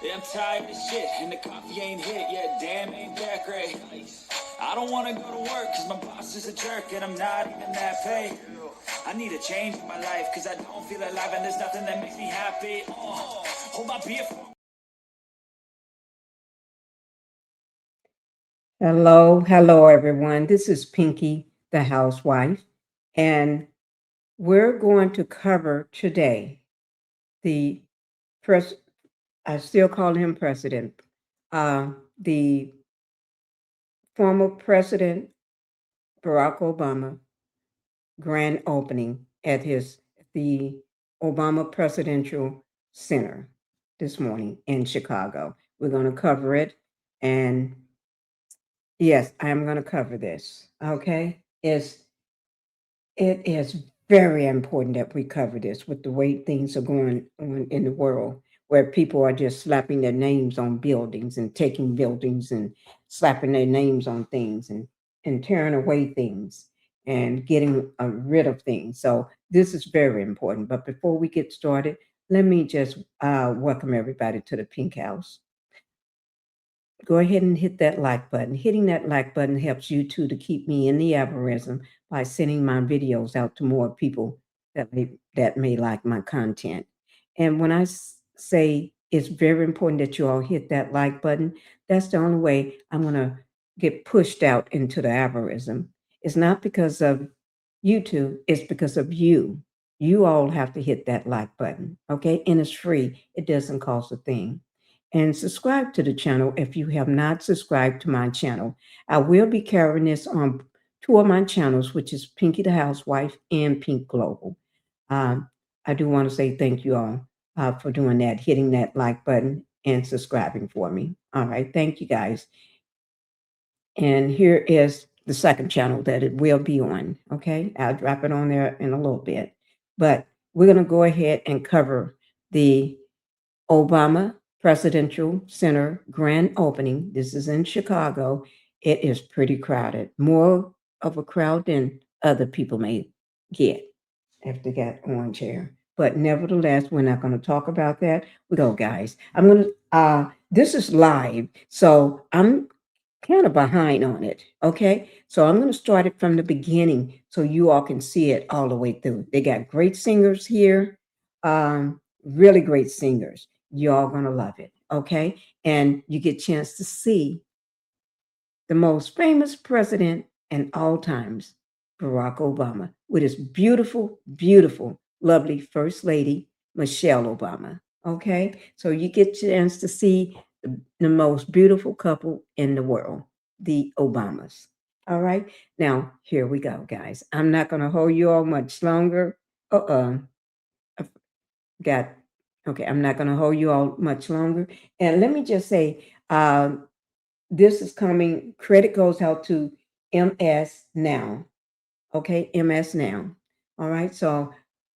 Yeah, I'm tired of shit, and the coffee ain't hit yet. Damn, ain't that great. I don't wanna go to work, cause my boss is a jerk, and I'm not even that paid. I need a change in my life, cause I don't feel alive, and there's nothing that makes me happy. Hold my beer for. Hello, everyone. This is Pinky, the housewife, and we're going to cover today the pres. I still call him president. The former president Barack Obama grand opening at the Obama Presidential Center this morning in Chicago. We're going to cover it, and yes, I am going to cover this. Okay, it is very important that we cover this with the way things are going on in the world, where people are just slapping their names on buildings and taking buildings and slapping their names on things and tearing away things and getting rid of things. So this is very important. But before we get started, let me just welcome everybody to the Pink House. Go ahead and hit that like button. Hitting that like button helps you too to keep me in the algorithm by sending my videos out to more people that may like my content. And when I say it's very important that you all hit that like button, that's the only way I'm going to get pushed out into the algorithm. It's not because of YouTube, it's because of you. You all have to hit that like button, okay? And it's free. It doesn't cost a thing, and subscribe to the channel if you have not subscribed to my channel. I will be carrying this on two of my channels, which is Pinky the Housewife and Pink Global. Um, I do want to say thank you all for doing that, hitting that like button and subscribing for me. All right, thank you guys. And here is the second channel that it will be on. Okay, I'll drop it on there in a little bit. But we're going to go ahead and cover the Obama Presidential Center grand opening. This is in Chicago. It is pretty crowded, more of a crowd than other people may get if they got orange hair. But nevertheless, we're not going to talk about that. We go, guys. This is live, so I'm kind of behind on it. Okay. So I'm going to start it from the beginning so you all can see it all the way through. They got great singers here, really great singers. You're going to love it. Okay. And you get a chance to see the most famous president in all times, Barack Obama, with his beautiful, beautiful, lovely First Lady, Michelle Obama. Okay. So you get a chance to see the most beautiful couple in the world, the Obamas. All right. Now, here we go, guys. I'm not going to hold you all much longer. I got, okay. I'm not going to hold you all much longer. And let me just say, this is coming, credit goes out to MS Now. Okay, MS Now. All right, so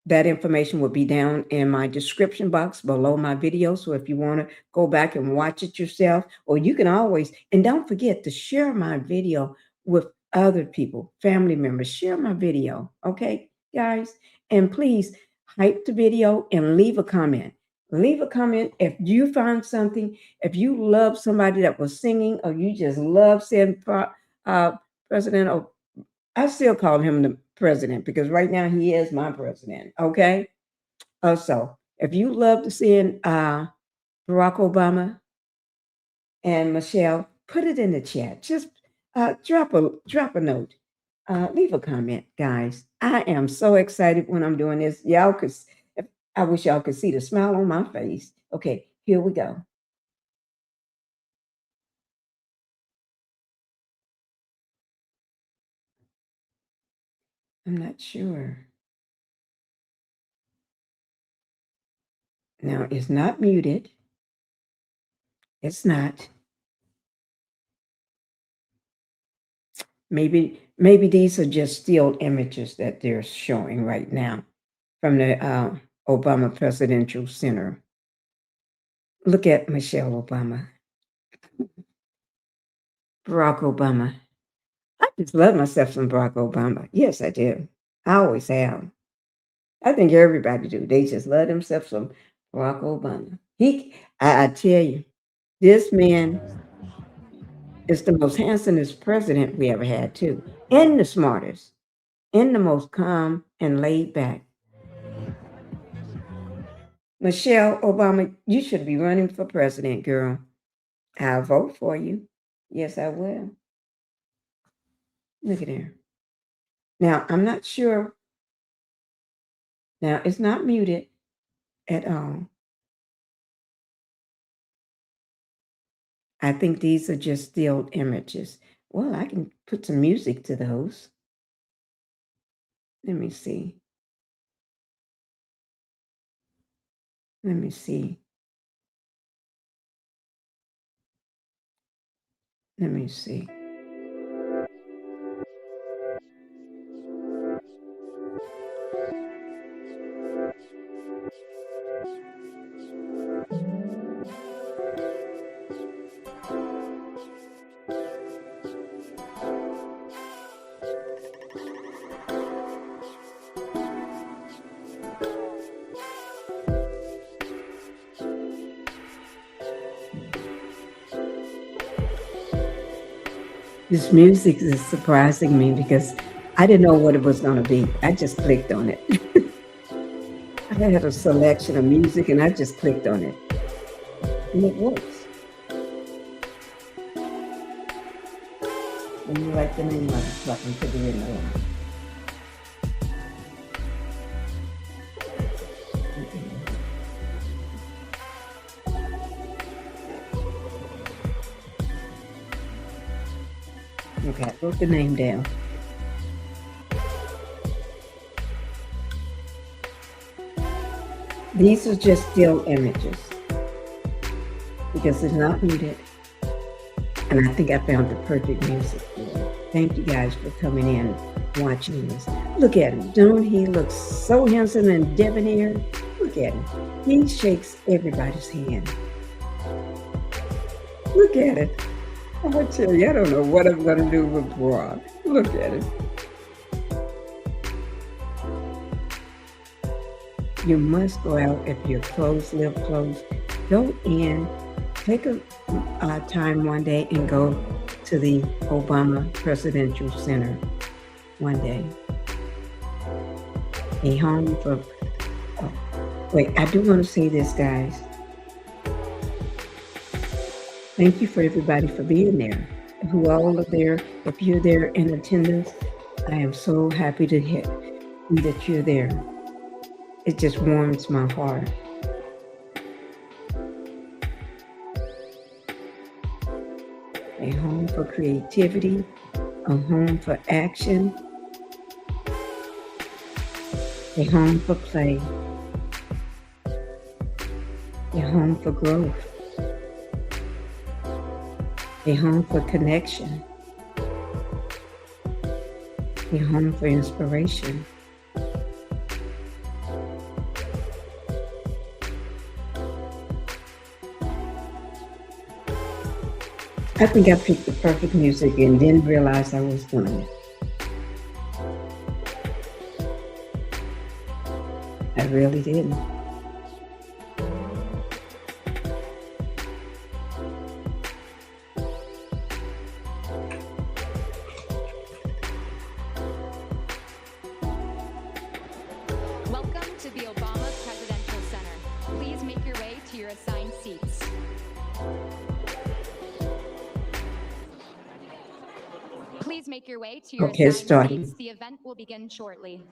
that information will be down in my description box below my video. So if you want to go back and watch it yourself, or you can always, and don't forget to share my video with other people, family members. Share my video, okay, guys? And please hype the video and leave a comment. Leave a comment if you find something, if you love somebody that was singing, or you just love seeing uh, President. I still call him the president because right now he is my president. Okay. Also, if you love to see Barack Obama and Michelle, put it in the chat. Just drop a note. Leave a comment, guys. I am so excited when I'm doing this. Y'all could. I wish y'all could see the smile on my face. Okay, here we go. I'm not sure. Now it's not muted. It's not. Maybe these are just still images that they're showing right now from the Obama Presidential Center. Look at Michelle Obama, Barack Obama. I just love myself some Barack Obama. Yes, I do. I always have. I think everybody do. They just love themselves some Barack Obama. I tell you, this man is the most handsomest president we ever had, too, and the smartest, and the most calm and laid back. Michelle Obama, you should be running for president, girl. I'll vote for you. Yes, I will. Look at there. Now, I'm not sure. Now, it's not muted at all. I think these are just still images. Well, I can put some music to those. Let me see. Let me see. Let me see. This music is surprising me because I didn't know what it was going to be. I just clicked on it. I had a selection of music and I just clicked on it. And it works. And you like the name of it, so I can put it in there. Okay, I wrote the name down. These are just still images because it's not muted. And I think I found the perfect music for it. Thank you guys for coming in, watching this. Look at him. Don't he look so handsome and debonair? Look at him. He shakes everybody's hand. Look at it. I tell you, I don't know what I'm going to do with Broad. Look at it. You must go out if your clothes live close. Go in, take a time one day and go to the Obama Presidential Center one day. A home for, oh, wait, I do want to say this, guys. Thank you for everybody for being there. Who all are there, if you're there in attendance, I am so happy to hear that you're there. It just warms my heart. A home for creativity, a home for action, a home for play, a home for growth, a home for connection, a home for inspiration. I think I picked the perfect music and didn't realize I was doing it. I really didn't. Welcome to the Obama Presidential Center. Please make your way to your assigned seats. Please make your way to your Okay, it's assigned starting. seats. The event will begin shortly.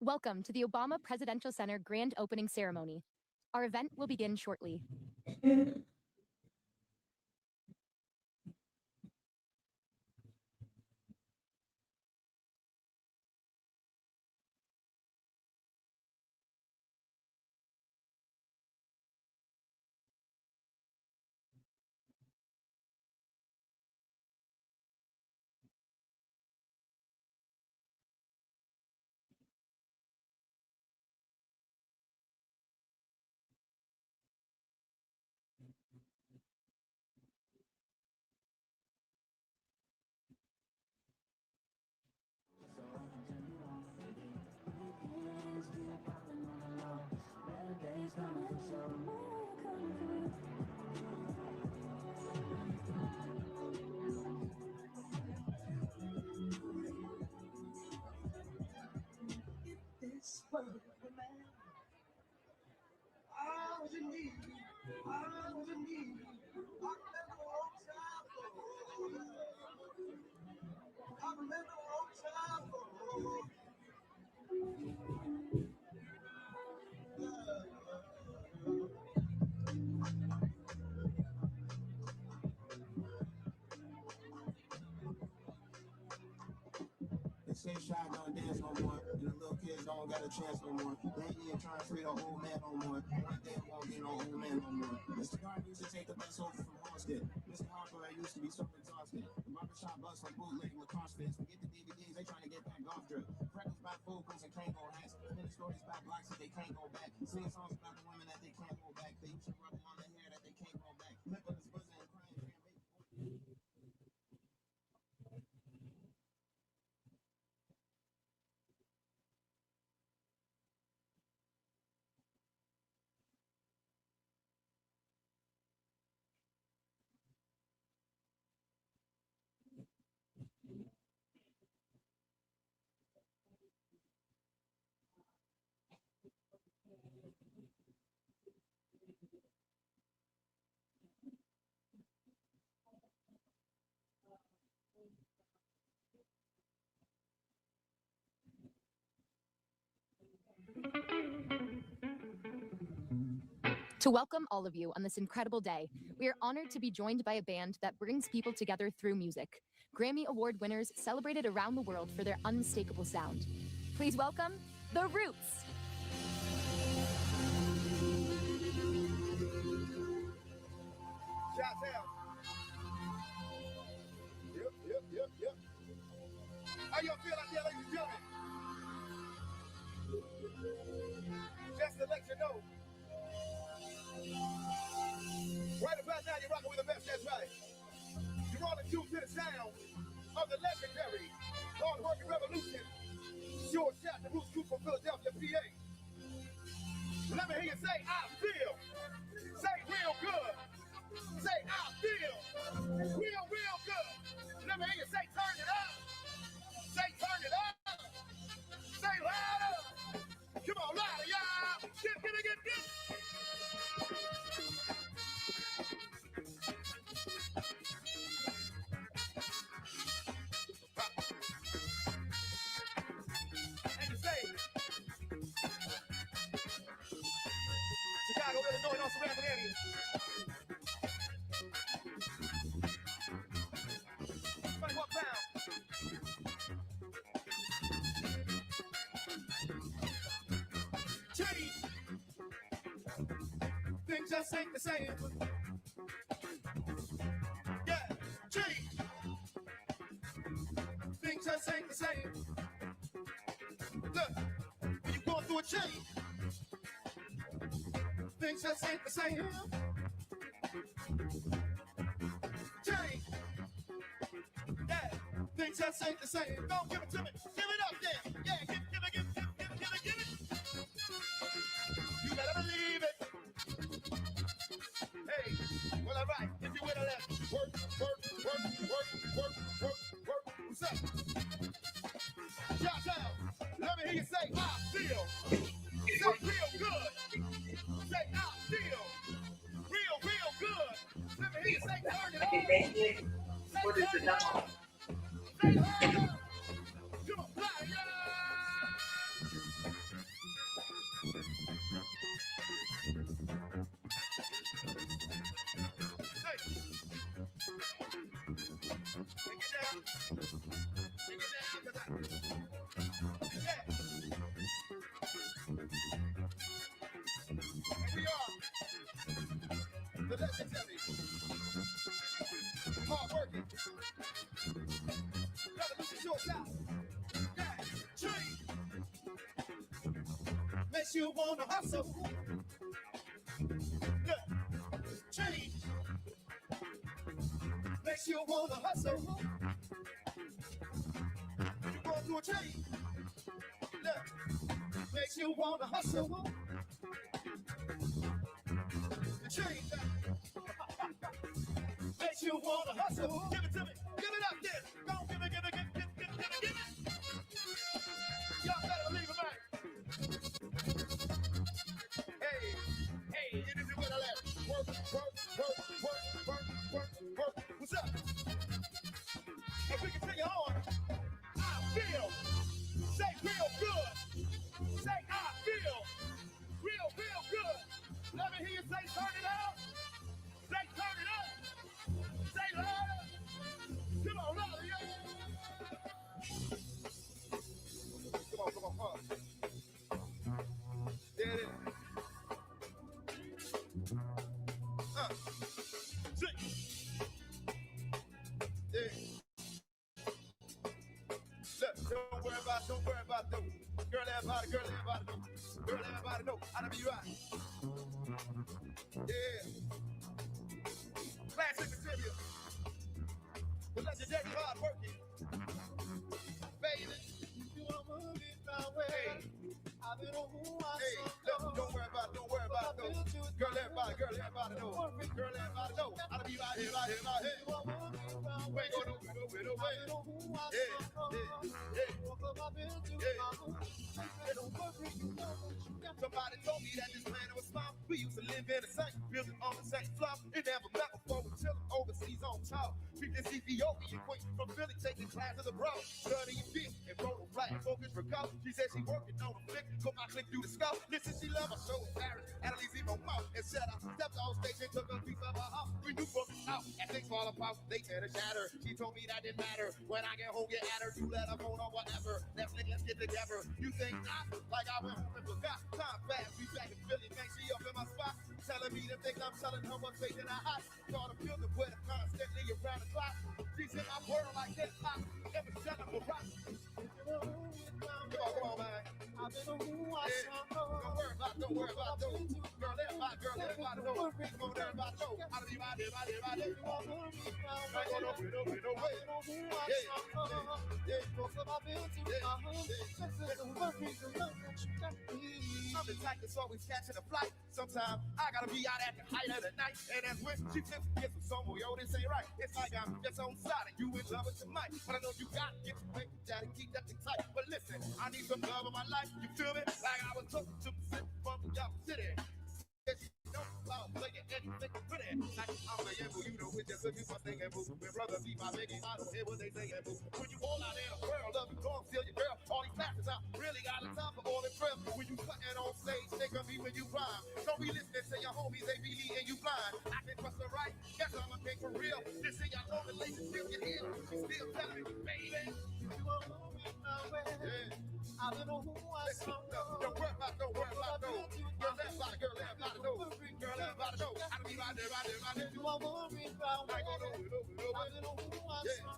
Welcome to the Obama Presidential Center grand opening ceremony. Our event will begin shortly. They say shy don't dance no more, and the little kids don't got a chance no more. They ain't even trying to free the old man no more. One day it won't be no old man no more. Mr. Garden used to take the best over from Halsted. Mr. Harper, I used to be so exhausted. The barbershop bus from bootleg lacrosse fits. Forget the DVDs, they trying to get that golf drip. Freckles by focals and can't go hats. Spinning stories about blocks that they can't go back. Singing songs about the women that they can't go back. They used to rub them on their hair that they can't go back. Flip on his bosom and crying. To welcome all of you on this incredible day, we are honored to be joined by a band that brings people together through music. Grammy Award winners celebrated around the world for their unmistakable sound. Please welcome The Roots. Shout out. Yep. How y'all feel out there, ladies and gentlemen? Just to let you know. Right about now, you're rocking with the best, that's right. You're all tuned to the sound of the legendary hard-working revolution Philadelphia, PA. Let me hear you say, I feel. Say real good. Say, I feel. Real, real good. Let me hear you say, turn it up. Say, turn it up. Say, louder. Come on, louder, y'all. Get. And you say, Chicago, Illinois, no surrounding areas. 21 pounds. Change. Things just ain't the same. Yeah, change. Things just ain't the same. Look, when you're going through a change, things just ain't the same. Change. Yeah, things just ain't the same. Don't give it to me. Give it up there. Yeah, give it. You better believe it. Hey, well, all right. If you with a left, work. What's up? Shout out. Let me hear you say, I feel. Say real good. Say, I feel. Real good. Let me hear you say, turn it on. What is it now? Say, louder. Come on, fire. Hey. Take it down. Yeah. Here we are. The legendary. Hard working. Revolution short out. Yeah. Train. Makes you wanna hustle. Yeah. Train. Makes you wanna hustle. You go through a train. Look. Makes you wanna hustle. The train. Makes you wanna hustle. Give it to me. Give it up there. Go give it. Y'all better believe it, man. Hey, it is what I like. Work. What's up? If we continue on, I feel. Say real good. Say I feel. Real good. Let me hear you say turn it up. Say turn it up. Say louder. Come on, louder, yo. Come on. There it is. Sing. Yeah. Look, don't worry about those. Girl, everybody know. I know you right. Yeah. Classic material. The legendary hard working. Baby. You are moving my way. I've been on who I look, don't worry about those. Girl, everybody know. I know you out here. Wait, go no way. Yeah. Somebody told me that this planet was small. We used to live in the same building on the same floor. It never met before we chillin' overseas on top. Treat this Ethiopian queen from Philly taking classes abroad. Studying fish and photo flag focus for college. She said she working on a flick, so my click through the scope. Listen, she love her so embarrassed. Annalise even mouth and said I stepped on stage and took a piece of her house. We knew from out and things fall apart. They tear to shatter. She told me that didn't matter. When I get home, get at her. You let her phone or whatever. Let's get together. You think not? Like I went home and forgot. Time fast. We back in Philly. Man, she up in my spot. Telling me the things I'm telling her was faking her hot. Caught a building with her constantly around the clock. She's in my world like that pop. Every shut up a rock. Come on, man. I've been on who I don't worry about those. Girl, everybody know. Come on, everybody know. I don't even out here. No way. Yeah. I'm the type that's always catching a flight. Sometimes I gotta be out at the height of the night. And that's when she flips and gets some song. Yo, this ain't right. It's like I'm just on side and you in love with your mic. But I know you got to get your baby daddy, keep that thing tight. But listen, I need some love in my life. You feel me? Like I was talking to the city from y'all city. I'll play it anything pretty. Like I'm saying, boo, you know it's just a you must think, boo. When brothers be my baby, I don't hear what they saying, boo. When you all out in the world, love you, don't steal your girl. All these factors out, really got a time for all the thrill. When you cutting on stage, think of me when you rhyme. Don't be listening to your homies, they be leading you blind. I can trust her right, guess I'm a king for real. This is y'all know the ladies still get here. She still telling me, baby, you are moving nowhere. Yeah. I don't know who I saw. Don't worry about no, worry about no. Girl, left body, girl, left body, no. Girl, left body, no. I don't be right there, right there, right there. You are worried about me. I don't know who I saw.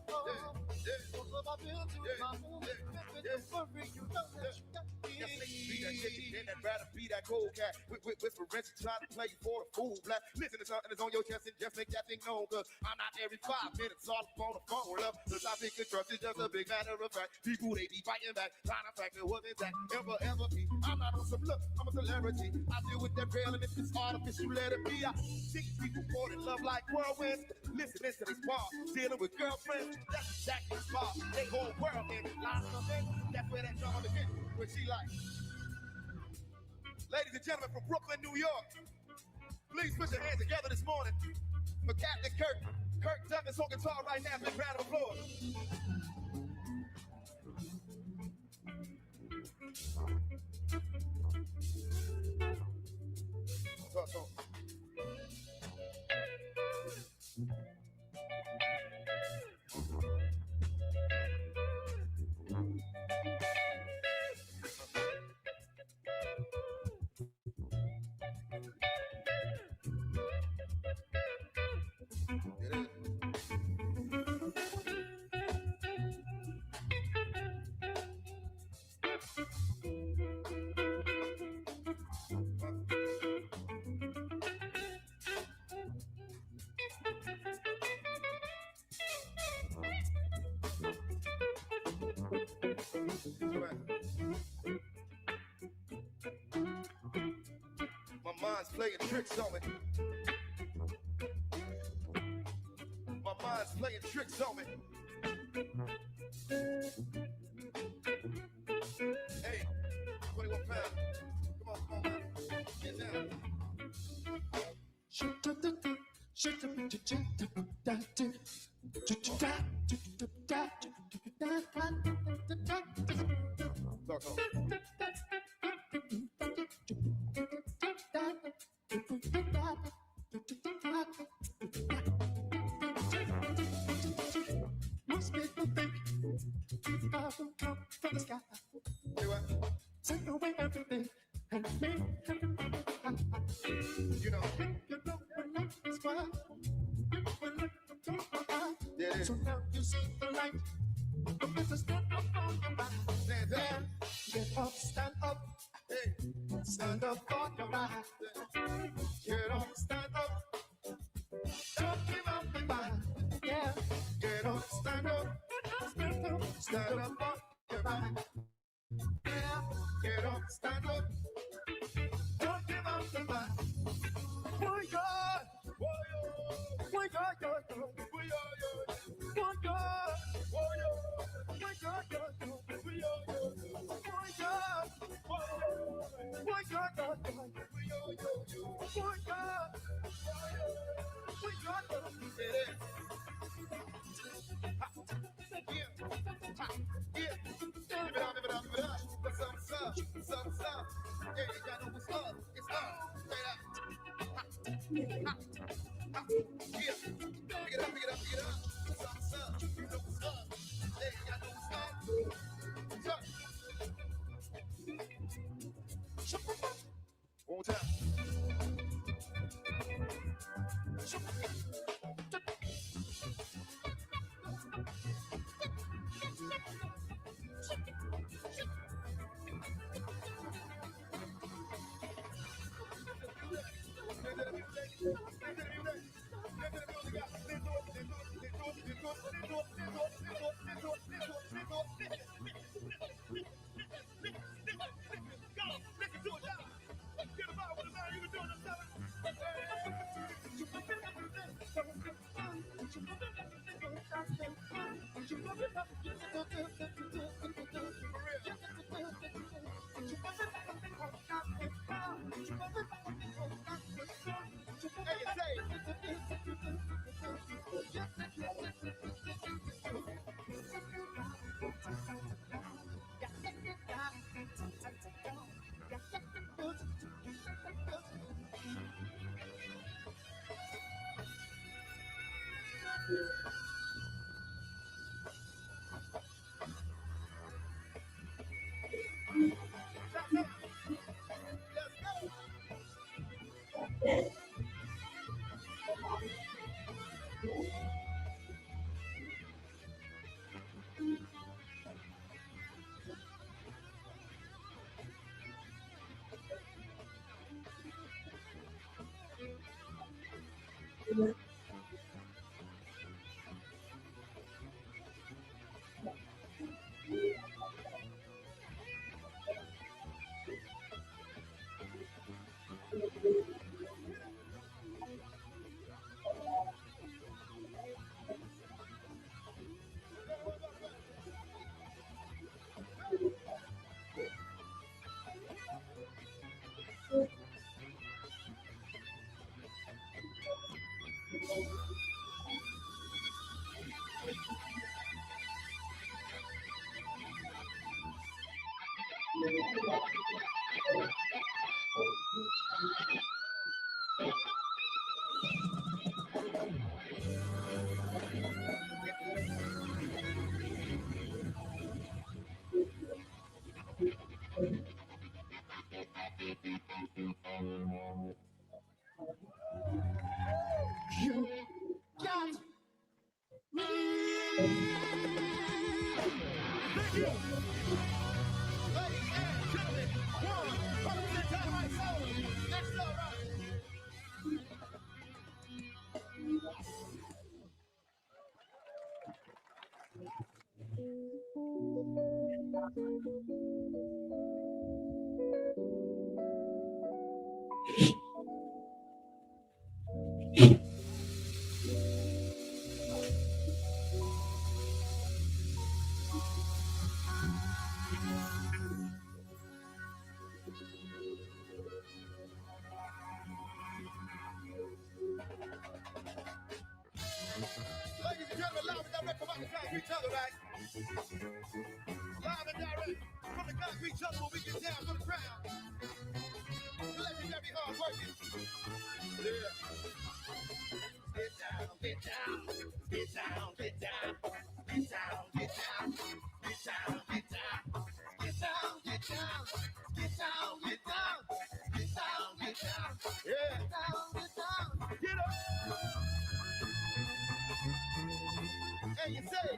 Be that chicken and that rather be that cold cat. With Forensic trying to play you for a fool. Black. Listen to something that's on your chest and just make that thing known. Cause I'm not every 5 minutes all up on the phone. Well, the topic of trust is just a big matter of fact. People, they be fighting back. Trying to fact it wasn't that ever be. I'm not on some look, I'm a celebrity. I deal with that real and if it's artificial, let it be. I see people fall in love like whirlwinds. Listen to this bar, dealing with girlfriends. That's exactly the bar. They whole world in lies of it. That's where that drama begins. Where she like. Ladies and gentlemen from Brooklyn, New York, please put your hands together this morning for Captain Kirk. Kirk Douglas on guitar right now. Big round of applause. Talk. My mind's playing tricks on me. My mind's playing tricks on me. Hey, 21 pounds. Come on, man. Get down. Most people think God will come from the sky. Take away everything and make everything. You know when life is wild, when life don't come. So now you see the light. The business stand up on your back. Stand there. Get up, stand up. Hey, stand up on your back. Get up, stand up. Don't give up the back. Yeah. Get up, stand up. Stand up. Stand up on your back. Yeah. Get up, stand up. Don't give up the back. Why God? Why God? Why God? Why God? One time. Ladies and gentlemen, live and direct from the concrete jungle, right? Live and direct from the concrete jungle where we get down to the ground. Legendary hard working. Yeah. Get down, get down, get down, get down, get down, get down, get down, get down, get down, get down, get down, get down, get down, get down, yeah, get down, get down, get up. And you say,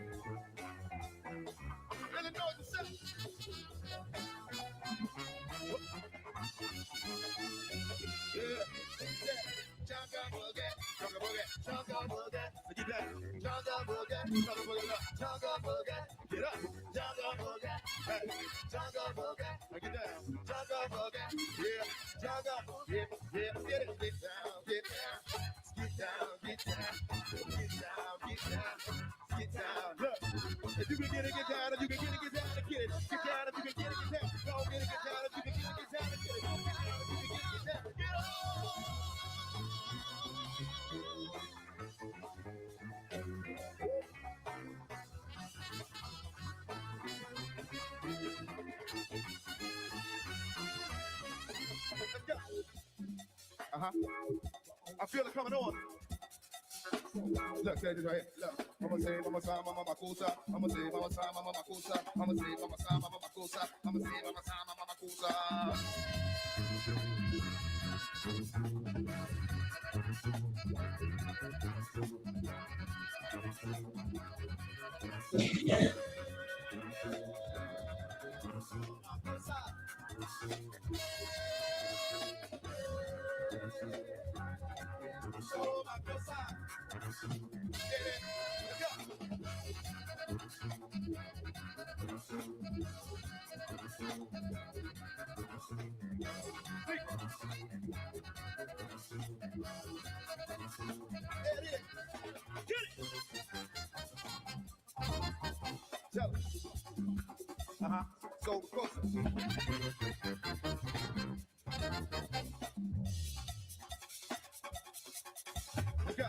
really know what to say. Yeah, jungle boogie, jungle boogie, jungle boogie. Get down, jungle boogie, jungle boogie, jungle boogie. Get up, jungle boogie, hey, jungle boogie. Get down, jungle boogie. Yeah, jungle, yeah, yeah. Get it, get down, get down, get down, get down, get down, get down, get down. Look, if you can get it, get down. If you can get it, get down and get it. Get down if you can get it, get down. Go get it, get down. If you can get it, get down and get it. Go get it, if you can get it, get down. Get up. I feel it coming on. Look, say this right here. Look, I'ma say, Mama Sa, Mama Makusa. I'ma say, Mama Sa, Mama Makusa. I'ma say, Mama Sa, Mama Makusa. I'ma say, Mama Sa, Mama Makusa. Tell us. Go closer. Let's go.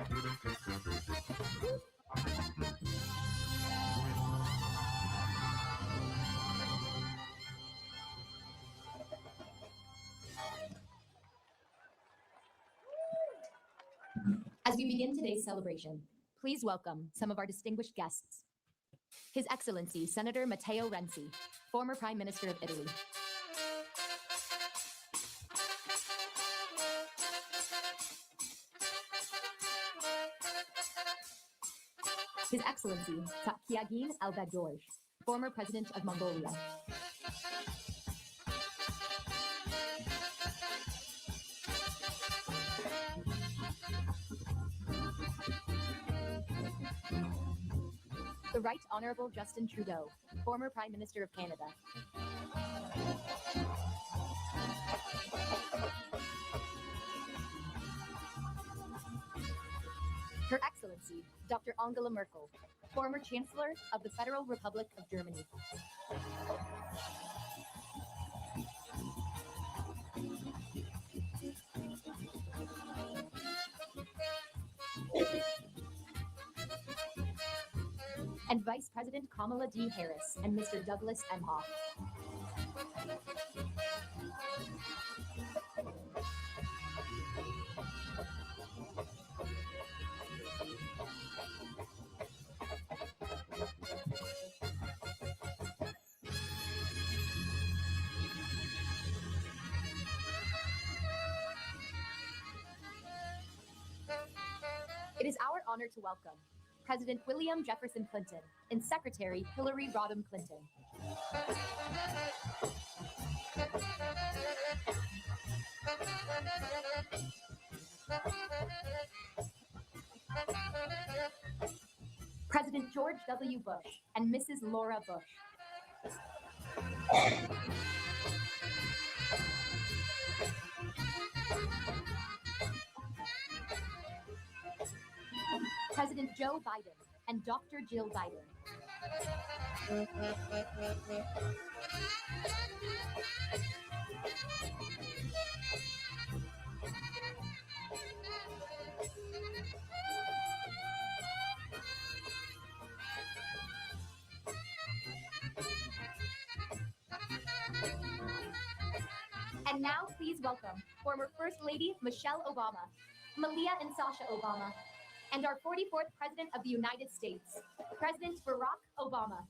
As we begin today's celebration, please welcome some of our distinguished guests. His Excellency, Senator Matteo Renzi, former Prime Minister of Italy. His Excellency, Kiagin Albadorj, former President of Mongolia. The Right Honorable Justin Trudeau, former Prime Minister of Canada. Her Excellency, Dr. Angela Merkel, former Chancellor of the Federal Republic of Germany. And Vice President Kamala D. Harris and Mr. Douglas M. Hoff. It is our honor to welcome President William Jefferson Clinton and Secretary Hillary Rodham Clinton. President George W. Bush and Mrs. Laura Bush. President Joe Biden and Dr. Jill Biden. And now please welcome former First Lady Michelle Obama, Malia and Sasha Obama, and our 44th President of the United States, President Barack Obama.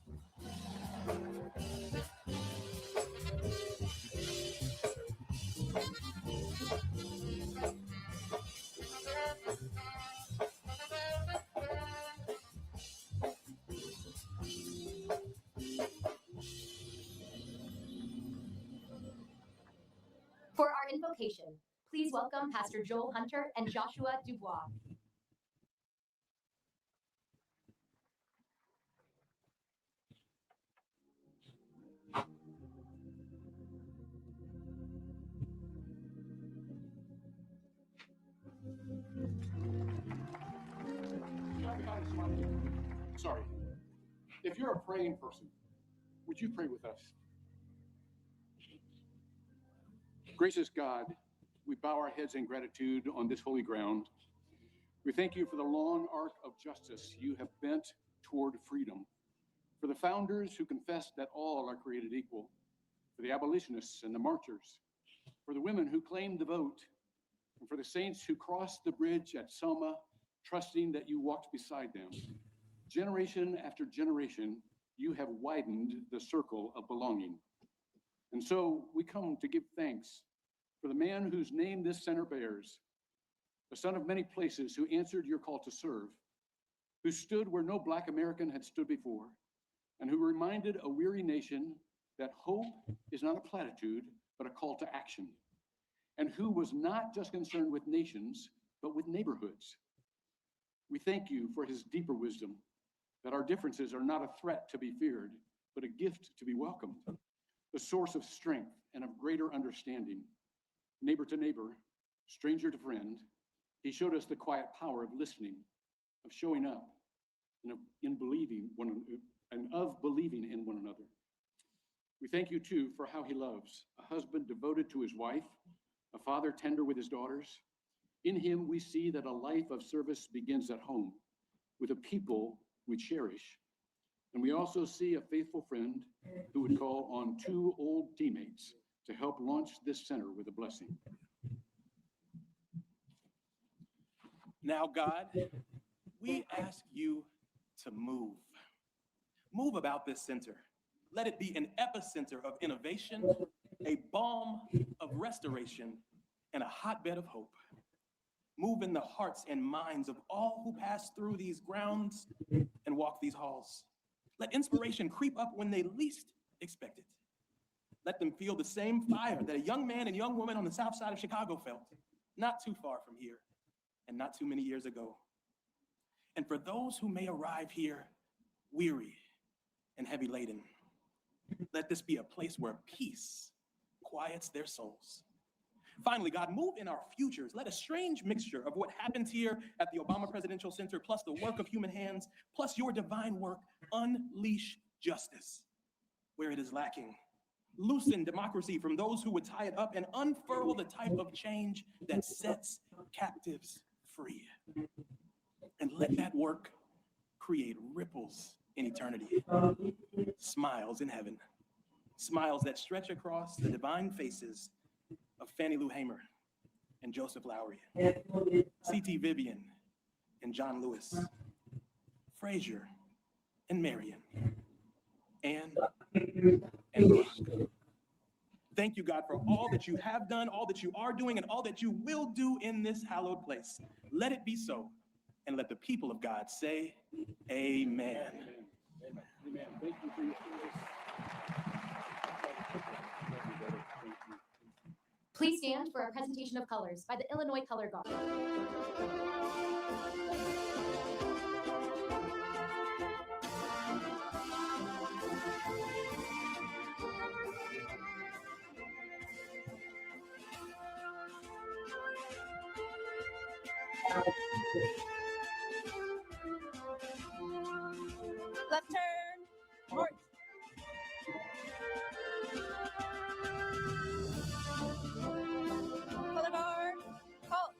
For our invocation, please welcome Pastor Joel Hunter and Joshua Dubois. Sorry. If you're a praying person, would you pray with us? Gracious God, we bow our heads in gratitude on this holy ground. We thank you for the long arc of justice you have bent toward freedom, for the founders who confessed that all are created equal, for the abolitionists and the marchers, for the women who claimed the vote, and for the saints who crossed the bridge at Selma, trusting that you walked beside them. Generation after generation, you have widened the circle of belonging. And so we come to give thanks for the man whose name this center bears, the son of many places who answered your call to serve, who stood where no Black American had stood before, and who reminded a weary nation that hope is not a platitude, but a call to action, and who was not just concerned with nations, but with neighborhoods. We thank you for his deeper wisdom, that our differences are not a threat to be feared, but a gift to be welcomed, the source of strength and of greater understanding. Neighbor to neighbor, stranger to friend, he showed us the quiet power of listening, of showing up, and of believing We thank you, too, for how he loves, a husband devoted to his wife, a father tender with his daughters. In him, we see that a life of service begins at home, with a people we cherish. And we also see a faithful friend who would call on two old teammates to help launch this center with a blessing. Now, God, we ask you to move. Move about this center. Let it be an epicenter of innovation, a balm of restoration, and a hotbed of hope. Move in the hearts and minds of all who pass through these grounds and walk these halls. Let inspiration creep up when they least expect it. Let them feel the same fire that a young man and young woman on the south side of Chicago felt, not too far from here and not too many years ago. And for those who may arrive here weary and heavy laden, let this be a place where peace quiets their souls. Finally, God, move in our futures. Let a strange mixture of what happened here at the Obama Presidential Center, plus the work of human hands, plus your divine work, unleash justice where it is lacking. Loosen democracy from those who would tie it up and unfurl the type of change that sets captives free. And let that work create ripples in eternity, smiles in heaven, smiles that stretch across the divine faces of Fannie Lou Hamer and Joseph Lowry, C.T. Vivian and John Lewis, Frazier and Marion, Anne and Brooke. Thank you, God, for all that you have done, all that you are doing, and all that you will do in this hallowed place. Let it be so, and let the people of God say, amen. Amen. Amen. Thank you for your service. Please stand for a presentation of colors by the Illinois Color Guard. Left turn, march. Color guard, halt.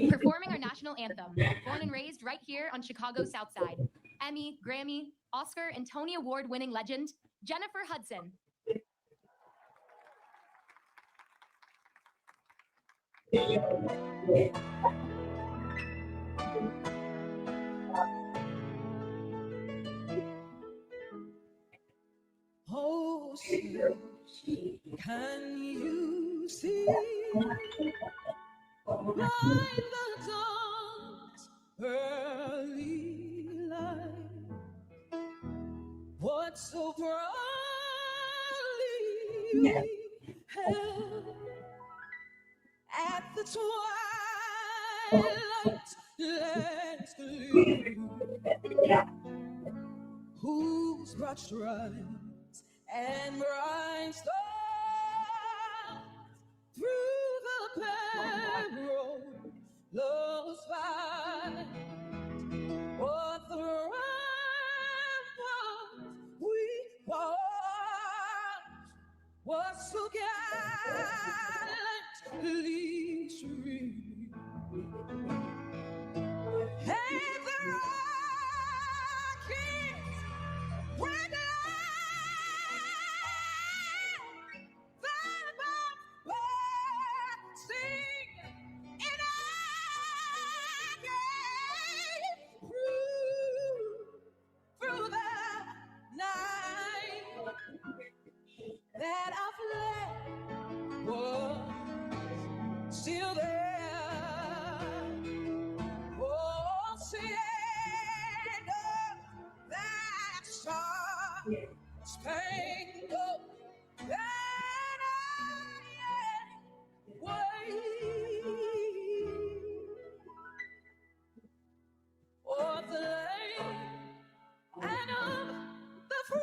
Performing our national anthem, born and raised right here on Chicago's South Side. Emmy, Grammy, Oscar, and Tony Award-winning legend, Jennifer Hudson. Oh, sir, can you see by the dawn's early light what so proudly we held at the twilight's last gleam, whose broad stripes and bright stars through the perilous fight, what the ramparts we fought was so gallantly streamed. Hey, the Rockies were that I fled was still there. Oh, Sienna, that star spangled banner, yet wave o'er the land and of the free.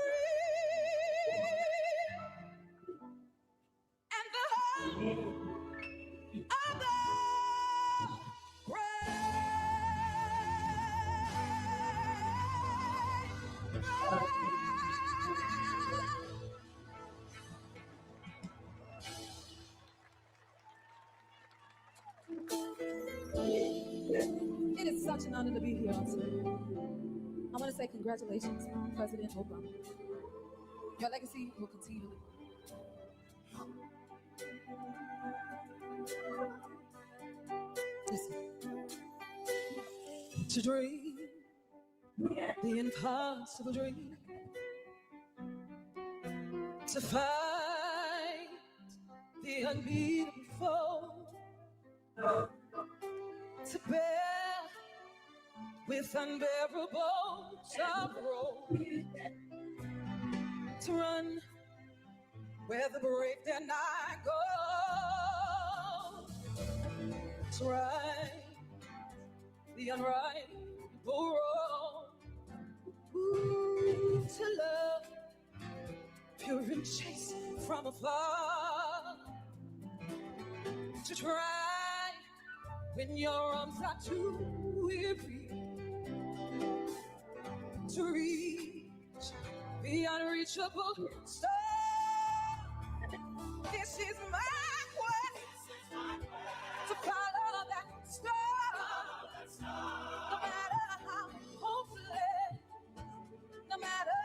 such an honor to be here also. I want to say congratulations, President Obama. Your legacy will continue to live. Listen. To dream the impossible dream, to fight the unbeatable foe, to bear with unbearable sorrow, to run where the brave dare not go, to right the unrightful wrong, ooh, to love pure and chaste from afar, to try when your arms are too weary, to reach the unreachable star. This is my quest to follow that star, no matter how hopeless, no matter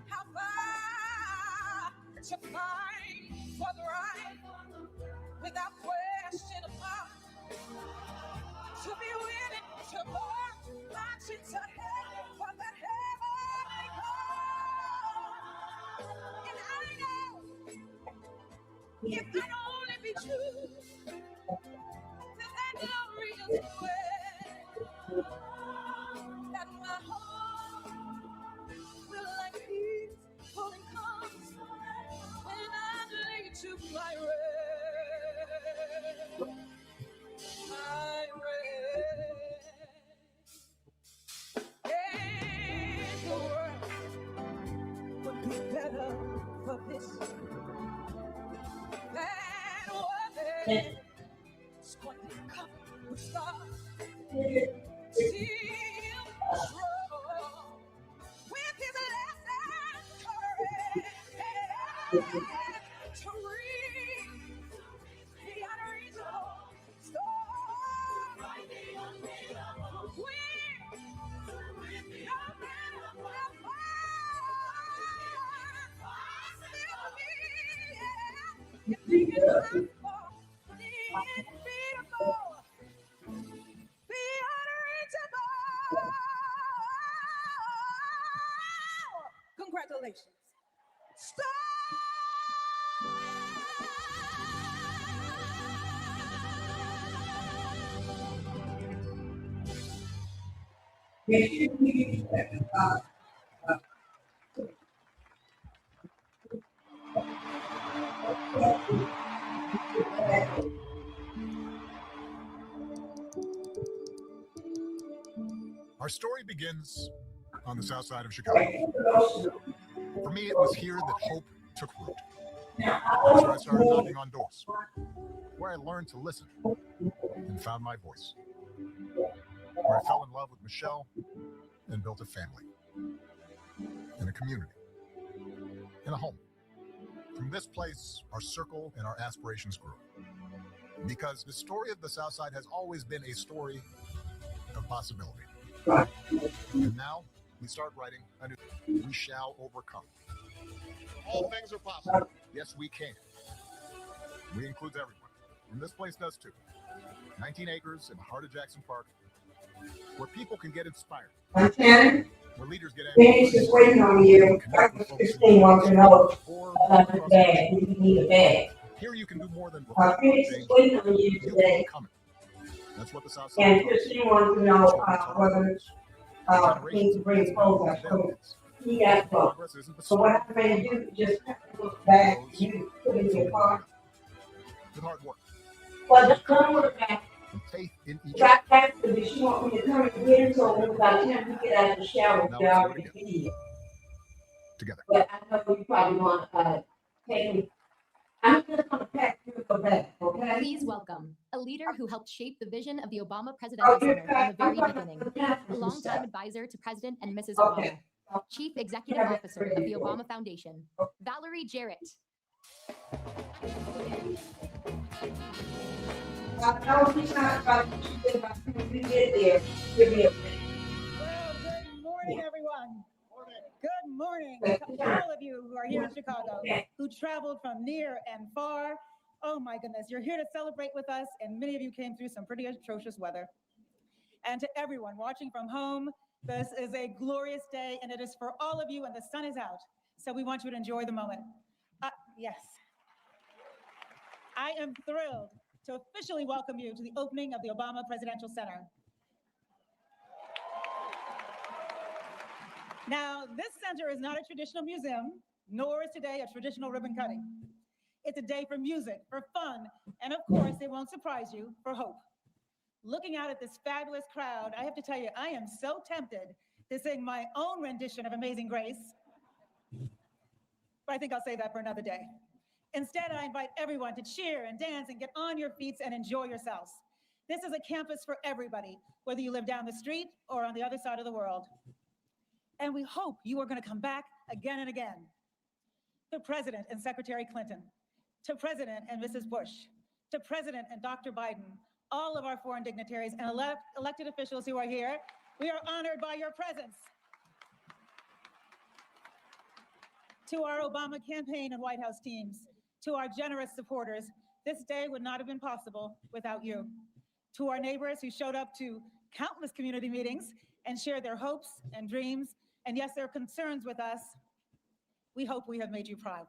how far, to fight for the right without question of heart, to be willing to march into heaven for that heavenly call. And I know if I only be true to that glorious way, that my heart will like peace fully comes when I lay to my rest. My rest. And the world would be better for this than what it's going to come with stars. Still strong with his lesson courage to reach the unreachable star. When no matter how far, still be, yeah, if we can ask for the unbeatable, the unreachable. Congratulations. Stop! Our story begins on the south side of Chicago. For me, it was here that hope took root. That's where I started knocking on doors, where I learned to listen and found my voice, where I fell in love with Michelle and built a family, in a community, in a home. From this place, our circle and our aspirations grew. Because the story of the South Side has always been a story of possibility. And now we start writing a new. We shall overcome. All things are possible. Yes, we can. We includes everyone. And this place does too. 19 acres in the heart of Jackson Park, where people can get inspired. Shannon, Where leaders get Danny's just waiting on you. Dr. 16 wants to know about the bag. You need a bag. Here you can do more than what Phoenix is waiting on you today. That's what the South Side And does. Christine wants to know whether he needs to bring clothes up. So he got clothes. Progress isn't the So what story. I may do is just pack those bags you put in your car. With hard work Well, just come with a bag. and faith in each other. Track back to the she want me to come and get her, so when by the time we get out of the shower, Now we let's do it already again. see it. Together. But I know you probably want take me. I'm just gonna pack you a bag, okay? Please welcome a leader who helped shape the vision of the Obama Presidential Center from the very beginning, a longtime advisor to President and Mrs. Obama, Chief Executive Officer of the Obama Foundation, Valerie Jarrett. I know he's not about to keep it, but when you get there, give me a minute. Well, good morning, everyone. Good morning to all of you who are here in Chicago, who traveled from near and far. Oh my goodness, you're here to celebrate with us, and many of you came through some pretty atrocious weather. And to everyone watching from home, this is a glorious day, and it is for all of you, and the sun is out. So we want you to enjoy the moment. Yes. I am thrilled to officially welcome you to the opening of the Obama Presidential Center. Now, this center is not a traditional museum, nor is today a traditional ribbon cutting. It's a day for music, for fun, and of course, it won't surprise you, for hope. Looking out at this fabulous crowd, I have to tell you, I am so tempted to sing my own rendition of Amazing Grace, but I think I'll save that for another day. Instead, I invite everyone to cheer and dance and get on your feet and enjoy yourselves. This is a campus for everybody, whether you live down the street or on the other side of the world. And we hope you are going to come back again and again. To President and Secretary Clinton, to President and Mrs. Bush, to President and Dr. Biden, all of our foreign dignitaries and elected officials who are here, we are honored by your presence. To our Obama campaign and White House teams, to our generous supporters, this day would not have been possible without you. To our neighbors who showed up to countless community meetings and shared their hopes and dreams, and yes, their concerns with us, we hope we have made you proud.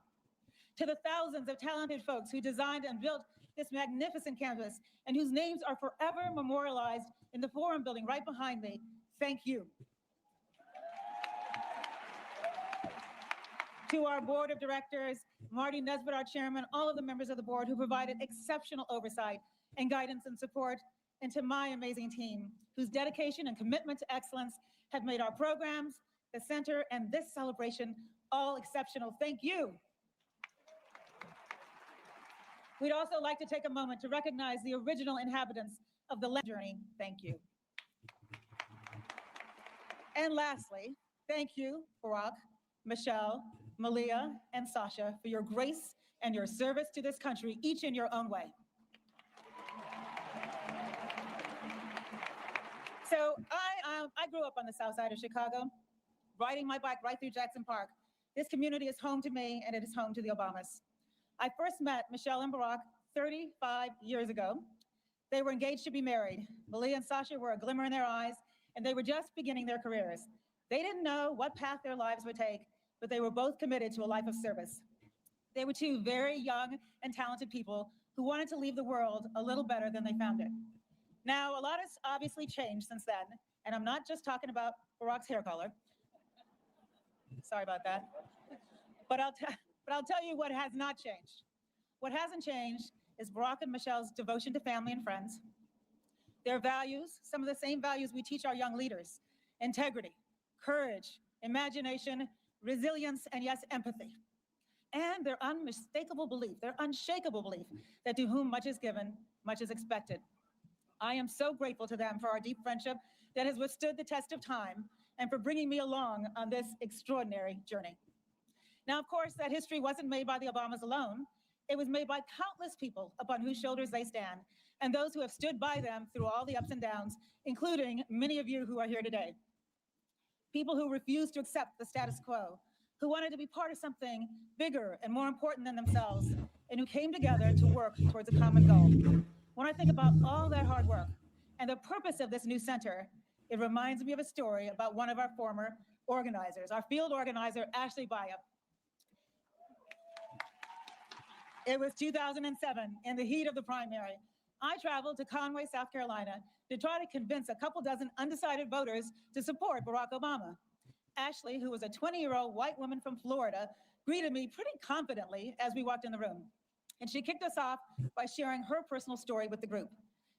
To the thousands of talented folks who designed and built this magnificent campus and whose names are forever memorialized in the Forum building right behind me, thank you. To our board of directors, Marty Nesbitt, our chairman, all of the members of the board who provided exceptional oversight and guidance and support, and to my amazing team, whose dedication and commitment to excellence have made our programs, the center, and this celebration all exceptional. Thank you. We'd also like to take a moment to recognize the original inhabitants of the land journey. Thank you. And lastly, thank you, Barack, Michelle, Malia, and Sasha, for your grace and your service to this country, each in your own way. So I grew up on the south side of Chicago, riding my bike right through Jackson Park. This community is home to me, and it is home to the Obamas. I first met Michelle and Barack 35 years ago. They were engaged to be married. Malia and Sasha were a glimmer in their eyes, and they were just beginning their careers. They didn't know what path their lives would take, but they were both committed to a life of service. They were two very young and talented people who wanted to leave the world a little better than they found it. Now, a lot has obviously changed since then, and I'm not just talking about Barack's hair color. Sorry about that. But I'll tell you what has not changed. What hasn't changed is Barack and Michelle's devotion to family and friends. Their values, some of the same values we teach our young leaders: integrity, courage, imagination, resilience, and yes, empathy. And their unmistakable belief, their unshakable belief that to whom much is given, much is expected. I am so grateful to them for our deep friendship that has withstood the test of time and for bringing me along on this extraordinary journey. Now, of course, that history wasn't made by the Obamas alone. It was made by countless people upon whose shoulders they stand, and those who have stood by them through all the ups and downs, including many of you who are here today. People who refused to accept the status quo, who wanted to be part of something bigger and more important than themselves, and who came together to work towards a common goal. When I think about all that hard work and the purpose of this new center, it reminds me of a story about one of our former organizers, our field organizer, Ashley Baya. It was 2007, in the heat of the primary. I traveled to Conway, South Carolina, to try to convince a couple dozen undecided voters to support Barack Obama. Ashley, who was a 20-year-old white woman from Florida, greeted me pretty confidently as we walked in the room. And she kicked us off by sharing her personal story with the group.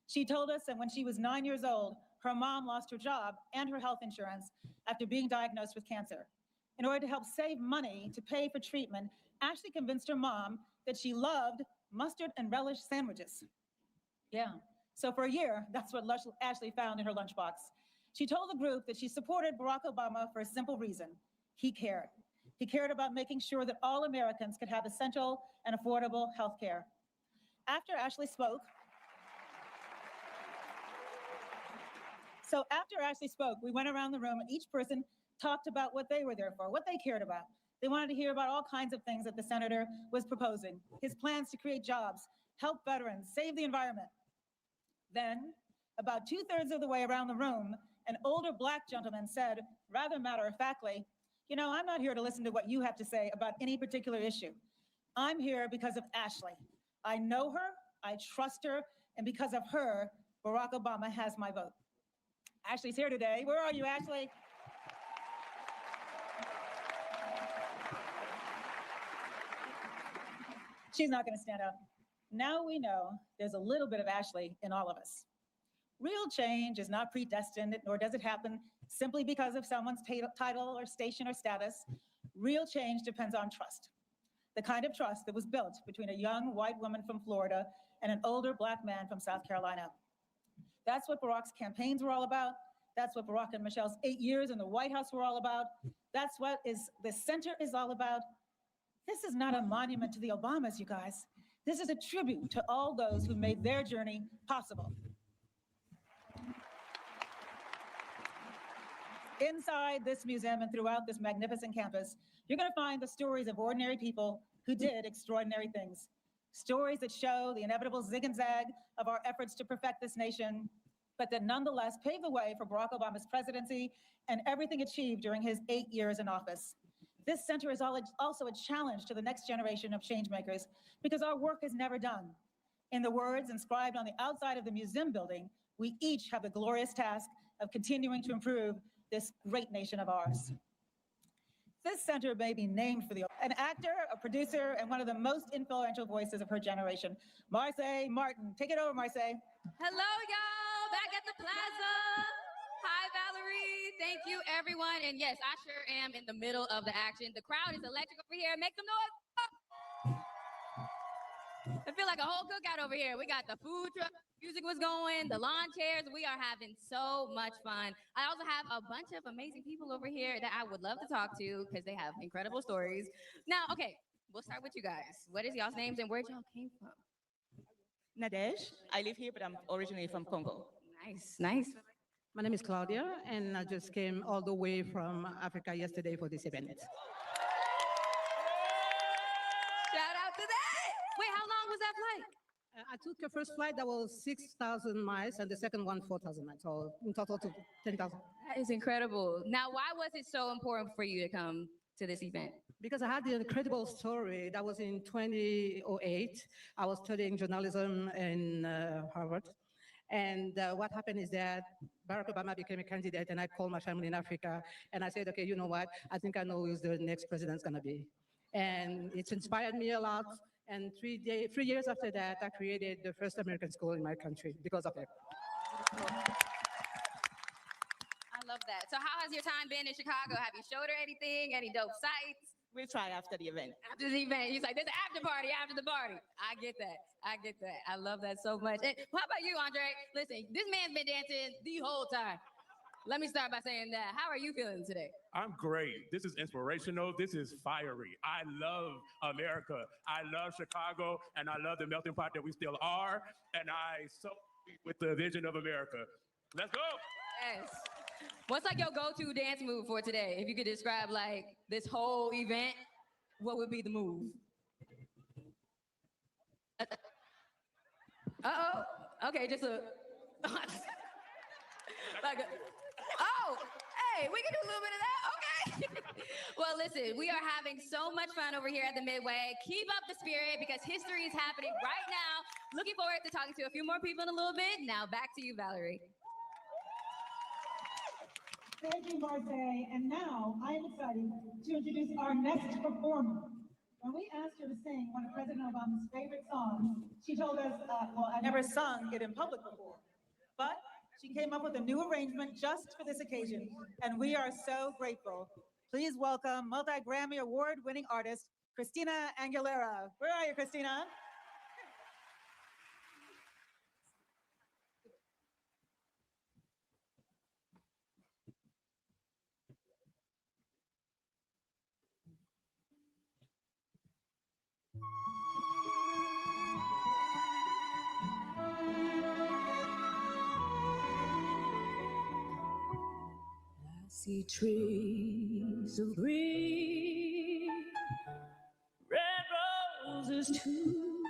She told us that when she was 9 years old, her mom lost her job and her health insurance after being diagnosed with cancer. In order to help save money to pay for treatment, Ashley convinced her mom that she loved mustard and relish sandwiches. Yeah, so for a year, that's what Ashley found in her lunchbox. She told the group that she supported Barack Obama for a simple reason: he cared. He cared about making sure that all Americans could have essential and affordable health care. After Ashley spoke, we went around the room and each person talked about what they were there for, what they cared about. They wanted to hear about all kinds of things that the senator was proposing, his plans to create jobs, help veterans, save the environment. Then, about 2/3 of the way around the room, an older Black gentleman said, rather matter-of-factly, "You know, I'm not here to listen to what you have to say about any particular issue. I'm here because of Ashley. I know her, I trust her, and because of her, Barack Obama has my vote." Ashley's here today. Where are you, Ashley? She's not going to stand up. Now we know there's a little bit of Ashley in all of us. Real change is not predestined, nor does it happen simply because of someone's title or station or status. Real change depends on trust. The kind of trust that was built between a young white woman from Florida and an older Black man from South Carolina. That's what Barack's campaigns were all about. That's what Barack and Michelle's 8 years in the White House were all about. That's what the center is all about. This is not a monument to the Obamas, you guys. This is a tribute to all those who made their journey possible. Inside this museum and throughout this magnificent campus, you're going to find the stories of ordinary people who did extraordinary things. Stories that show the inevitable zig and zag of our efforts to perfect this nation, but that nonetheless paved the way for Barack Obama's presidency and everything achieved during his 8 years in office. This center is also a challenge to the next generation of changemakers because our work is never done. In the words inscribed on the outside of the museum building, we each have the glorious task of continuing to improve this great nation of ours. This center may be named for an actor, a producer, and one of the most influential voices of her generation, Marseille Martin. Take it over, Marseille. Hello, y'all, back at the plaza. Hi, Valerie. Thank you, everyone. And yes, I sure am in the middle of the action. The crowd is electric over here. Make some noise. I feel like a whole cookout over here. We got the food truck, music was going, the lawn chairs. We are having so much fun. I also have a bunch of amazing people over here that I would love to talk to because they have incredible stories. Now, okay, we'll start with you guys. What is y'all's names and where y'all came from? Nadesh. I live here, but I'm originally from Congo. Nice, nice. My name is Claudia, and I just came all the way from Africa yesterday for this event. Shout out to that. Wait, how long was that flight? I took a first flight that was 6,000 miles, and the second one 4,000 miles, so in total to 10,000. That is incredible. Now, why was it so important for you to come to this event? Because I had the incredible story. That was in 2008. I was studying journalism in Harvard. And what happened is that Barack Obama became a candidate, and I called my family in Africa, and I said, okay, you know what? I think I know who the next president's gonna be. And it's inspired me a lot. And 3 years after that, I created the first American school in my country because of it. I love that. So how has your time been in Chicago? Have you showed her anything? Any dope sites? We'll try after the event. After the event, he's like, there's an after party after the party. I get that. I get that. I love that so much. And how about you, Andre? Listen, this man's been dancing the whole time. Let me start by saying that. How are you feeling today? I'm great. This is inspirational. This is fiery. I love America. I love Chicago, and I love the melting pot that we still are. And I so with the vision of America. Let's go. Yes. What's like your go-to dance move for today? If you could describe like this whole event, what would be the move? Uh-oh. Okay, just a like a, oh, hey, we can do a little bit of that. Okay. Well, listen, we are having so much fun over here at the Midway. Keep up the spirit because history is happening right now. Looking forward to talking to a few more people in a little bit. Now back to you, Valerie. Thank you, Marseille. And now I am excited to introduce our next performer. When we asked her to sing one of President Obama's favorite songs, she told us, well, I never sung it in public before, but she came up with a new arrangement just for this occasion, and we are so grateful. Please welcome multi-Grammy award-winning artist, Christina Aguilera. Where are you, Christina? see trees of green, red roses too.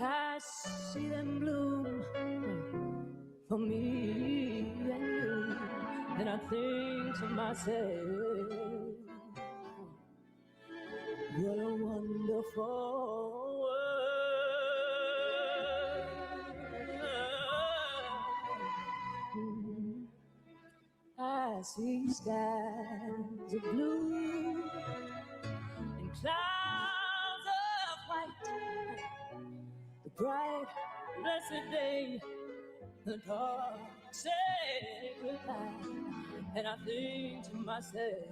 I see them bloom for me and you, and I think to myself, what a wonderful world. I see skies of blue and clouds of white, the bright, blessed day, the dark, sacred night, and I think to myself,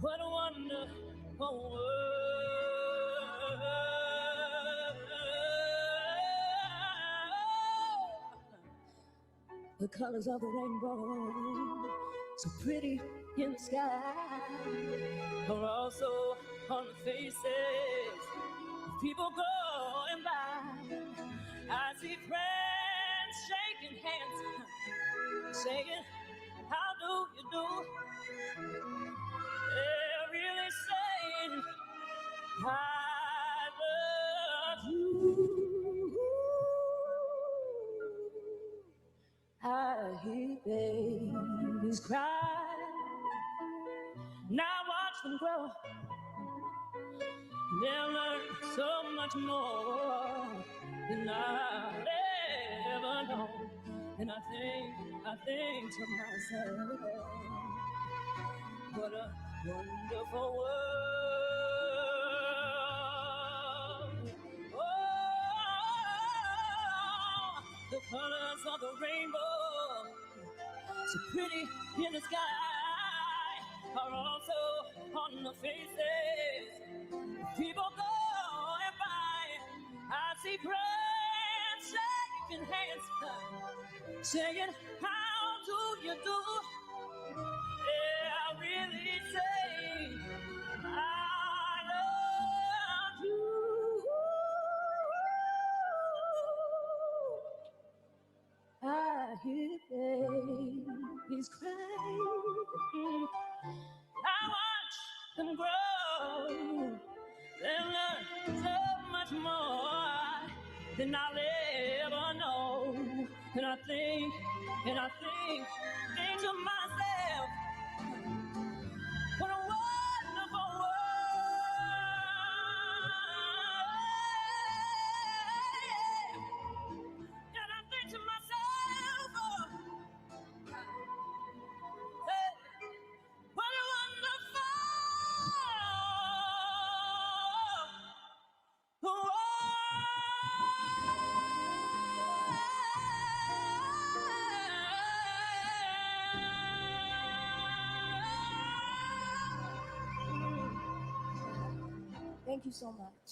what a wonderful world. The colors of the rainbow, so pretty in the sky, are also on the faces of people going by. I see friends shaking hands, saying, how do you do? They're really saying, I love you. I hear babies cry, now watch them grow. They'll learn so much more than I'll ever know. And I think to myself, what a wonderful world. Oh, the colors of the rainbow, so pretty in the sky, are also on the faces of people going by. I see friends shaking hands, saying, how do you do? Yeah, really saying, I love you. I hear babies cry, I watch them grow. They'll learn so much more than I'll ever know. And I think to myself, what a wonderful world. And I think to myself, hey, what a wonderful world. Thank you so much.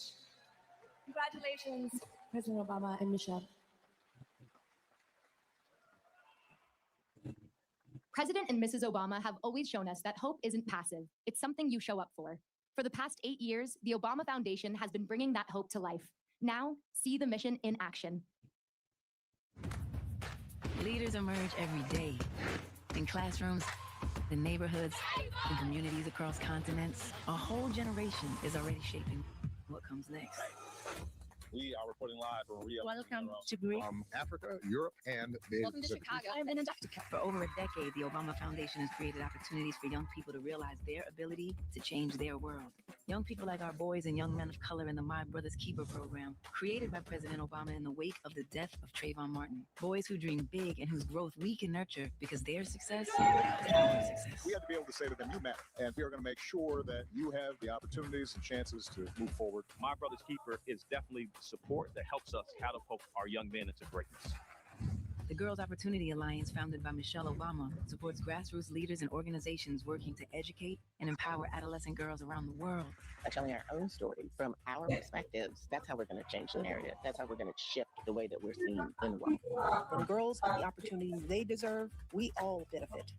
Congratulations, President Obama and Michelle. President and Mrs. Obama have always shown us that hope isn't passive. It's something you show up for. For the past 8 years, the Obama Foundation has been bringing that hope to life. Now, see the mission in action. Leaders emerge every day in classrooms, in neighborhoods, in communities across continents. A whole generation is already shaping what comes next. We are reporting live from Rio. Welcome to Greece. From Africa, Europe, and the Welcome to Chicago. I'm in Antarctica. For over a decade, the Obama Foundation has created opportunities for young people to realize their ability to change their world. Young people like our boys and young men of color in the My Brother's Keeper program, created by President Obama in the wake of the death of Trayvon Martin. Boys who dream big and whose growth we can nurture because their success is our success. We have to be able to say to them, you matter. And we are going to make sure that you have the opportunities and chances to move forward. My Brother's Keeper is definitely support that helps us catapult our young men into greatness. The Girls Opportunity Alliance, founded by Michelle Obama, supports grassroots leaders and organizations working to educate and empower adolescent girls around the world. By telling our own story from our perspectives, that's how we're going to change the narrative. That's how we're going to shift the way that we're seen in the world. When girls get the opportunities they deserve, we all benefit.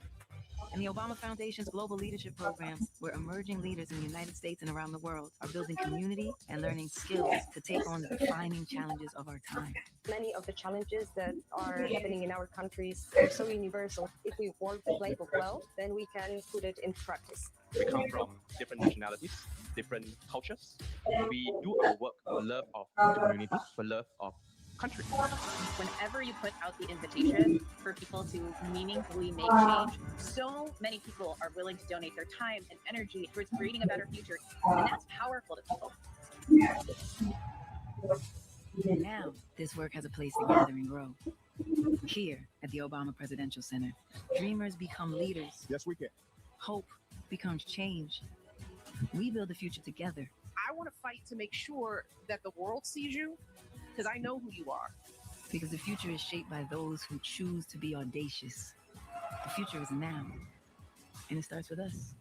and the Obama Foundation's Global Leadership Program, where emerging leaders in the United States and around the world are building community and learning skills to take on the defining challenges of our time. Many of the challenges that are happening in our countries are so universal. If we work the playbook well, then we can put it in practice. We come from different nationalities, different cultures. We do our work for love of the community, for love of country. Whenever you put out the invitation for people to meaningfully make change, so many people are willing to donate their time and energy towards creating a better future. And that's powerful to people. Now, this work has a place to gather and grow. Here at the Obama Presidential Center, dreamers become leaders. Yes, we can. Hope becomes change. We build the future together. I want to fight to make sure that the world sees you, because I know who you are. Because the future is shaped by those who choose to be audacious. The future is now, and it starts with us.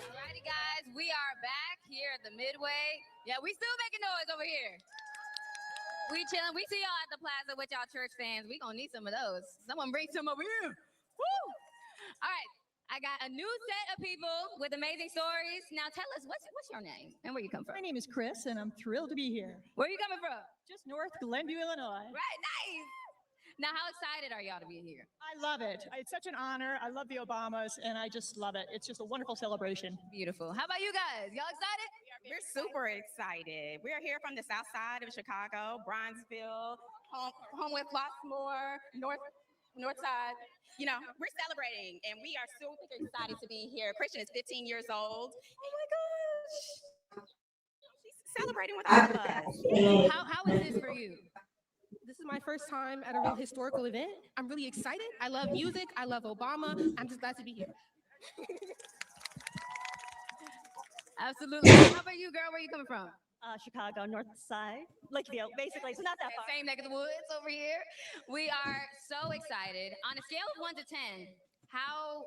Alrighty, guys, we are back here at the Midway. Yeah, we still making noise over here. We chilling. We see y'all at the plaza with y'all church fans. We gonna need some of those. Someone bring some over here. Woo! All right, I got a new set of people with amazing stories. Now tell us, what's your name and where you come from? My name is Chris, and I'm thrilled to be here. Where are you coming from? Just north Glenview, Illinois. Right, nice. Now, how excited are y'all to be here? I love it. It's such an honor. I love the Obamas, and I just love it. It's just a wonderful celebration. Beautiful. How about you guys? Y'all excited? We're super excited. We're here from the south side of Chicago, Bronzeville, home with Flossmoor, north side. You know, we're celebrating, and we are super excited to be here. Christian is 15 years old. Oh my gosh. She's celebrating with all of us. How is this for you? This is my first time at a real historical event. I'm really excited. I love music. I love Obama. I'm just glad to be here. Absolutely. How about you, girl? Where you coming from? Chicago, north side, Lakeville, basically. So not that far. Same neck of the woods over here. We are so excited. On a scale of 1 to 10, how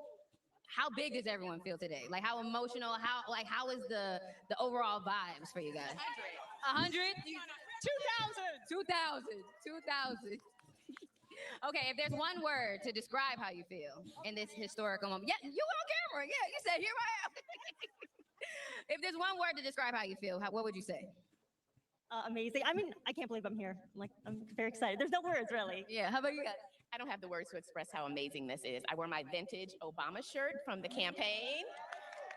big does everyone feel today? Like how emotional? How is the overall vibes for you guys? 100. 2,000. Okay, if there's one word to describe how you feel in this historical moment. Yeah, you on camera. Yeah, you said here I am. If there's one word to describe how you feel, what would you say? Amazing. I mean, I can't believe I'm here. I'm very excited. There's no words, really. Yeah, how about you guys? I don't have the words to express how amazing this is. I wore my vintage Obama shirt from the campaign,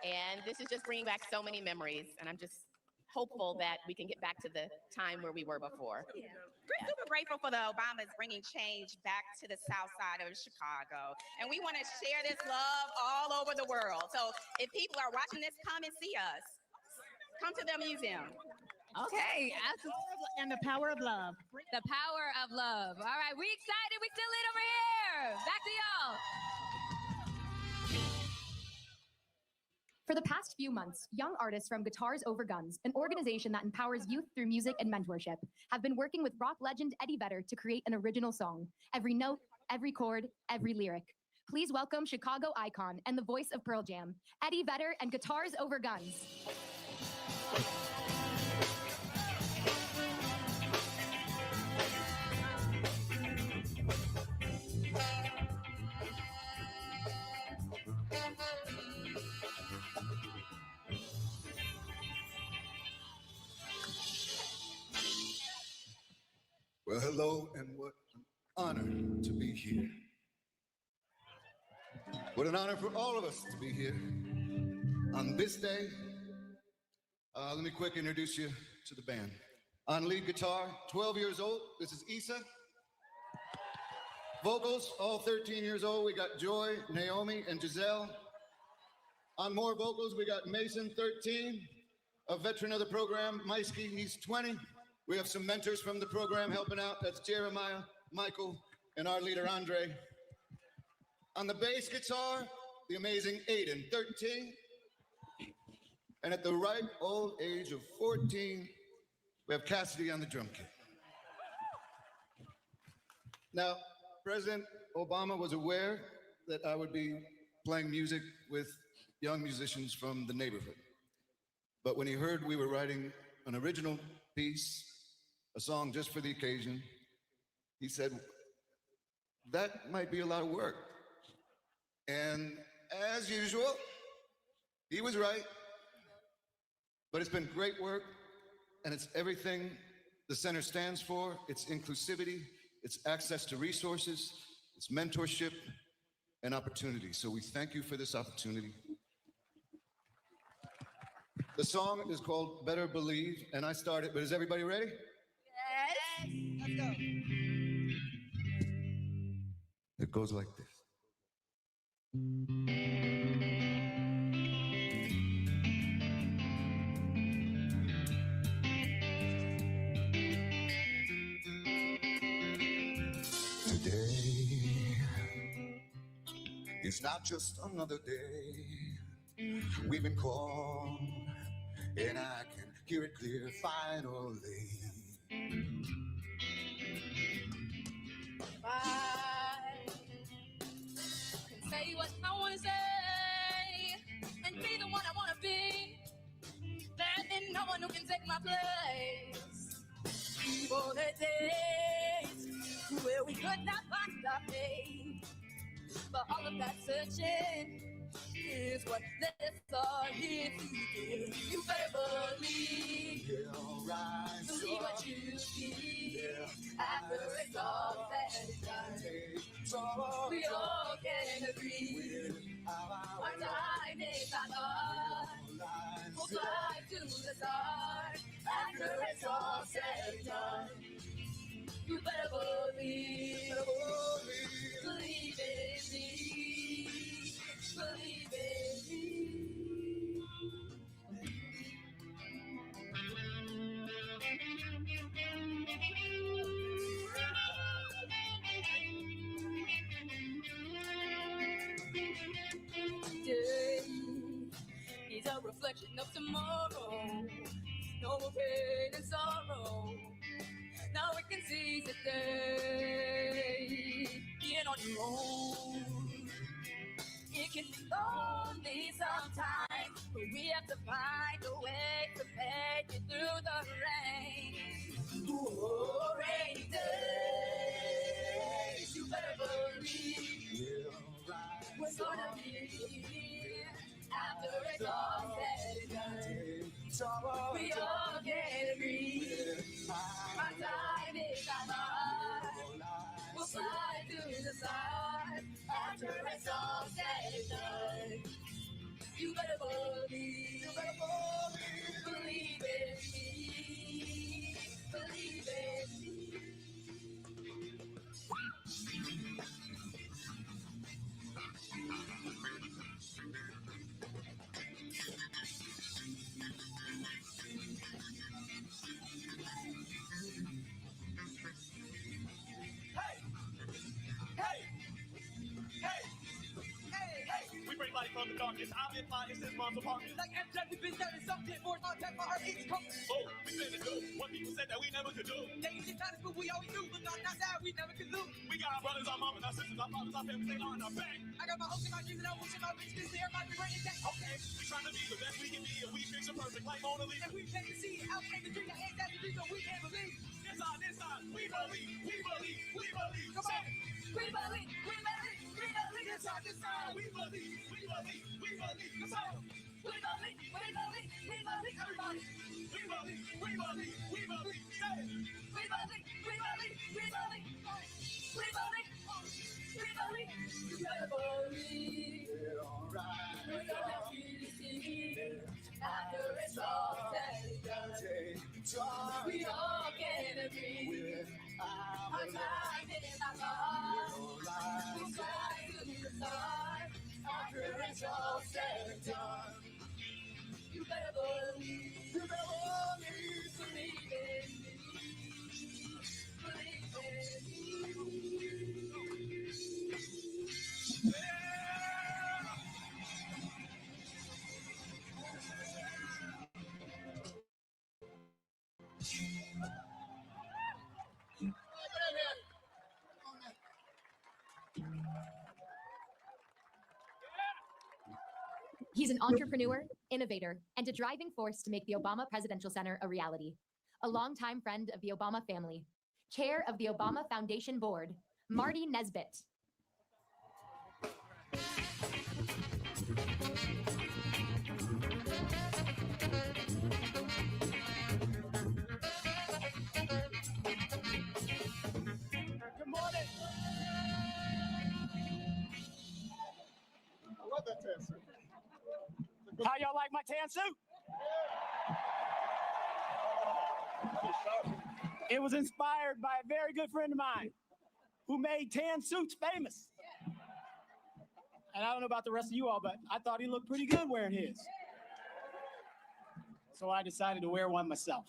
and this is just bringing back so many memories, and I'm just hopeful that we can get back to the time where we were before. We're super grateful for the Obamas bringing change back to the south side of Chicago, and we want to share this love all over the world. So if people are watching this, come and see us. Come to the museum. Okay, absolutely. And the power of love. The power of love. All right, we excited. We still lit over here. Back to y'all. For the past few months, young artists from Guitars Over Guns, an organization that empowers youth through music and mentorship, have been working with rock legend Eddie Vedder to create an original song. Every note, every chord, every lyric. Please welcome Chicago icon and the voice of Pearl Jam, Eddie Vedder and Guitars Over Guns. Well, hello, and what an honor to be here. What an honor for all of us to be here on this day. Let me quick introduce you to the band. On lead guitar, 12 years old, this is Issa. Vocals, all 13 years old, we got Joy, Naomi, and Giselle. On more vocals, we got Mason, 13, a veteran of the program, Maisky, he's 20. We have some mentors from the program helping out. That's Jeremiah, Michael, and our leader, Andre. On the bass guitar, the amazing Aiden, 13. And at the ripe old age of 14, we have Cassidy on the drum kit. Now, President Obama was aware that I would be playing music with young musicians from the neighborhood. But when he heard we were writing an original piece, a song just for the occasion, he said, that might be a lot of work. And as usual, he was right, but it's been great work, and it's everything the center stands for. It's inclusivity, it's access to resources, it's mentorship and opportunity. So we thank you for this opportunity. The song is called Better Believe, and I started, but is everybody ready? Yes. Let's go. It goes like this. Today is not just another day. We've been called, and I can hear it clear finally. I can say what I want to say and be the one I want to be. There ain't no one who can take my place. For the days where we could not find our fate, but all of that searching is what led us all here today. You better believe, believe what you see. After it's all said and done, we all can agree. Our time is not on. We'll fly to the stars. After it's all said and done, you better believe, believe in me, believe in me. Today is a reflection of tomorrow. No more pain and sorrow. Now we can seize the day. Being on your own, it can be lonely sometimes, but we have to find a way to make it through the rain. Ooh, rainy days, you better believe we're gonna be here after it's all said and done. We all can agree. Our time is not on. We'll fly to the stars after it's all said and done. You better believe, believe in me, believe in me. We bring light from the darkness. I'm in my instant mom's apartment. Like MJ, we've been starting something for contact for our each come. Oh, we finna do what people said that we never could do. They used to tell us what we always do, but not that we never could do. We got our brothers, our mamas, our sisters, our fathers, our families, they on our back. I got my hopes and my dreams and I wish my bitch this year might be ready to okay. We trying to be the best we can be and we picture perfect like Mona Lisa. And we take the seed out in the dream, the hands that the dream, so we can't believe. This side, we believe, we believe, we believe. Come on. We believe, we believe, we believe. This side, we believe, we believe, we believe. Come on. We believe, we believe, we believe. Everybody. We believe, we believe, we believe. Say it. We believe, we believe, we believe. We believe, we believe. You better believe. We're gonna be after it's all said and done. We all can agree. Our time is not lost. We'll fly to the stars after it's all said and done. You better believe. You better believe. Believe in me. Believe in me. He's an entrepreneur, innovator, and a driving force to make the Obama Presidential Center a reality. A longtime friend of the Obama family, chair of the Obama Foundation Board, Marty Nesbitt. tan suit. It was inspired by a very good friend of mine who made tan suits famous. And I don't know about the rest of you all, but I thought he looked pretty good wearing his. So I decided to wear one myself.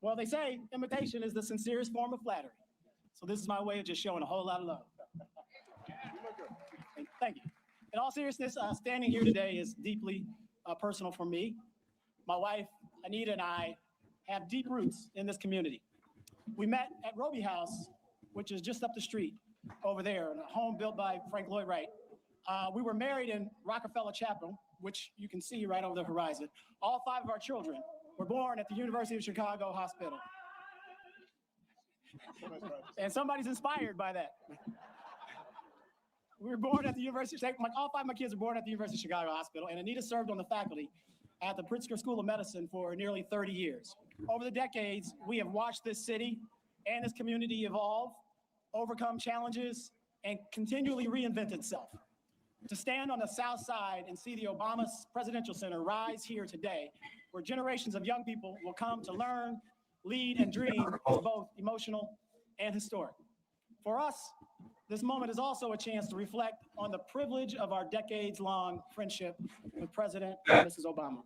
Well, they say imitation is the sincerest form of flattery. So this is my way of just showing a whole lot of love. Thank you. In all seriousness, standing here today is deeply personal for me. My wife, Anita, and I have deep roots in this community. We met at Roby House, which is just up the street over there, in a home built by Frank Lloyd Wright. We were married in Rockefeller Chapel, which you can see right over the horizon. All 5 of our children were born at the University of Chicago Hospital. And somebody's inspired by that. We were born at the University, all 5 of my kids were born at the University of Chicago Hospital, and Anita served on the faculty at the Pritzker School of Medicine for nearly 30 years. Over the decades, we have watched this city and this community evolve, overcome challenges, and continually reinvent itself. To stand on the South Side and see the Obama Presidential Center rise here today, where generations of young people will come to learn, lead, and dream, is both emotional and historic. For us, this moment is also a chance to reflect on the privilege of our decades-long friendship with President and Mrs. Obama,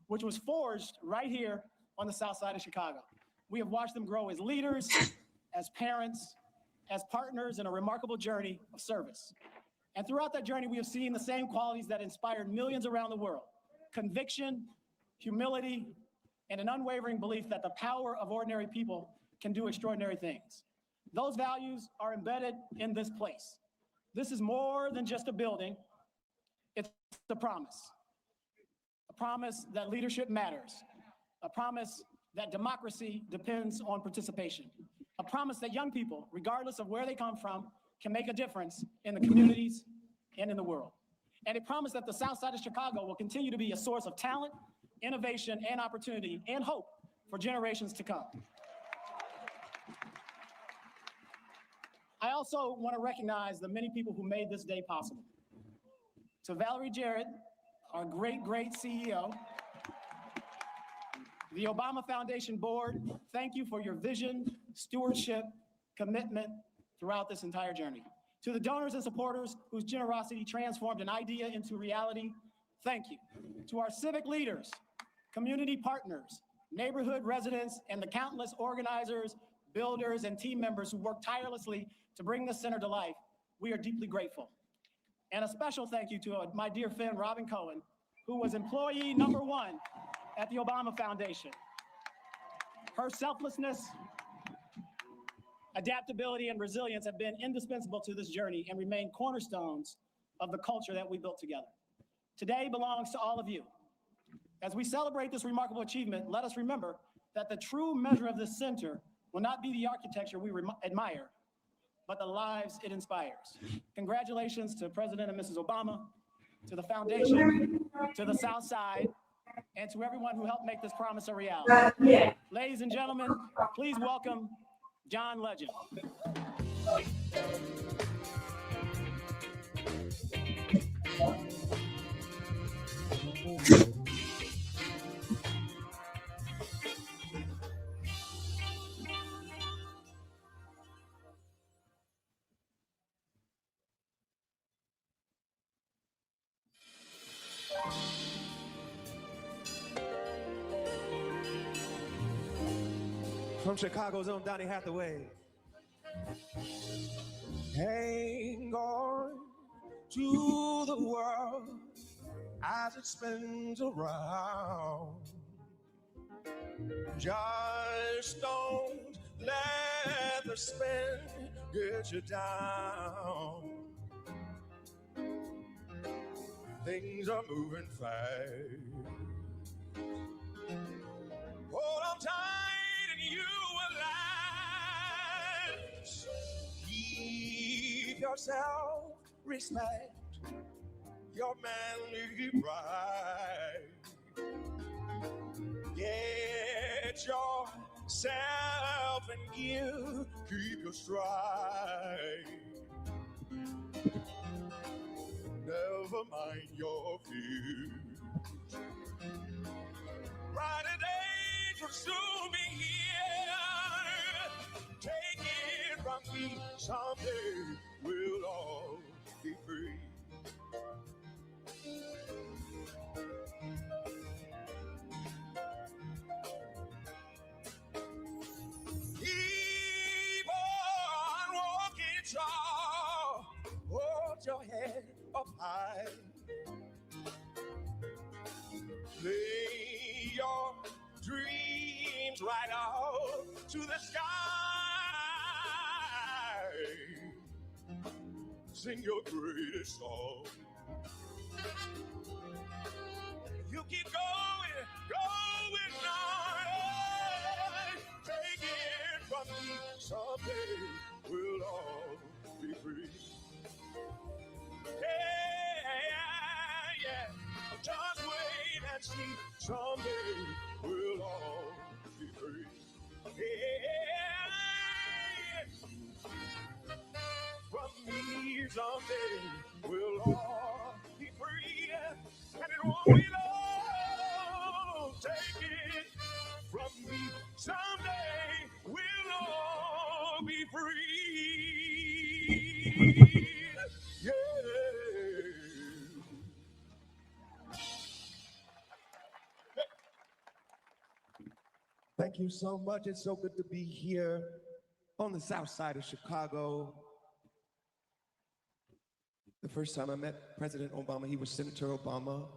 which was forged right here on the South Side of Chicago. We have watched them grow as leaders, as parents, as partners in a remarkable journey of service. And throughout that journey, we have seen the same qualities that inspired millions around the world: conviction, humility, and an unwavering belief that the power of ordinary people can do extraordinary things. Those values are embedded in this place. This is more than just a building. It's a promise that leadership matters, a promise that democracy depends on participation, a promise that young people, regardless of where they come from, can make a difference in the communities and in the world. And a promise that the South Side of Chicago will continue to be a source of talent, innovation, and opportunity, and hope for generations to come. I also want to recognize the many people who made this day possible. To Valerie Jarrett, our great, great CEO, the Obama Foundation Board, thank you for your vision, stewardship, commitment throughout this entire journey. To the donors and supporters whose generosity transformed an idea into reality, thank you. To our civic leaders, community partners, neighborhood residents, and the countless organizers, builders, and team members who worked tirelessly to bring this center to life, we are deeply grateful. And a special thank you to my dear friend, Robin Cohen, who was employee #1 at the Obama Foundation. Her selflessness, adaptability, and resilience have been indispensable to this journey and remain cornerstones of the culture that we built together. Today belongs to all of you. As we celebrate this remarkable achievement, let us remember that the true measure of this center will not be the architecture we admire, but the lives it inspires. Congratulations to President and Mrs. Obama, to the foundation, to the South Side, and to everyone who helped make this promise a reality. Ladies and gentlemen, please welcome John Legend. From Chicago's own Donny Hathaway. Hang on to the world as it spins around. Just don't let the spin get you down. Things are moving fast. Hold on tight and you will last. Keep yourself, respect your manly pride. Get yourself in gear, keep your stride. Never mind your fears. brighter days will soon be here. Take it from me, someday we'll all be free. Keep on walking tall, hold your head up high. Lay your dreams right out to the sky. Sing your greatest song. You keep going, going on. Take it from me, someday we'll all be free. Yeah. Just wait and see, someday we'll all be free. Yeah. From me, someday we'll all be free. And it won't be long. Take it from me, someday we'll all be free. Yeah. Thank you so much. It's so good to be here on the south side of Chicago. The first time I met President Obama, he was Senator Obama.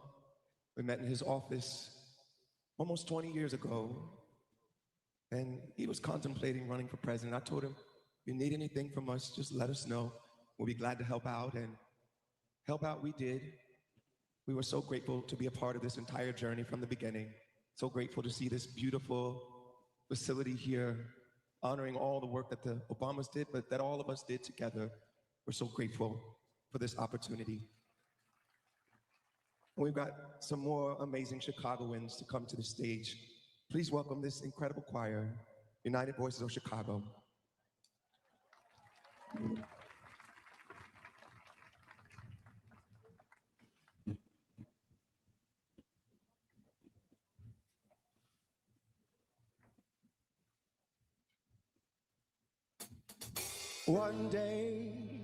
We met in his office almost 20 years ago. And he was contemplating running for president. I told him, if you need anything from us, just let us know. We'll be glad to help out. And help out we did. We were so grateful to be a part of this entire journey from the beginning. So grateful to see this beautiful facility here, honoring all the work that the Obamas did, but that all of us did together. We're so grateful for this opportunity. And we've got some more amazing Chicagoans to come to the stage. Please welcome this incredible choir, United Voices of Chicago. One day,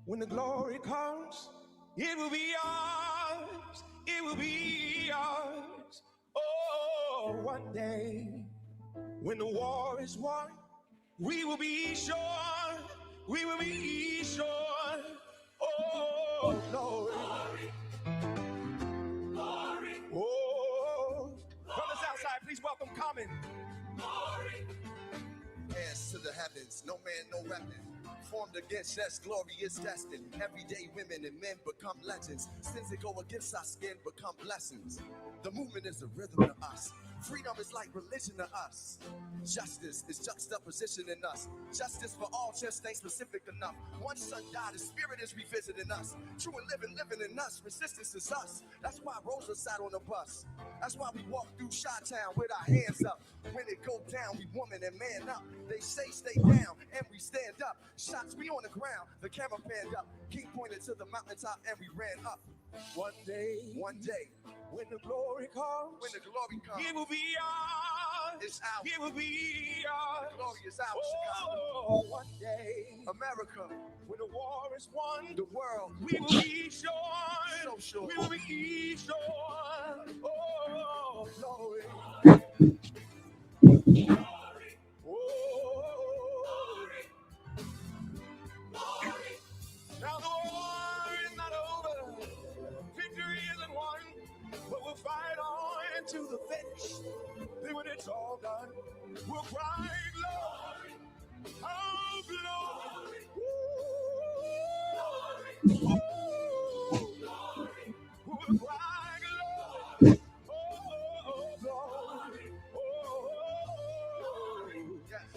when the glory comes, it will be ours, it will be ours. Oh, one day, when the war is won, we will be sure, we will be sure. Oh, glory, glory. Oh, from the south side, please welcome Common. Glory. Hands to the heavens, no man, no weapon. Formed against us, glory is destined. Everyday women and men become legends. Sins that go against our skin become blessings. The movement is a rhythm to us. Freedom is like religion to us. Justice is juxtaposition in us. Justice for all just ain't specific enough. One son died, his spirit is revisiting us. True and living in us. Resistance is us. That's why Rosa sat on the bus. That's why we walk through Chi-Town with our hands up. When it go down, we woman and man up. They say stay down, and we stand up. Shots, we on the ground, the camera panned up. King pointed to the mountaintop, and we ran up. One day, when the glory comes, it will be ours. It's ours. It will be ours. The glory is ours, Chicago. Oh, one day, America, when the war is won, the world, we will be sure. So sure. We will be sure. Oh, glory. Glory. Now the war is not over, victory isn't won, but we'll fight on to the finish. Then when it's all done, we'll cry glory, oh glory, glory, we'll cry glory, oh glory, yes.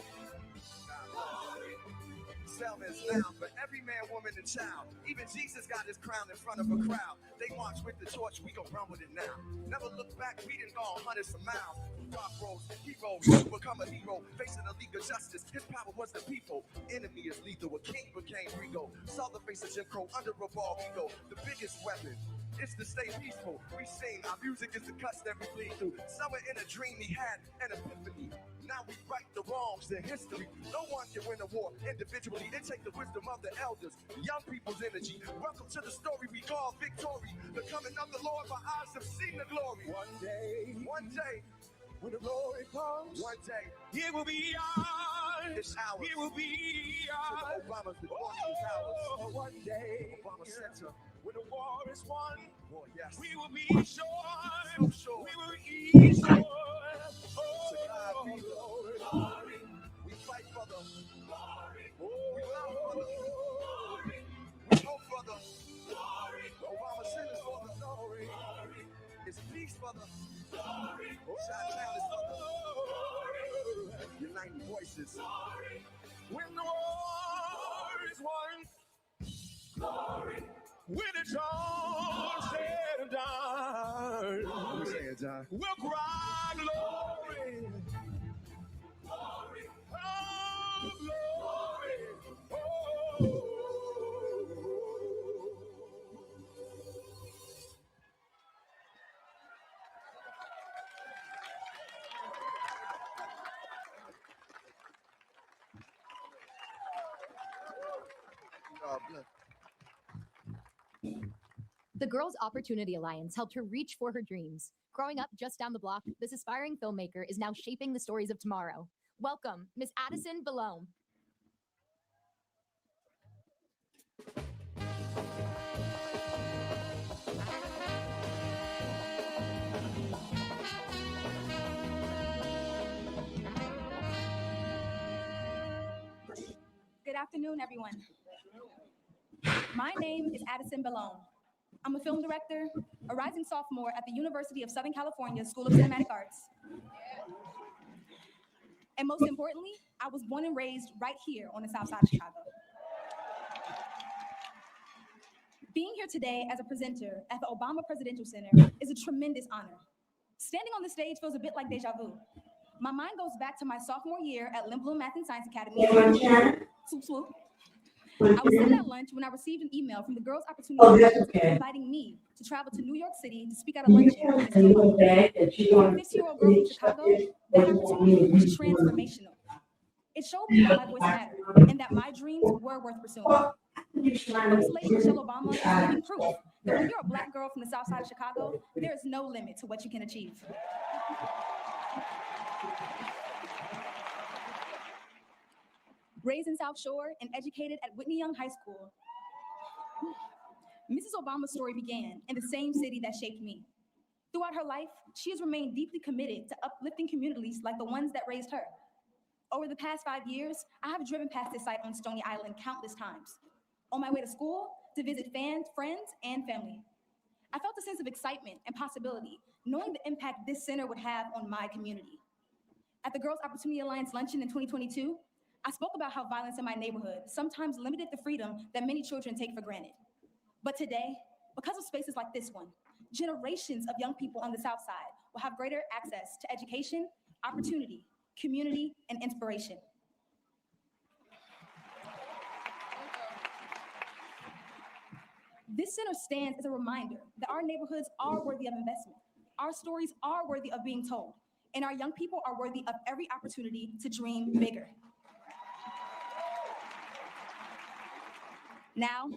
Selma's now for every man, woman, and child. Even Jesus got his crown in front of a crowd. They march with the torch, we gon' run with it now. Never look back, we done gone hundreds of miles. Rock rose, he rose, become a hero. Facing the league of justice, his power was the people. Enemy is lethal, a king became regal. Saw the face of Jim Crow under a bald ego. The biggest weapon It's to stay peaceful. We sing, our music is the cuts that we bleed through. Somewhere in a dream he had an epiphany. Now we right the wrongs in history. No one can win a war individually. It takes the wisdom of the elders, young people's energy. Welcome to the story we call victory. The coming of the Lord, my eyes have seen the glory. One day, when the glory comes, one day, it will be ours. It's ours. It will be ours. Obama's been walking these hours. One day, Obama Center. When the war is won, yes, we will be sure. So sure. We will be sure. To God be glory. We fight for the glory. We love for the glory. We hope for the glory. Obama Center for the glory. It's peace for the glory. Chi-town is for the glory. Uniting voices. When the war is won, glory. When it's all said and done, we say it, John. We'll cry glory, glory, oh glory, oh. God bless. The Girls Opportunity Alliance helped her reach for her dreams. Growing up just down the block, this aspiring filmmaker is now shaping the stories of tomorrow. Welcome, Miss Addison Belome. Good afternoon, everyone. My name is Addison Belome. I'm a film director, a rising sophomore at the University of Southern California School of Cinematic Arts. And most importantly, I was born and raised right here on the South Side of Chicago. Being here today as a presenter at the Obama Presidential Center is a tremendous honor. Standing on the stage feels a bit like deja vu. My mind goes back to my sophomore year at Lindblom Math and Science Academy. Swoop, swoop. I was sitting at lunch when I received an email from the Girls Opportunity Alliance inviting me to travel to New York City to speak at a luncheon. For a 6-year-old girl from Chicago, that opportunity was transformational. It showed me that my voice mattered and that my dreams were worth pursuing. First Lady Michelle Obama is living proof that when you're a Black girl from the South Side of Chicago, there is no limit to what you can achieve. Raised in South Shore and educated at Whitney Young High School, Mrs. Obama's story began in the same city that shaped me. Throughout her life, she has remained deeply committed to uplifting communities like the ones that raised her. Over the past 5 years, I have driven past this site on Stony Island countless times, on my way to school, to visit fans, friends, and family. I felt a sense of excitement and possibility, knowing the impact this center would have on my community. At the Girls Opportunity Alliance luncheon in 2022, I spoke about how violence in my neighborhood sometimes limited the freedom that many children take for granted. But today, because of spaces like this one, generations of young people on the South Side will have greater access to education, opportunity, community, and inspiration. This center stands as a reminder that our neighborhoods are worthy of investment, our stories are worthy of being told, and our young people are worthy of every opportunity to dream bigger. Now,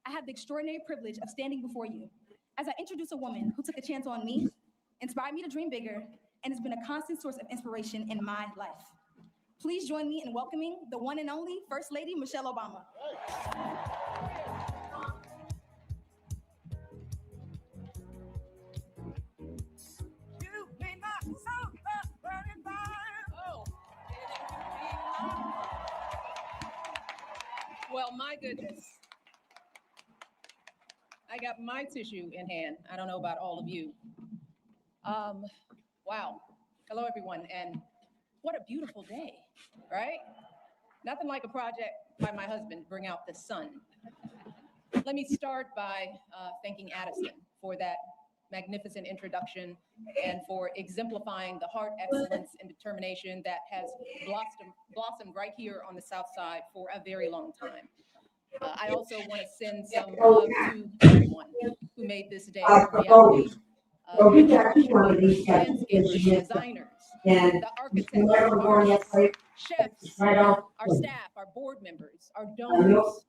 I have the extraordinary privilege of standing before you as I introduce a woman who took a chance on me, inspired me to dream bigger, and has been a constant source of inspiration in my life. Please join me in welcoming the one and only First Lady Michelle Obama. Well, my goodness. I got my tissue in hand. I don't know about all of you. Wow. Hello, everyone. And what a beautiful day, right? Nothing like a project by my husband to bring out the sun. Let me start by thanking Addison for that magnificent introduction and for exemplifying the heart, excellence, and determination that has blossomed right here on the South Side for a very long time. I also want to send some love to everyone who made this day a reality. Landscapers, designers, the architects, artists, chefs, our staff, our board members, our donors.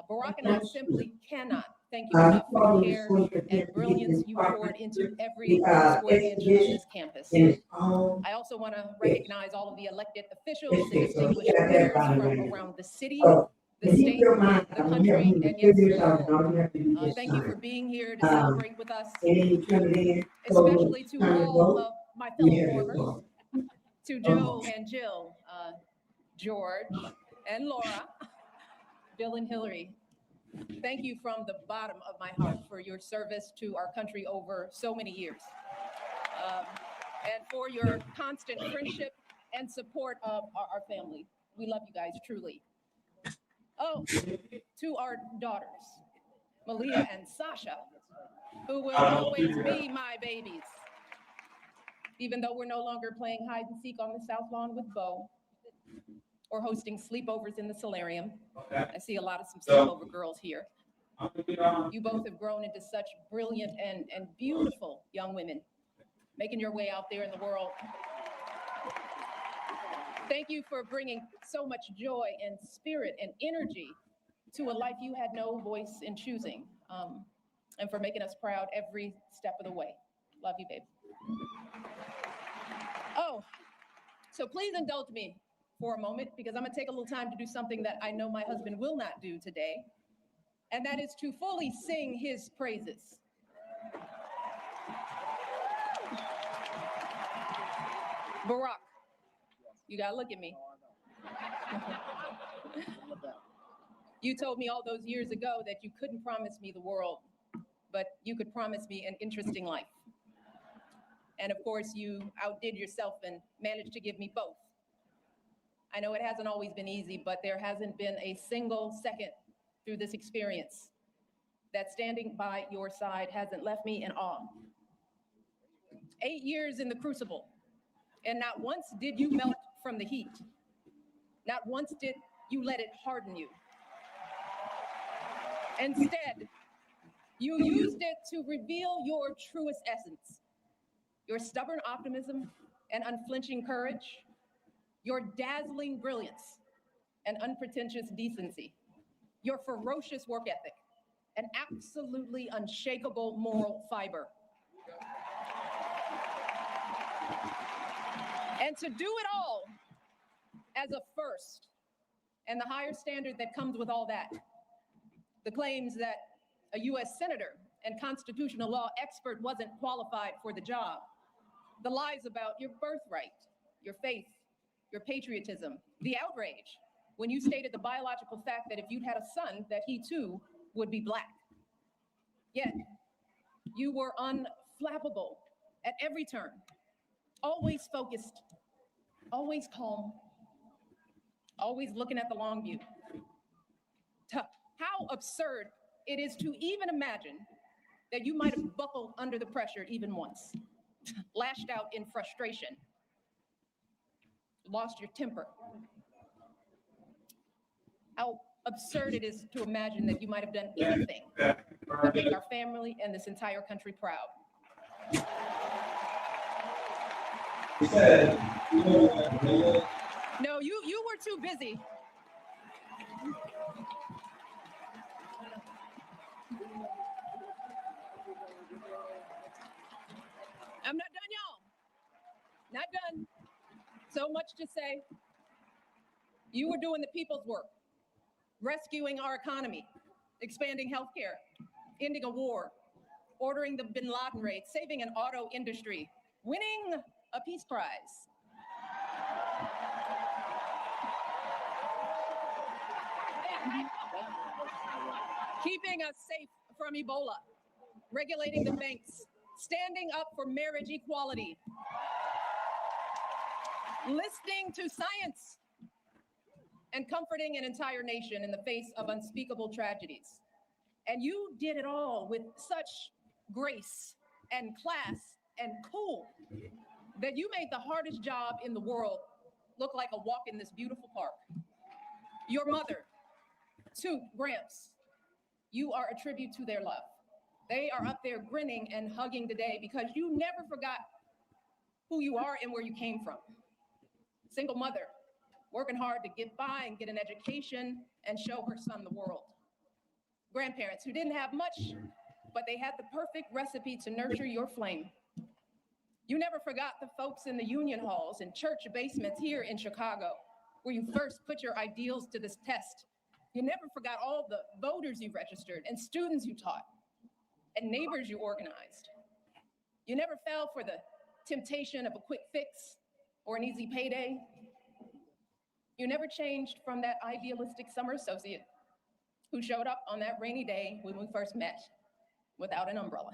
Barack and I simply cannot thank you enough for the care and brilliance you poured into every square inch of this campus. I also want to recognize all of the elected officials and distinguished leaders from around the city, the state, the country, and yes, the world. Thank you for being here to celebrate with us, especially to all of my fellow formers, to Joe and Jill, George and Laura, Bill and Hillary. Thank you from the bottom of my heart for your service to our country over so many years, and for your constant friendship and support of our family. We love you guys, truly. Oh, to our daughters, Malia and Sasha, who will always be my babies, even though we're no longer playing hide and seek on the South Lawn with Bo or hosting sleepovers in the solarium. I see a lot of some sleepover girls here. You both have grown into such brilliant and beautiful young women, making your way out there in the world. Thank you for bringing so much joy and spirit and energy to a life you had no voice in choosing, and for making us proud every step of the way. Love you, babe. Oh, so please indulge me for a moment, because I'm gonna take a little time to do something that I know my husband will not do today, and that is to fully sing his praises. Barack, you gotta look at me. You told me all those years ago that you couldn't promise me the world, but you could promise me an interesting life. And of course, you outdid yourself and managed to give me both. I know it hasn't always been easy, but there hasn't been a single second through this experience that standing by your side hasn't left me in awe. 8 years in the crucible, and not once did you melt from the heat. Not once did you let it harden you. Instead, you used it to reveal your truest essence, your stubborn optimism and unflinching courage, your dazzling brilliance and unpretentious decency, your ferocious work ethic, and absolutely unshakable moral fiber. And to do it all as a first, and the higher standard that comes with all that, the claims that a US senator and constitutional law expert wasn't qualified for the job, the lies about your birthright, your faith, your patriotism, the outrage when you stated the biological fact that if you'd had a son, that he too would be Black. Yet, you were unflappable at every turn, always focused, always calm, always looking at the long view. How absurd it is to even imagine that you might have buckled under the pressure even once, lashed out in frustration, lost your temper. How absurd it is to imagine that you might have done anything to make our family and this entire country proud. No, you were too busy. I'm not done, y'all. Not done. So much to say. You were doing the people's work, rescuing our economy, expanding healthcare, ending a war, ordering the Bin Laden raid, saving an auto industry, winning a peace prize. Keeping us safe from Ebola, regulating the banks, standing up for marriage equality, listening to science, and comforting an entire nation in the face of unspeakable tragedies. And you did it all with such grace and class and cool that you made the hardest job in the world look like a walk in this beautiful park. Your mother, Toot, Gramps, you are a tribute to their love. They are up there grinning and hugging today because you never forgot who you are and where you came from. Single mother, working hard to get by and get an education and show her son the world. Grandparents who didn't have much, but they had the perfect recipe to nurture your flame. You never forgot the folks in the union halls and church basements here in Chicago, where you first put your ideals to this test. You never forgot all the voters you registered and students you taught and neighbors you organized. You never fell for the temptation of a quick fix or an easy payday. You never changed from that idealistic summer associate who showed up on that rainy day when we first met without an umbrella.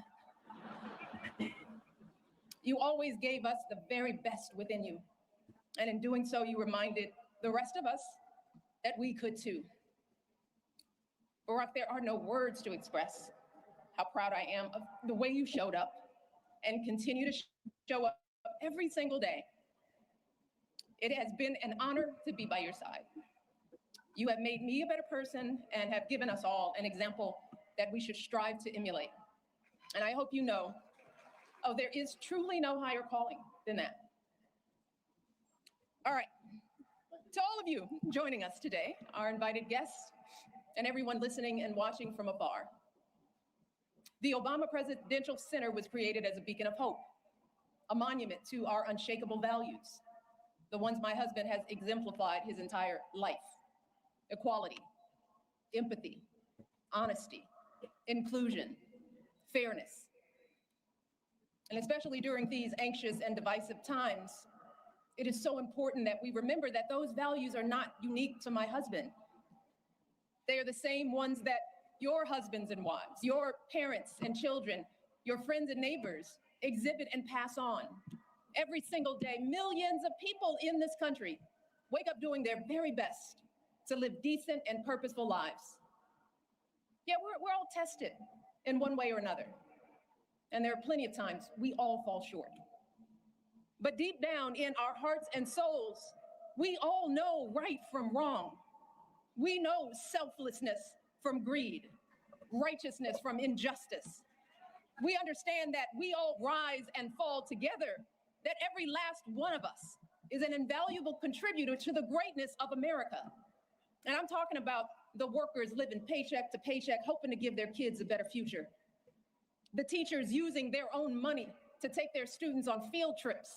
You always gave us the very best within you. And in doing so, you reminded the rest of us that we could too. Barack, there are no words to express how proud I am of the way you showed up and continue to show up every single day. It has been an honor to be by your side. You have made me a better person and have given us all an example that we should strive to emulate. And I hope you know, there is truly no higher calling than that. All right, to all of you joining us today, our invited guests, and everyone listening and watching from afar, the Obama Presidential Center was created as a beacon of hope, a monument to our unshakable values, the ones my husband has exemplified his entire life: equality, empathy, honesty, inclusion, fairness. And especially during these anxious and divisive times, it is so important that we remember that those values are not unique to my husband. They are the same ones that your husbands and wives, your parents and children, your friends and neighbors exhibit and pass on. Every single day, millions of people in this country wake up doing their very best to live decent and purposeful lives. Yet we're all tested in one way or another. And there are plenty of times we all fall short. But deep down in our hearts and souls, we all know right from wrong. We know selflessness from greed, righteousness from injustice. We understand that we all rise and fall together, that every last one of us is an invaluable contributor to the greatness of America. And I'm talking about the workers living paycheck to paycheck, hoping to give their kids a better future. The teachers using their own money to take their students on field trips.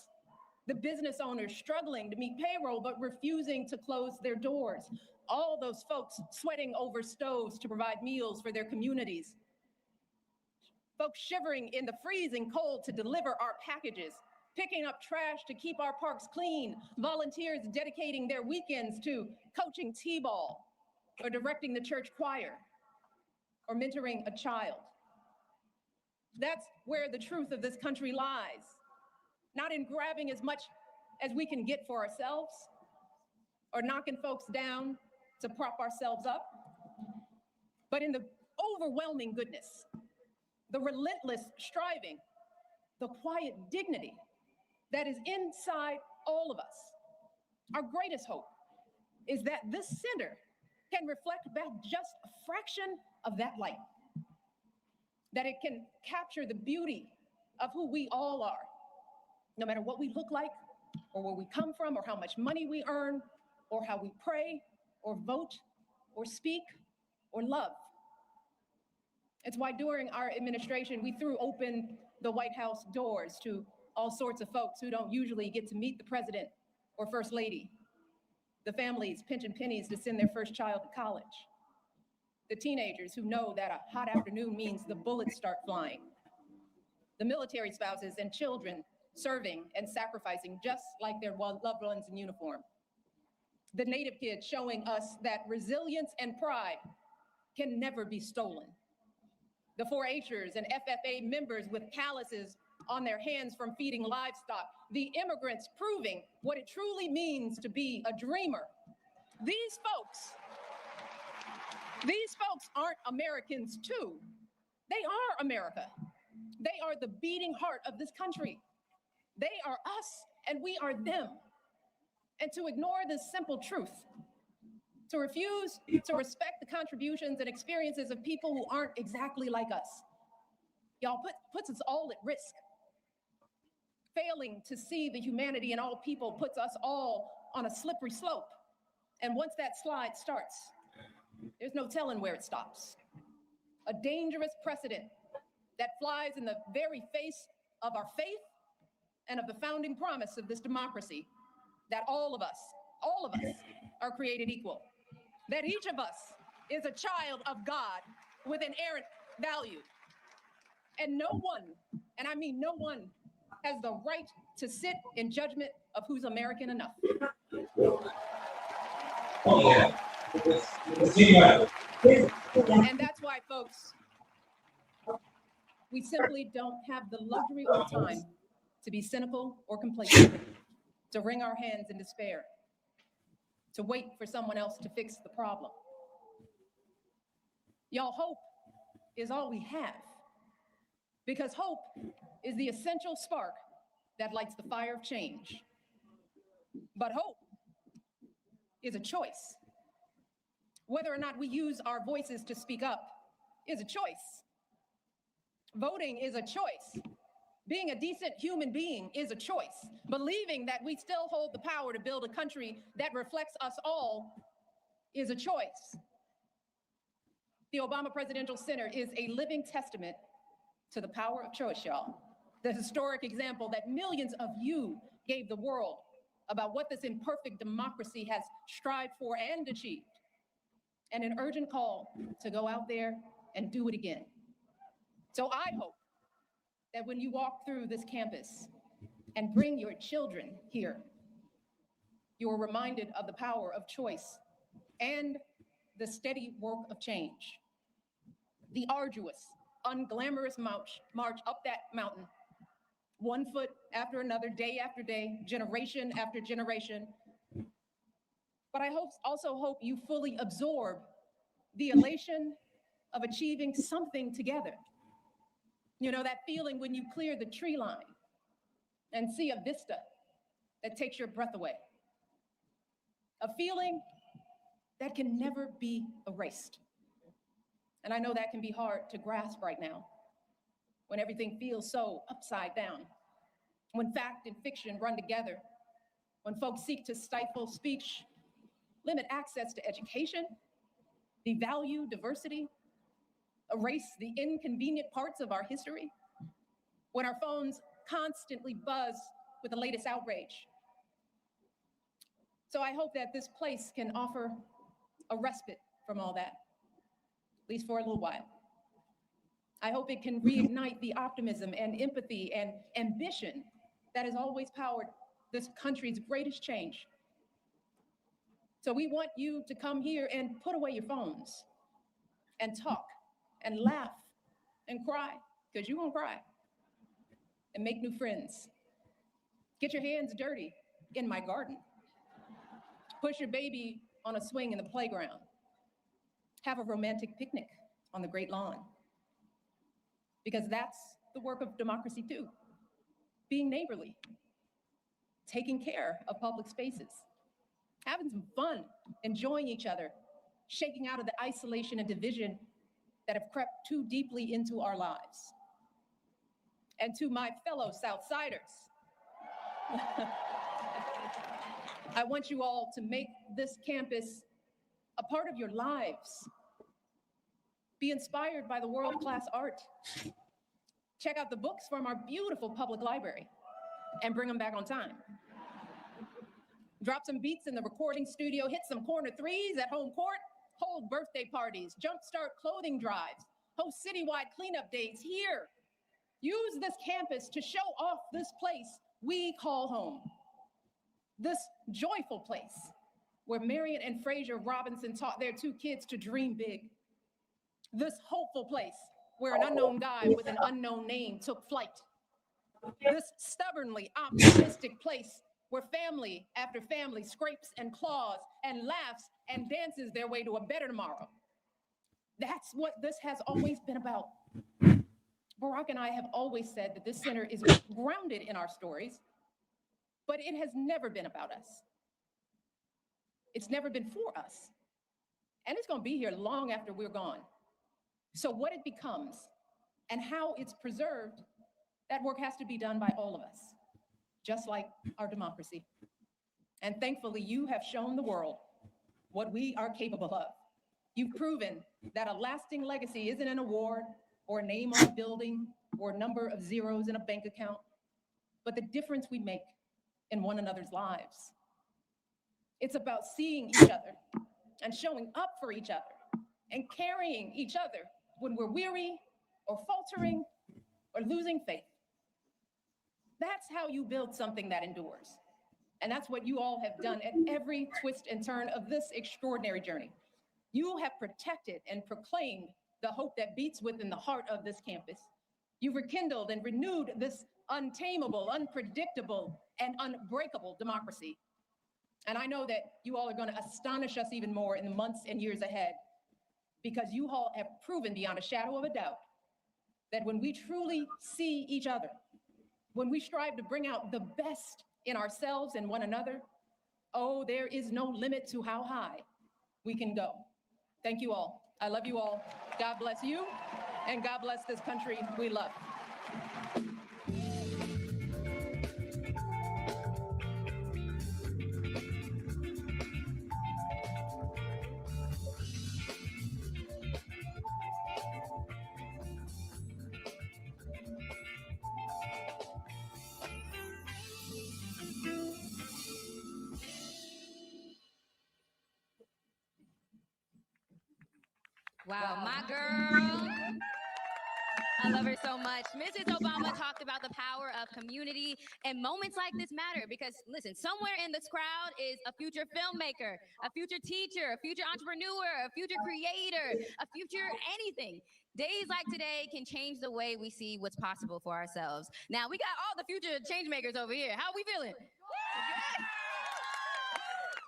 The business owners struggling to meet payroll but refusing to close their doors. All those folks sweating over stoves to provide meals for their communities. Folks shivering in the freezing cold to deliver our packages, picking up trash to keep our parks clean, volunteers dedicating their weekends to coaching t-ball or directing the church choir or mentoring a child. That's where the truth of this country lies, not in grabbing as much as we can get for ourselves or knocking folks down to prop ourselves up, but in the overwhelming goodness, the relentless striving, the quiet dignity that is inside all of us. Our greatest hope is that this center can reflect back just a fraction of that light, that it can capture the beauty of who we all are, no matter what we look like, or where we come from, or how much money we earn, or how we pray, or vote, or speak, or love. It's why during our administration, we threw open the White House doors to all sorts of folks who don't usually get to meet the president or first lady, the families pinching pennies to send their first child to college, the teenagers who know that a hot afternoon means the bullets start flying, the military spouses and children serving and sacrificing just like their loved ones in uniform, the Native kids showing us that resilience and pride can never be stolen, the 4-Hers and FFA members with calluses on their hands from feeding livestock, the immigrants proving what it truly means to be a dreamer. These folks aren't Americans too. They are America. They are the beating heart of this country. They are us and we are them. And to ignore this simple truth to refuse to respect the contributions and experiences of people who aren't exactly like us. Y'all puts us all at risk. Failing to see the humanity in all people puts us all on a slippery slope. And once that slide starts, there's no telling where it stops. A dangerous precedent that flies in the very face of our faith and of the founding promise of this democracy, that all of us are created equal, that each of us is a child of God with inerrant value. And no one, and I mean no one, has the right to sit in judgment of who's American enough. And that's why, folks, we simply don't have the luxury or time to be cynical or complacent, to wring our hands in despair, to wait for someone else to fix the problem. Y'all, hope is all we have, because hope is the essential spark that lights the fire of change. But hope is a choice. Whether or not we use our voices to speak up is a choice. Voting is a choice. Being a decent human being is a choice. Believing that we still hold the power to build a country that reflects us all is a choice. The Obama Presidential Center is a living testament to the power of choice, y'all. The historic example that millions of you gave the world about what this imperfect democracy has strived for and achieved. And an urgent call to go out there and do it again. So I hope that when you walk through this campus and bring your children here, you are reminded of the power of choice and the steady work of change. The arduous, unglamorous march up that mountain, one foot after another, day after day, generation after generation. But I also hope you fully absorb the elation of achieving something together. You know, that feeling when you clear the tree line and see a vista that takes your breath away. A feeling that can never be erased. And I know that can be hard to grasp right now, when everything feels so upside down, when fact and fiction run together, when folks seek to stifle speech, limit access to education, devalue diversity, erase the inconvenient parts of our history, when our phones constantly buzz with the latest outrage. So I hope that this place can offer a respite from all that, at least for a little while. I hope it can reignite the optimism and empathy and ambition that has always powered this country's greatest change. So we want you to come here and put away your phones and talk and laugh and cry, because you're gonna cry, and make new friends. Get your hands dirty in my garden. Push your baby on a swing in the playground. Have a romantic picnic on the great lawn. Because that's the work of democracy too. Being neighborly, taking care of public spaces, having some fun, enjoying each other, shaking out of the isolation and division that have crept too deeply into our lives. And to my fellow Southsiders, I want you all to make this campus a part of your lives. Be inspired by the world-class art. Check out the books from our beautiful public library and bring them back on time. Drop some beats in the recording studio, hit some corner threes at home court, hold birthday parties, jumpstart clothing drives, host citywide cleanup days here. Use this campus to show off this place we call home. This joyful place where Marion and Fraser Robinson taught their two kids to dream big. This hopeful place where an unknown guy with an unknown name took flight. This stubbornly optimistic place where family after family scrapes and claws and laughs and dances their way to a better tomorrow. That's what this has always been about. Barack and I have always said that this center is grounded in our stories, but it has never been about us. It's never been for us. And it's going to be here long after we're gone. So what it becomes and how it's preserved, that work has to be done by all of us, just like our democracy. And thankfully, you have shown the world what we are capable of. You've proven that a lasting legacy isn't an award or a name on a building or a number of zeros in a bank account, but the difference we make in one another's lives. It's about seeing each other and showing up for each other and carrying each other when we're weary or faltering or losing faith. That's how you build something that endures. And that's what you all have done at every twist and turn of this extraordinary journey. You have protected and proclaimed the hope that beats within the heart of this campus. You've rekindled and renewed this untamable, unpredictable, and unbreakable democracy. And I know that you all are going to astonish us even more in the months and years ahead, because you all have proven beyond a shadow of a doubt that when we truly see each other, when we strive to bring out the best in ourselves and one another, oh, there is no limit to how high we can go. Thank you all. I love you all. God bless you, and God bless this country we love. Wow, my girl. I love her so much. Mrs. Obama talked about the power of community, and moments like this matter because, listen, somewhere in this crowd is a future filmmaker, a future teacher, a future entrepreneur, a future creator, a future anything. Days like today can change the way we see what's possible for ourselves. Now, we got all the future change makers over here. How are we feeling?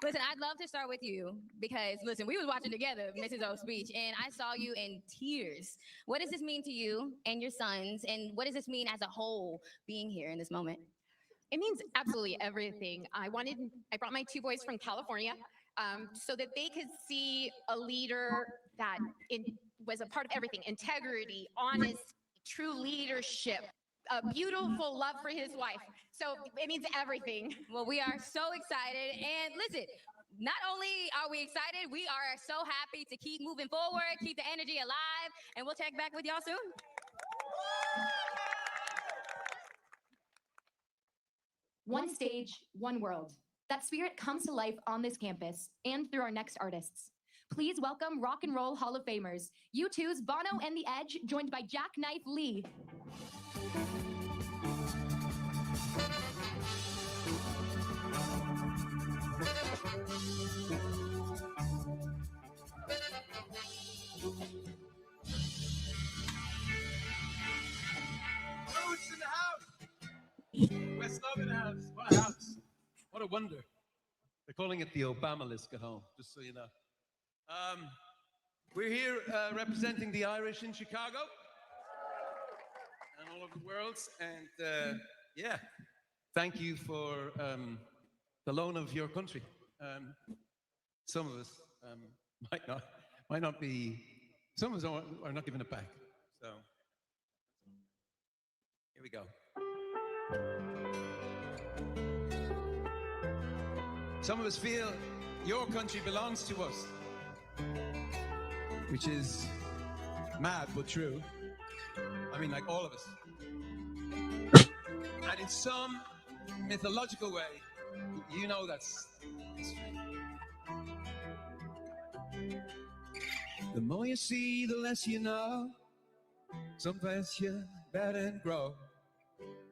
Listen, I'd love to start with you because, listen, we was watching together Mrs. O's speech, and I saw you in tears. What does this mean to you and your sons, and what does this mean as a whole being here in this moment? It means absolutely everything. I brought my two boys from California so that they could see a leader that was a part of everything: integrity, honesty, true leadership, a beautiful love for his wife. So it means everything. Well, we are so excited. And listen, not only are we excited, we are so happy to keep moving forward, keep the energy alive, and we'll check back with y'all soon. One stage, one world. That spirit comes to life on this campus and through our next artists. Please welcome Rock and Roll Hall of Famers, U2's Bono and the Edge, joined by Jackknife Lee. Roots in the house. West Love in the house. What a house. What a wonder. They're calling it the Obama list at home, just so you know. We're here representing the Irish in Chicago and all over the world. And yeah, thank you for the loan of your country. Some of us might not be, some of us are not giving it back. So here we go. Some of us feel your country belongs to us, which is mad but true. I mean, like all of us. And in some mythological way, you know that's true. The more you see, the less you know. Sometimes you better grow.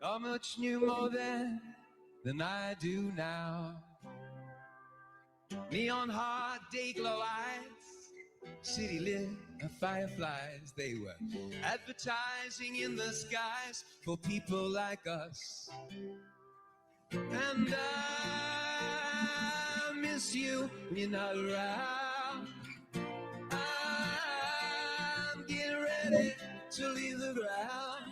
How much knew more then than I do now. Neon heart, day glow eyes, city lit fireflies. They were advertising in the skies for people like us. And I miss you when you're not around. I'm getting ready to leave the ground.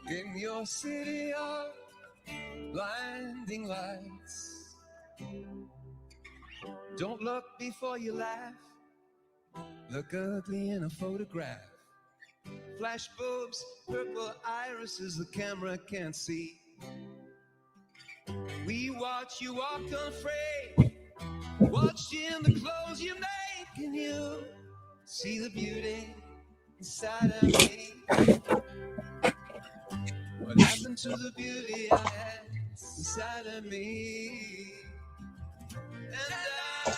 In your city of blinding lights, don't look before you laugh. Look ugly in a photograph. Flash bulbs, purple irises the camera can't see. We watch you walk unafraid, watching the clothes you make, and you see the beauty inside of me. What happened to the beauty I had inside of me? And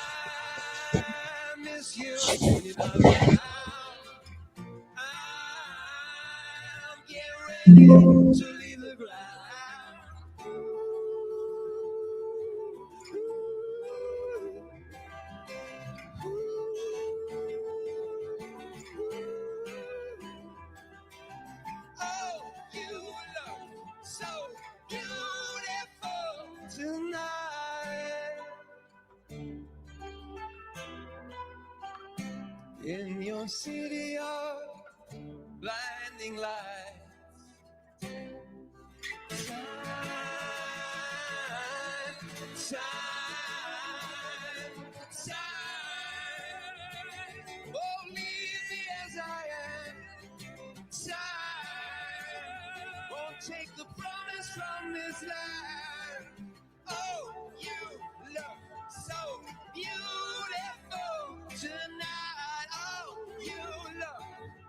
I miss you when you're not around. I'm getting ready to leave the ground. Oh, you look so beautiful tonight. In your city of blinding lights, time. Oh, leave me as I am. Time won't take the promise from this land. Oh, you look so beautiful tonight. Oh, you look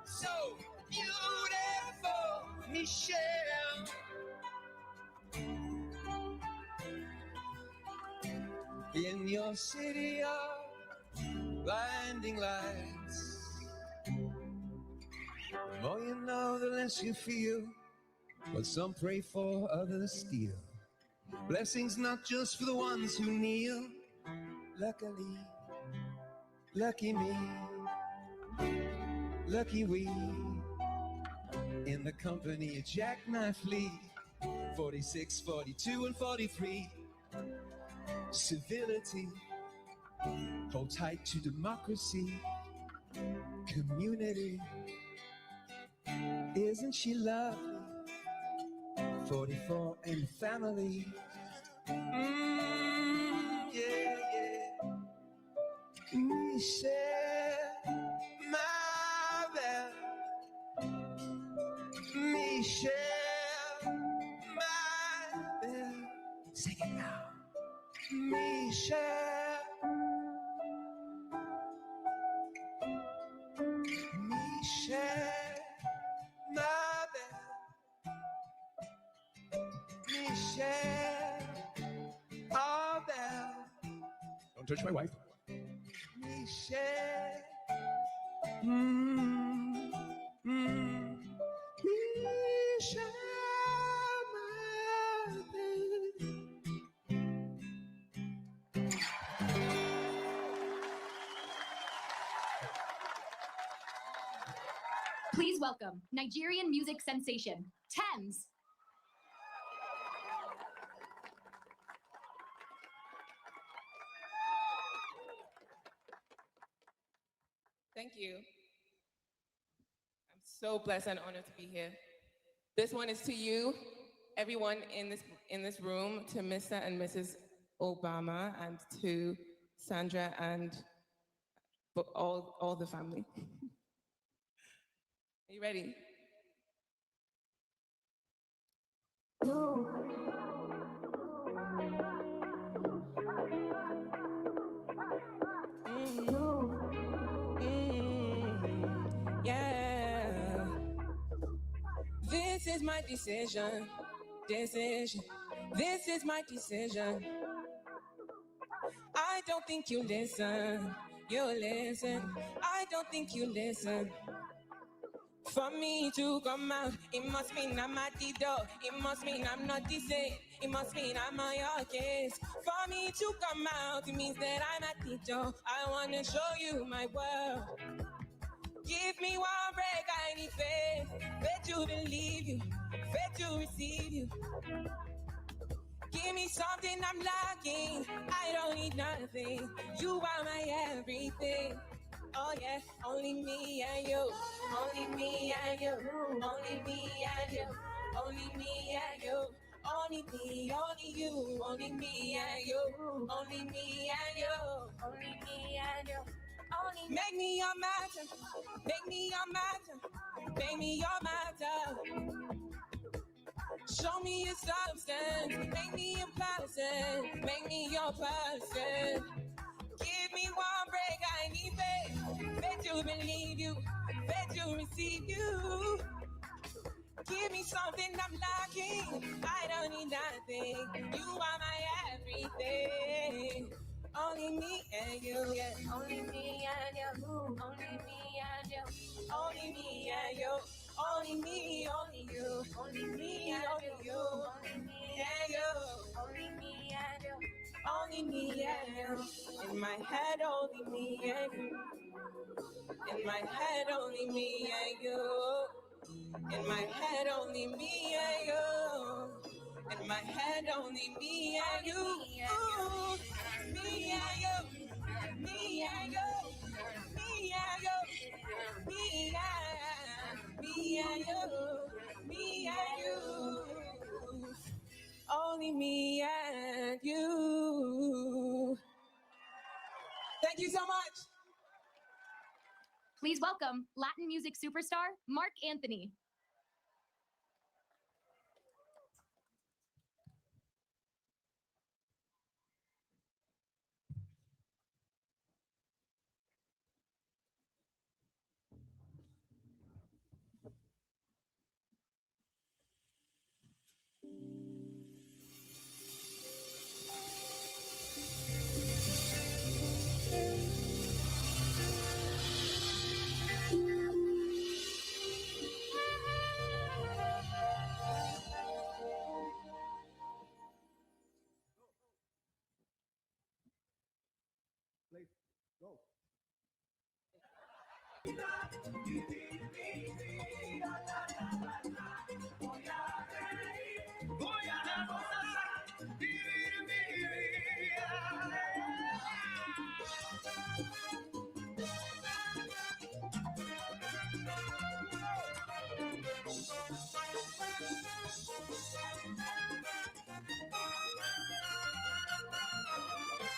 so beautiful, Michelle. In your city of blinding lights, the more you know, the less you feel. What some pray for, others steal. Blessings not just for the ones who kneel. Luckily, lucky me, lucky we, in the company of Jackknife Lee, 46, 42, and 43. Civility, hold tight to democracy. Community, isn't she lovely? 44 and family. Yeah, yeah. Michelle, my belle. Michelle, my belle. Sing it now. Michelle, Michelle, my belle. Michelle, our belle. Don't touch my wife. Michelle, Michelle, my belle. Please welcome Nigerian music sensation, Thames. Thank you. I'm so blessed and honored to be here. This one is to you, everyone in this room, to Mr. and Mrs. Obama, and to Sandra and all the family. Are you ready? Yeah. This is my decision. This is my decision. I don't think you listen. You listen. I don't think you listen. For me to come out, it must mean I'm at the door. It must mean I'm not the same. It must mean I'm on your case. For me to come out, it means that I'm at the door. I wanna show you my world. Give me one break, I need faith. Faith to believe you, faith to receive you. Give me something I'm lacking. I don't need nothing. You are my everything. Oh yeah, only me and you. Only me and you. Only me and you. only me and you. Only me, only you, only me and you, only me and you, only me and you. Only make me your matter, make me your matter, make me your matter. Show me your substance, make me your person, make me your person. Give me one break, I need faith, faith to believe you, faith to receive you. Give me something I'm lacking, I don't need nothing, you are my everything. Only me and you, yeah. Only me and you, only me and you, only me and you, only me, only you, only me, only you, only me and you, only me and you, only me and you. In my head, only me and you. In my head, only me and you. In my head, only me and you. In my head, only me and you. Ooh, me and you. Me and you. Me and you. Me and you. Me and you. Only me and you. Thank you so much. Please welcome Latin music superstar Mark Anthony.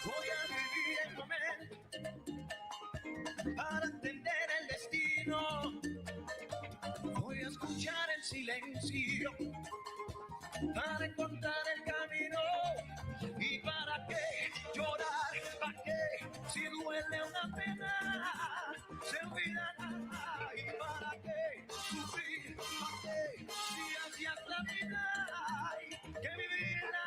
Voy a vivir el momento para entender el destino. Voy a escuchar el silencio para encontrar el camino. ¿Y para qué llorar? ¿Para qué? Si duele una pena, se olvidará. ¿Y para qué sufrir? ¿Para qué? Si así es la vida, hay que vivirla.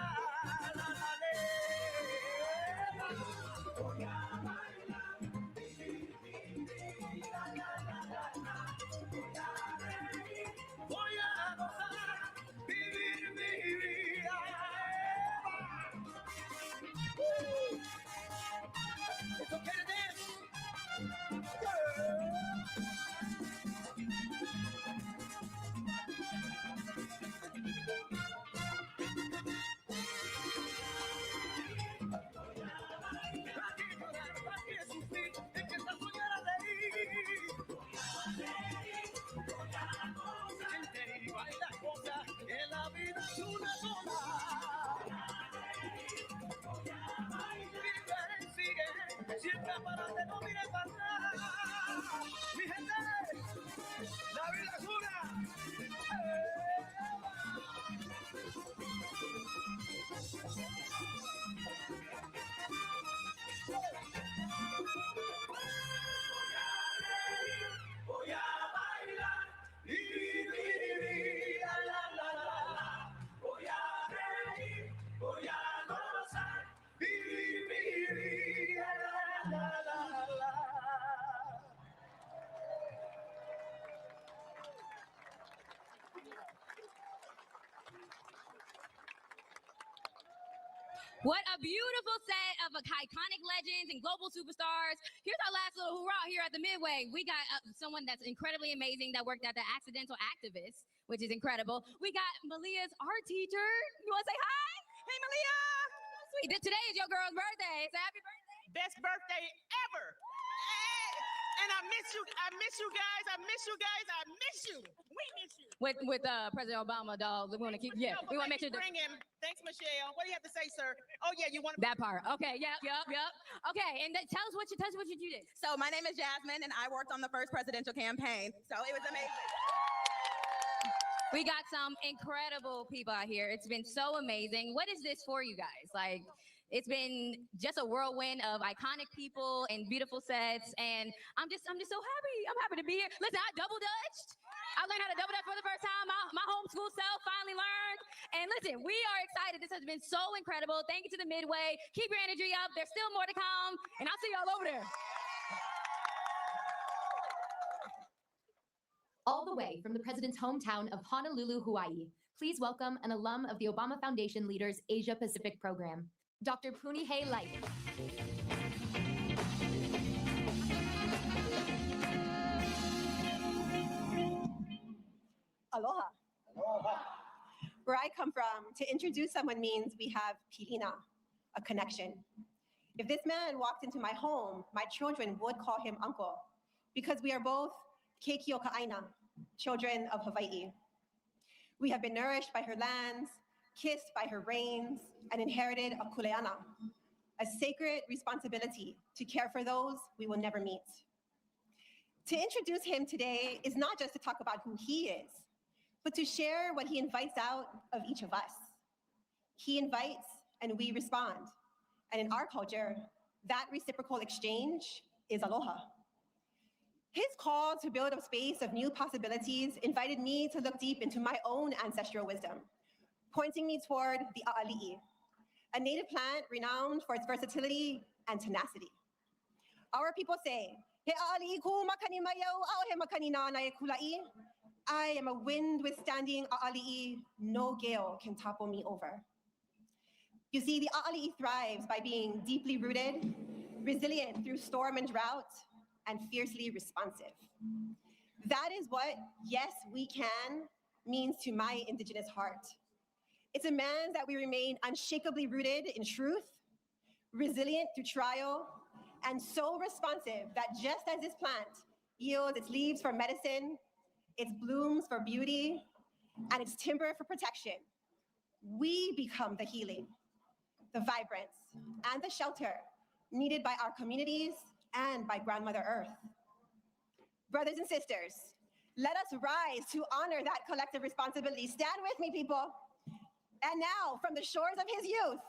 Voy a bailar, voy a gozar, vivir mi vida. ¿Esto quiere dance? Aquí sufrir, es que esta soñara reír. Gente y baila cosa, que la vida es una sola. Vive, sigue, siempre para adelante, no mires para atrás. Mi gente, la vida es una. Voy a bailar y vivir, la la la la. Voy a reír, voy a gozar, vivir mi vida, la la la la. What a beautiful set of iconic legends and global superstars. Here's our last little hurrah here at the Midway. We got someone that's incredibly amazing that worked at the Accidental Activist, which is incredible. We got Malia's art teacher. You want to say hi? Hey, Malia. Sweet. Today is your girl's birthday, so happy birthday. Best birthday ever. And I miss you. I miss you guys. I miss you guys. I miss you. We miss you. With President Obama, dog. We want to keep, yeah. No, We want to make sure bring him. Thanks, Michelle. What do you have to say, sir? Oh yeah, you want that part. Okay, yep. Okay, and tell us what you did. So my name is Jasmine, and I worked on the first presidential campaign. So it was amazing. We got some incredible people out here. It's been so amazing. What is this for you guys? Like, it's been just a whirlwind of iconic people and beautiful sets, and I'm just so happy. I'm happy to be here. Listen, I double dutched. I learned how to double dutch for the first time. My homeschool self finally learned. And listen, we are excited. This has been so incredible. Thank you to the Midway. Keep your energy up. There's still more to come, and I'll see y'all over there. All the way from the president's hometown of Honolulu, Hawaii, please welcome an alum of the Obama Foundation Leaders Asia Pacific Program, Dr. Punihei Light. Aloha. Where I come from, to introduce someone means we have pilina, a connection. If this man walked into my home, my children would call him uncle, because we are both Kekioka'aina, children of Hawaii. We have been nourished by her lands, kissed by her rains, and inherited a kuleana, a sacred responsibility to care for those we will never meet. To introduce him today is not just to talk about who he is, but to share what he invites out of each of us. He invites and we respond. And in our culture, that reciprocal exchange is aloha. His call to build a space of new possibilities invited me to look deep into my own ancestral wisdom, pointing me toward the a'ali'i, a native plant renowned for its versatility and tenacity. Our people say, "He a'ali'i ku makani mayau au he makani na e kula'i." I am a wind-withstanding a'ali'i. No gale can topple me over. You see, the a'ali'i thrives by being deeply rooted, resilient through storm and drought, and fiercely responsive. That is what "yes, we can" means to my indigenous heart. It's a man that we remain unshakably rooted in truth, resilient through trial, and so responsive that just as this plant yields its leaves for medicine, its blooms for beauty, and its timber for protection, we become the healing, the vibrance, and the shelter needed by our communities and by Grandmother Earth. Brothers and sisters, let us rise to honor that collective responsibility. Stand with me, people. And now, from the shores of his youth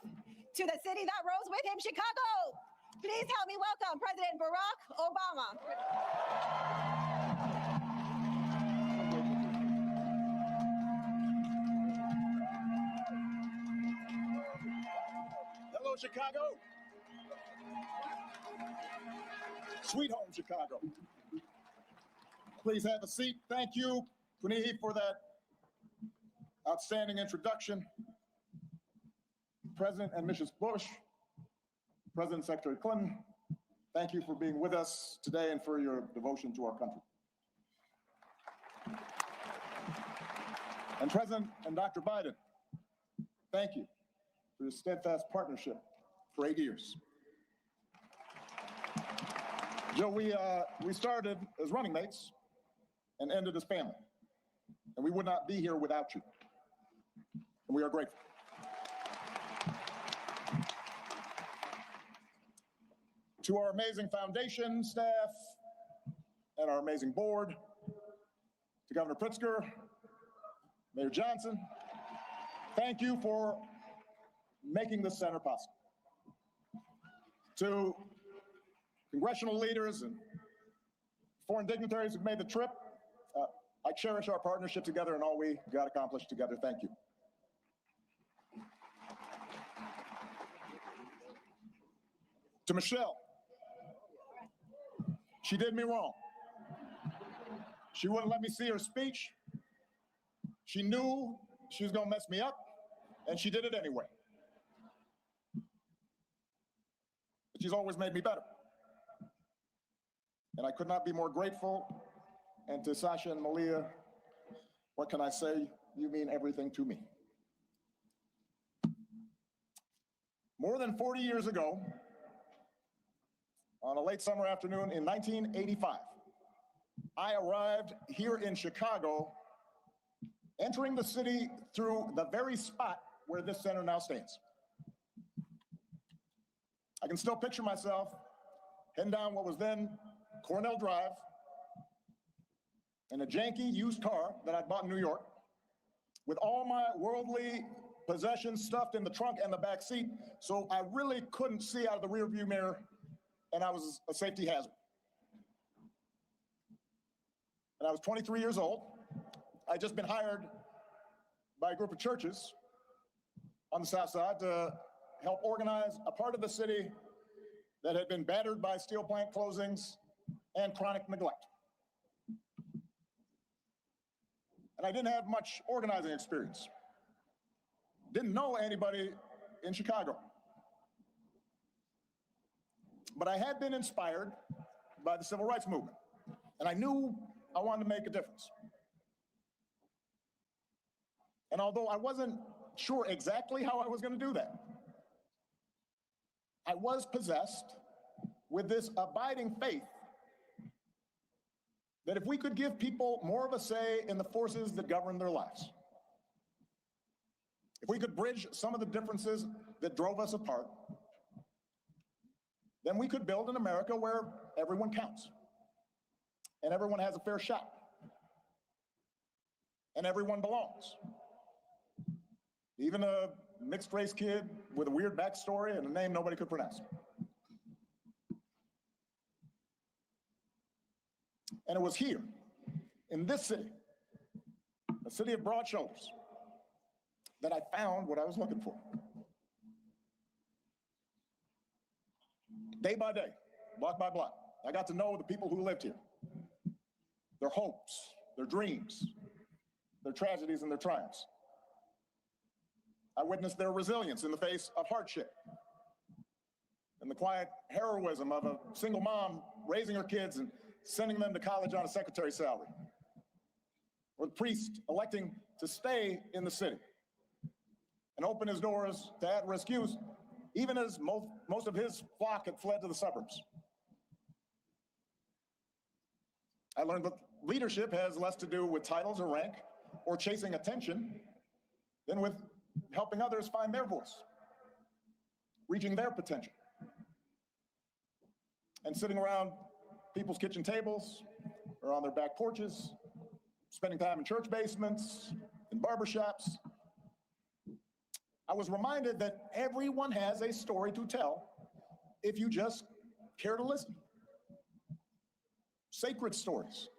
to the city that rose with him, Chicago, please help me welcome President Barack Obama. Hello, Chicago. Sweet home, Chicago. Please have a seat. Thank you, Punihei, for that outstanding introduction. President and Mrs. Bush, President Secretary Clinton, thank you for being with us today and for your devotion to our country. And President and Dr. Biden, thank you for your steadfast partnership for 8 years. Joe, we started as running mates and ended as family, and we would not be here without you, and we are grateful. To our amazing foundation staff and our amazing board, to Governor Pritzker, Mayor Johnson, thank you for making this center possible. To congressional leaders and foreign dignitaries who've made the trip, I cherish our partnership together and all we got accomplished together. Thank you. To Michelle, she did me wrong. She wouldn't let me see her speech. She knew she was gonna mess me up, and she did it anyway. But she's always made me better. And I could not be more grateful. And to Sasha and Malia, what can I say? You mean everything to me. More than 40 years ago, on a late summer afternoon in 1985, I arrived here in Chicago, entering the city through the very spot where this center now stands. I can still picture myself heading down what was then Cornell Drive in a janky used car that I'd bought in New York, with all my worldly possessions stuffed in the trunk and the back seat, so I really couldn't see out of the rearview mirror, and I was a safety hazard. And I was 23 years old. I'd just been hired by a group of churches on the South Side to help organize a part of the city that had been battered by steel plant closings and chronic neglect. And I didn't have much organizing experience. Didn't know anybody in Chicago. But I had been inspired by the civil rights movement, and I knew I wanted to make a difference. And although I wasn't sure exactly how I was going to do that, I was possessed with this abiding faith that if we could give people more of a say in the forces that govern their lives, if we could bridge some of the differences that drove us apart, then we could build an America where everyone counts and everyone has a fair shot and everyone belongs. Even a mixed race kid with a weird backstory and a name nobody could pronounce. And it was here, in this city, a city of broad shoulders, that I found what I was looking for. Day by day, block by block, I got to know the people who lived here, their hopes, their dreams, their tragedies and their triumphs. I witnessed their resilience in the face of hardship and the quiet heroism of a single mom raising her kids and sending them to college on a secretary's salary, or the priest electing to stay in the city and open his doors to at-risk youth, even as most of his flock had fled to the suburbs. I learned that leadership has less to do with titles or rank or chasing attention than with helping others find their voice, reaching their potential, and sitting around people's kitchen tables or on their back porches, spending time in church basements, in barbershops. I was reminded that everyone has a story to tell if you just care to listen. Sacred stories,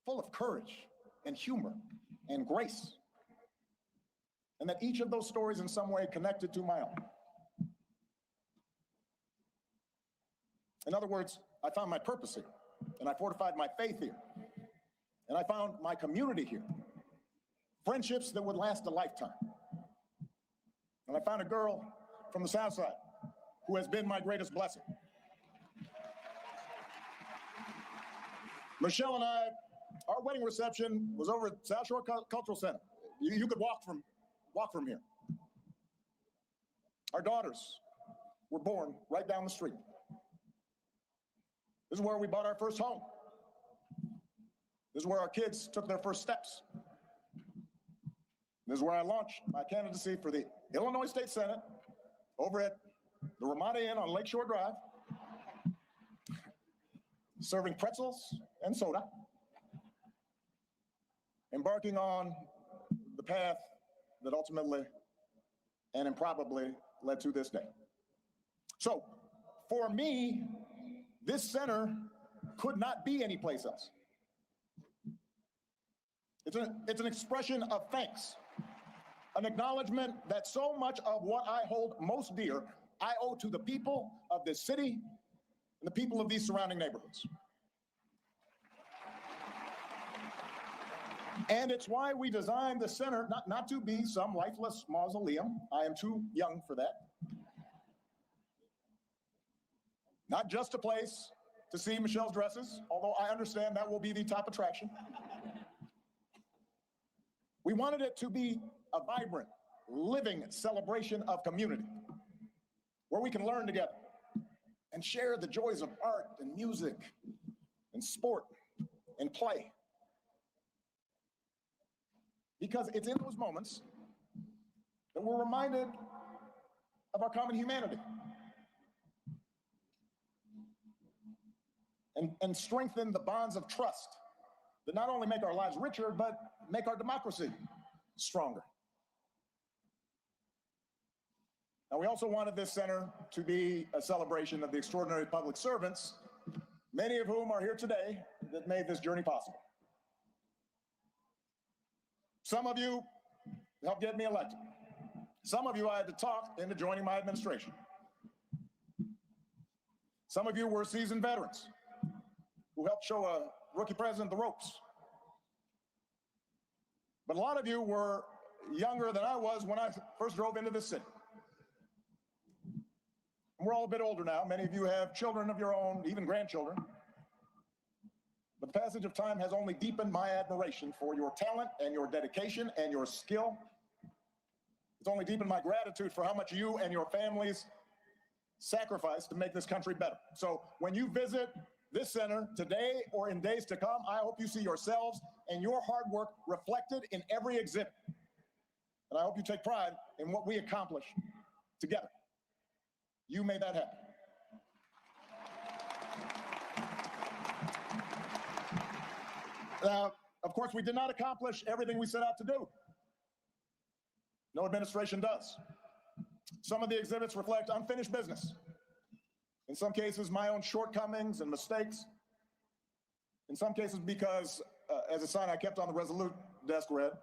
full of courage and humor and grace. And that each of those stories in some way connected to my own. In other words, I found my purpose here, and I fortified my faith here, and I found my community here, friendships that would last a lifetime. And I found a girl from the South Side who has been my greatest blessing. Michelle and I, our wedding reception was over at South Shore Cultural Center. You could walk from here. Our daughters were born right down the street. This is where we bought our first home. This is where our kids took their first steps. This is where I launched my candidacy for the Illinois State Senate over at the Ramada Inn on Lakeshore Drive, serving pretzels and soda, embarking on the path that ultimately and improbably led to this day. So, for me, this center could not be anyplace else. It's an expression of thanks, an acknowledgement that so much of what I hold most dear, I owe to the people of this city and the people of these surrounding neighborhoods. And it's why we designed the center not to be some lifeless mausoleum. I am too young for that. Not just a place to see Michelle's dresses, although I understand that will be the top attraction. We wanted it to be a vibrant, living celebration of community, where we can learn together, and share the joys of art and music and sport and play. Because it's in those moments that we're reminded of our common humanity and strengthen the bonds of trust that not only make our lives richer, but make our democracy stronger. Now, we also wanted this center to be a celebration of the extraordinary public servants, many of whom are here today, that made this journey possible. Some of you helped get me elected. Some of you I had to talk into joining my administration. Some of you were seasoned veterans who helped show a rookie president the ropes. But a lot of you were younger than I was when I first drove into this city. And we're all a bit older now. Many of you have children of your own, even grandchildren. But the passage of time has only deepened my admiration for your talent and your dedication and your skill. It's only deepened my gratitude for how much you and your families sacrifice to make this country better. So when you visit this center today or in days to come, I hope you see yourselves and your hard work reflected in every exhibit. And I hope you take pride in what we accomplish together. You made that happen. Now, of course, we did not accomplish everything we set out to do. No administration does. Some of the exhibits reflect unfinished business. In some cases, my own shortcomings and mistakes. In some cases, because, as a sign I kept on the Resolute desk read,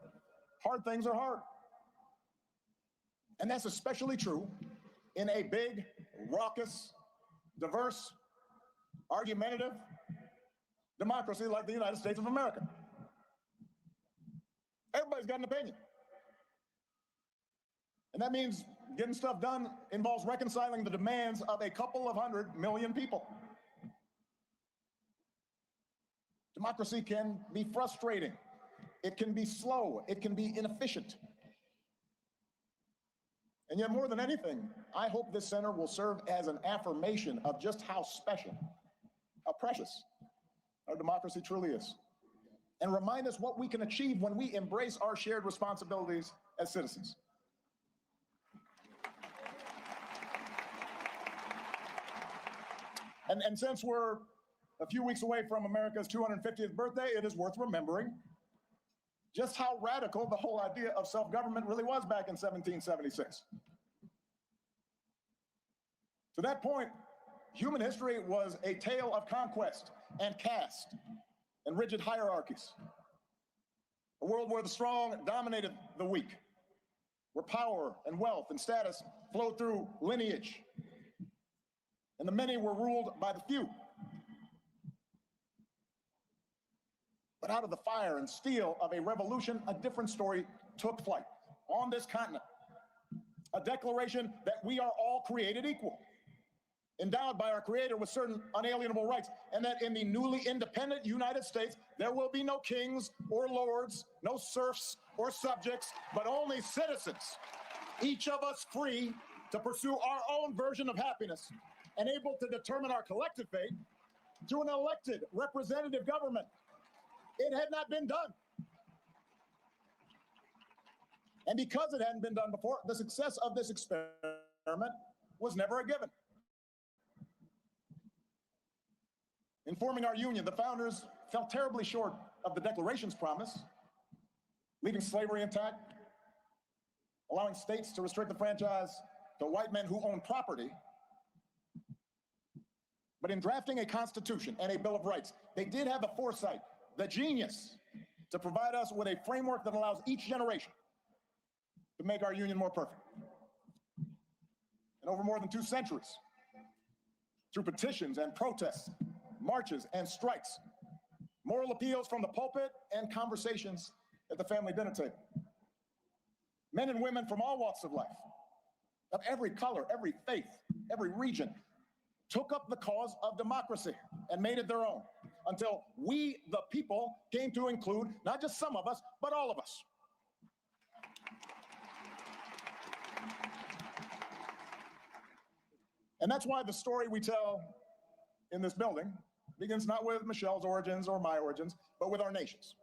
hard things are hard. And that's especially true in a big, raucous, diverse, argumentative democracy like the United States of America. Everybody's got an opinion. And that means getting stuff done involves reconciling the demands of a couple of 100 million people. Democracy can be frustrating. It can be slow. It can be inefficient. And yet, more than anything, I hope this center will serve as an affirmation of just how special, how precious our democracy truly is, and remind us what we can achieve when we embrace our shared responsibilities as citizens. And since we're a few weeks away from America's 250th birthday, it is worth remembering just how radical the whole idea of self-government really was back in 1776. To that point, human history was a tale of conquest and caste and rigid hierarchies. A world where the strong dominated the weak, where power and wealth and status flowed through lineage, and the many were ruled by the few. But out of the fire and steel of a revolution, a different story took flight on this continent. A declaration that we are all created equal, endowed by our Creator with certain unalienable rights, and that in the newly independent United States, there will be no kings or lords, no serfs or subjects, but only citizens, each of us free to pursue our own version of happiness and able to determine our collective fate through an elected representative government. It had not been done. And because it hadn't been done before, the success of this experiment was never a given. In forming our union, the founders fell terribly short of the Declaration's promise, leaving slavery intact, allowing states to restrict the franchise to white men who own property. But in drafting a Constitution and a Bill of Rights, they did have the foresight, the genius, to provide us with a framework that allows each generation to make our union more perfect. And over more than 2 centuries, through petitions and protests, marches and strikes, moral appeals from the pulpit, and conversations at the family dinner table, men and women from all walks of life, of every color, every faith, every region, took up the cause of democracy and made it their own, until we, the people, came to include not just some of us, but all of us. And that's why the story we tell in this building begins not with Michelle's origins or my origins, but with our nation's,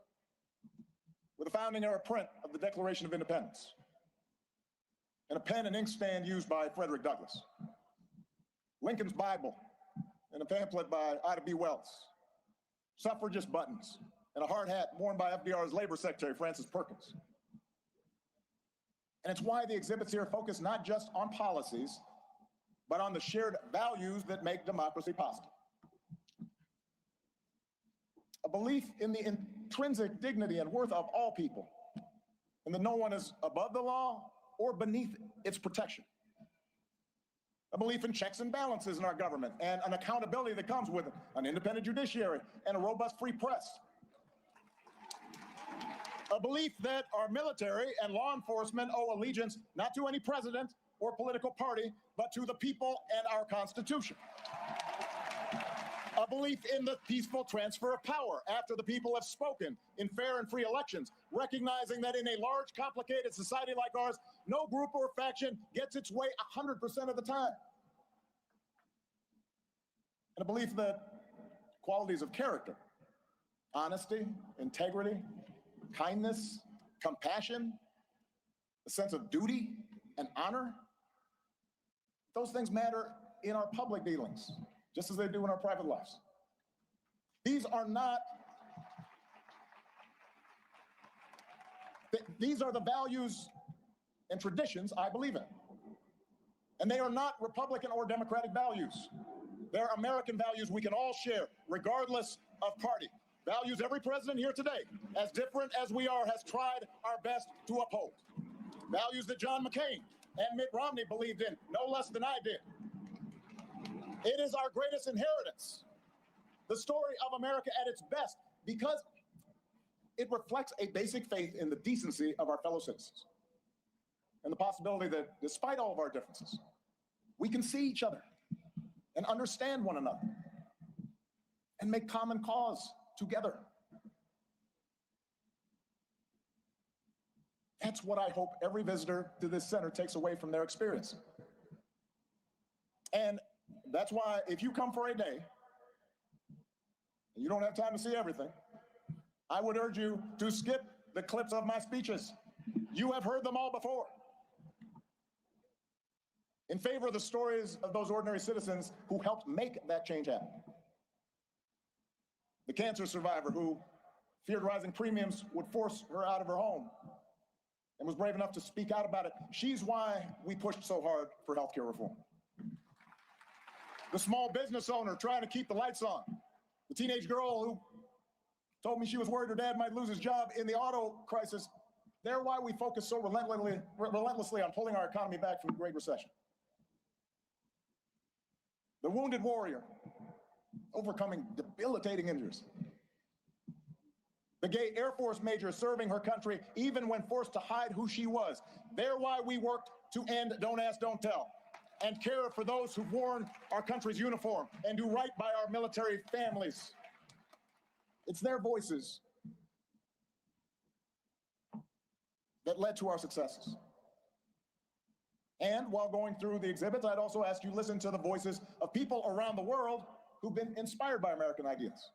with the founding era print of the Declaration of Independence, and a pen and ink stand used by Frederick Douglass, Lincoln's Bible, and a pamphlet by Ida B. Wells, suffragist buttons, and a hard hat worn by FDR's Labor Secretary, Francis Perkins. And it's why the exhibits here focus not just on policies, but on the shared values that make democracy possible. A belief in the intrinsic dignity and worth of all people, and that no one is above the law or beneath its protection. A belief in checks and balances in our government and an accountability that comes with an independent judiciary and a robust free press. A belief that our military and law enforcement owe allegiance not to any president or political party, but to the people and our Constitution. A belief in the peaceful transfer of power after the people have spoken in fair and free elections, recognizing that in a large, complicated society like ours, no group or faction gets its way 100% of the time. And a belief that qualities of character, honesty, integrity, kindness, compassion, a sense of duty and honor, those things matter in our public dealings, just as they do in our private lives. These are the values and traditions I believe in. And they are not Republican or Democratic values. They're American values we can all share, regardless of party. Values every president here today, as different as we are, has tried our best to uphold. Values that John McCain and Mitt Romney believed in no less than I did. It is our greatest inheritance, the story of America at its best, because it reflects a basic faith in the decency of our fellow citizens and the possibility that, despite all of our differences, we can see each other and understand one another and make common cause together. That's what I hope every visitor to this center takes away from their experience. And that's why if you come for a day, and you don't have time to see everything, I would urge you to skip the clips of my speeches. You have heard them all before. In favor of the stories of those ordinary citizens who helped make that change happen. The cancer survivor who feared rising premiums would force her out of her home and was brave enough to speak out about it. She's why we pushed so hard for healthcare reform. The small business owner trying to keep the lights on. The teenage girl who told me she was worried her dad might lose his job in the auto crisis. They're why we focus so relentlessly on pulling our economy back from the Great Recession. The wounded warrior overcoming debilitating injuries. The gay Air Force major serving her country even when forced to hide who she was. They're why we worked to end Don't Ask, Don't Tell and care for those who've worn our country's uniform and do right by our military families. It's their voices that led to our successes. And while going through the exhibits, I'd also ask you to listen to the voices of people around the world who've been inspired by American ideas.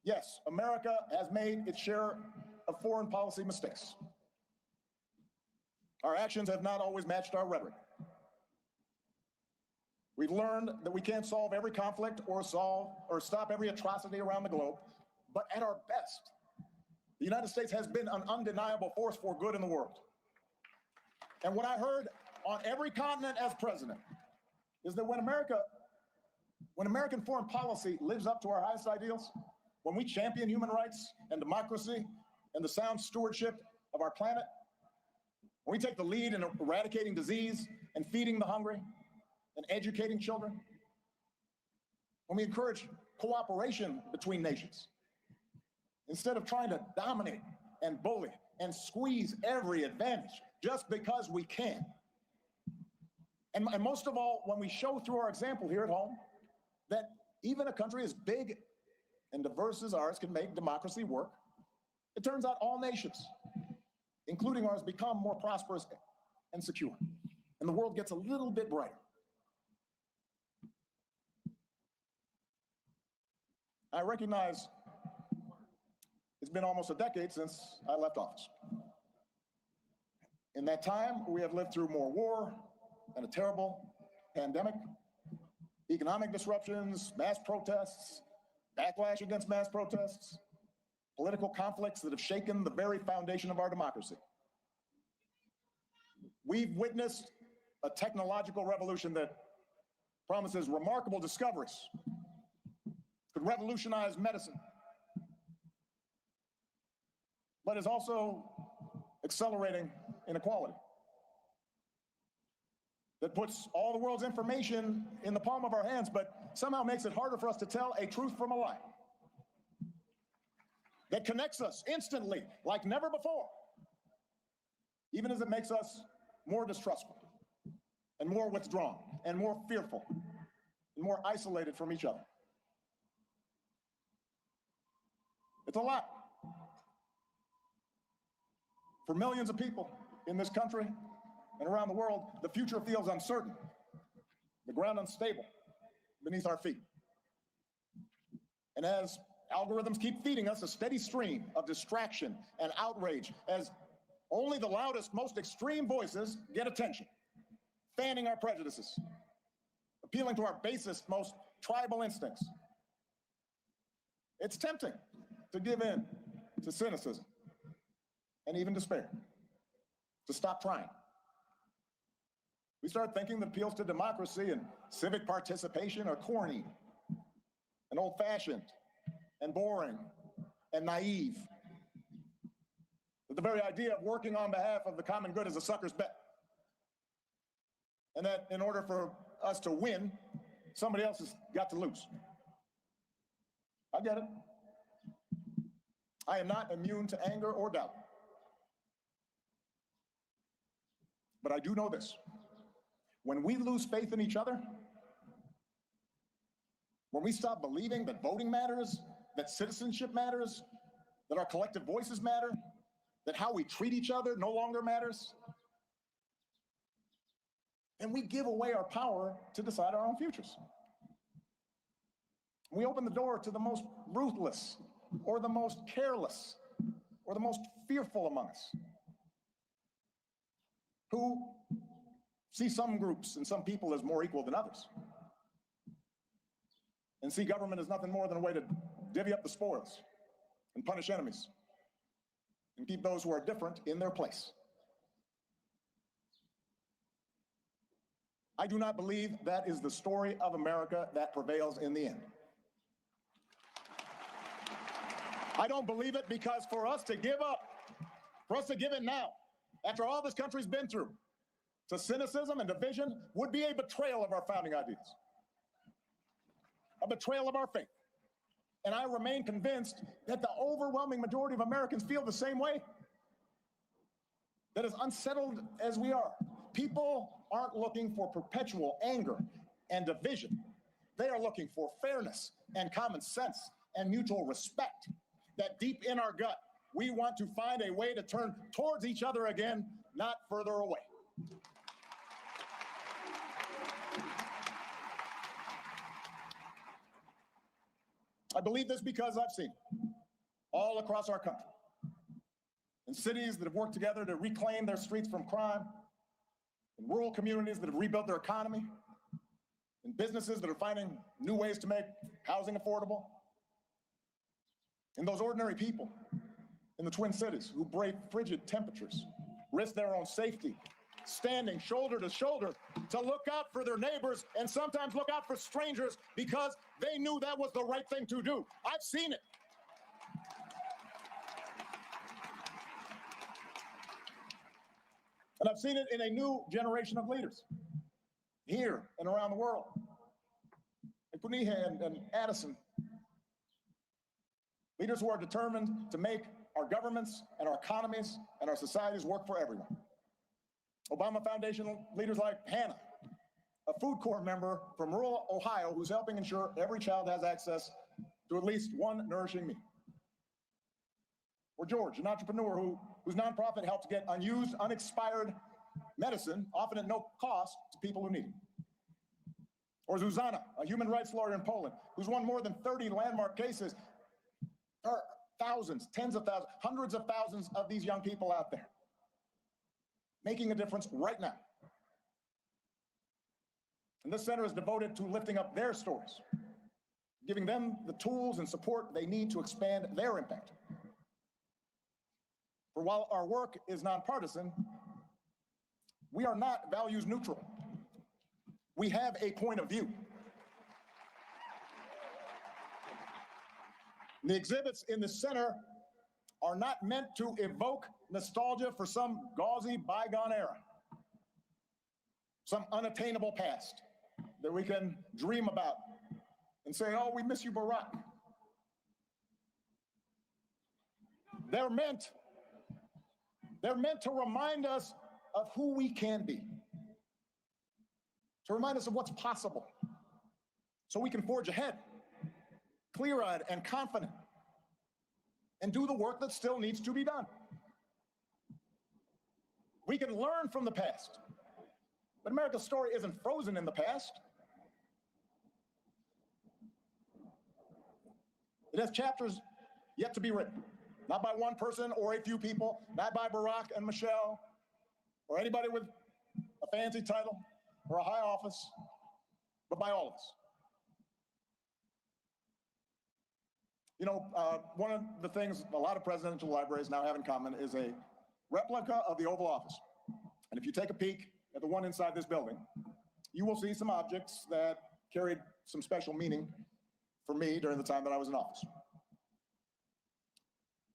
Yes, America has made its share of foreign policy mistakes. Our actions have not always matched our rhetoric. We've learned that we can't solve every conflict or stop every atrocity around the globe, but at our best, the United States has been an undeniable force for good in the world. And what I heard on every continent as president is that when American foreign policy lives up to our highest ideals, when we champion human rights and democracy and the sound stewardship of our planet, when we take the lead in eradicating disease and feeding the hungry and educating children, when we encourage cooperation between nations, instead of trying to dominate and bully and squeeze every advantage just because we can. And most of all, when we show through our example here at home that even a country as big and diverse as ours can make democracy work, it turns out all nations, including ours, become more prosperous and secure. And and the world gets a little bit brighter. I recognize it's been almost a decade since I left office. In that time, we have lived through more war and a terrible pandemic, economic disruptions, mass protests, backlash against mass protests, political conflicts that have shaken the very foundation of our democracy. We've witnessed a technological revolution that promises remarkable discoveries, could revolutionize medicine, but is also accelerating inequality, that puts all the world's information in the palm of our hands, but somehow makes it harder for us to tell a truth from a lie, that connects us instantly like never before, even as it makes us more distrustful and more withdrawn and more fearful and more isolated from each other. It's a lot. For millions of people in this country and around the world, the future feels uncertain, the ground unstable beneath our feet. And as algorithms keep feeding us a steady stream of distraction and outrage, as only the loudest, most extreme voices get attention, fanning our prejudices, appealing to our basest, most tribal instincts, it's tempting to give in to cynicism and even despair, to stop trying. We start thinking that appeals to democracy and civic participation are corny and old-fashioned and boring and naive. That the very idea of working on behalf of the common good is a sucker's bet. And that in order for us to win, somebody else has got to lose. I get it. I am not immune to anger or doubt. But I do know this. When we lose faith in each other, when we stop believing that voting matters, that citizenship matters, that our collective voices matter, that how we treat each other no longer matters, then we give away our power to decide our own futures. We open the door to the most ruthless, or the most careless, or the most fearful among us, who see some groups and some people as more equal than others, and see government as nothing more than a way to divvy up the spoils and punish enemies and keep those who are different in their place. I do not believe that is the story of America that prevails in the end. I don't believe it because for us to give up, for us to give in now, after all this country's been through, to cynicism and division would be a betrayal of our founding ideas, a betrayal of our faith. And I remain convinced that the overwhelming majority of Americans feel the same way. That as unsettled as we are, people aren't looking for perpetual anger and division. They are looking for fairness and common sense and mutual respect. That deep in our gut, we want to find a way to turn towards each other again, not further away. I believe this because I've seen all across our country, in cities that have worked together to reclaim their streets from crime, in rural communities that have rebuilt their economy, in businesses that are finding new ways to make housing affordable, in those ordinary people in the Twin Cities who brave frigid temperatures, risk their own safety, standing shoulder to shoulder to look out for their neighbors and sometimes look out for strangers because they knew that was the right thing to do. I've seen it. And I've seen it in a new generation of leaders here and around the world. And Kuniha and Addison, leaders who are determined to make our governments and our economies and our societies work for everyone. Obama Foundation leaders like Hannah, a food corps member from rural Ohio who's helping ensure every child has access to at least one nourishing meal. Or George, an entrepreneur whose nonprofit helps get unused, unexpired medicine, often at no cost to people who need it. Or Zuzana, a human rights lawyer in Poland, who's won more than 30 landmark cases. There are thousands, tens of thousands, hundreds of thousands of these young people out there making a difference right now. And this center is devoted to lifting up their stories, giving them the tools and support they need to expand their impact. For while our work is nonpartisan, we are not values neutral. We have a point of view. The exhibits in the center are not meant to evoke nostalgia for some gauzy bygone era, some unattainable past that we can dream about and say, oh, we miss you, Barack. They're meant to remind us of who we can be, to remind us of what's possible, so we can forge ahead, clear-eyed and confident, and do the work that still needs to be done. We can learn from the past, but America's story isn't frozen in the past. It has chapters yet to be written, not by one person or a few people, not by Barack and Michelle, or anybody with a fancy title or a high office, but by all of us. You know, one of the things a lot of presidential libraries now have in common is a replica of the Oval Office. And if you take a peek at the one inside this building, you will see some objects that carried some special meaning for me during the time that I was in office.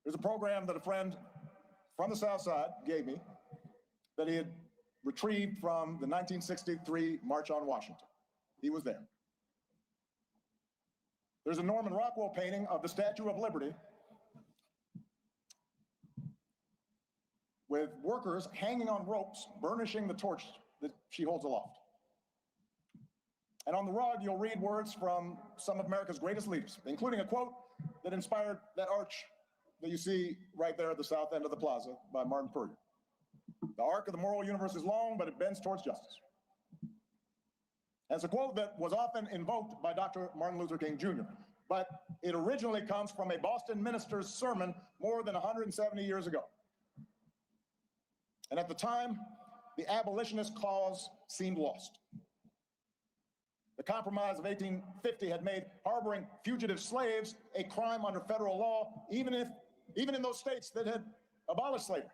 There's a program that a friend from the South Side gave me that he had retrieved from the 1963 March on Washington. He was there. There's a Norman Rockwell painting of the Statue of Liberty with workers hanging on ropes, burnishing the torch that she holds aloft. And on the rug, you'll read words from some of America's greatest leaders, including a quote that inspired that arch that you see right there at the south end of the plaza by Martin Puryear. The arc of the moral universe is long, but it bends towards justice. And it's a quote that was often invoked by Dr. Martin Luther King Jr., but it originally comes from a Boston minister's sermon more than 170 years ago. And at the time, the abolitionist cause seemed lost. The Compromise of 1850 had made harboring fugitive slaves a crime under federal law, even in those states that had abolished slavery.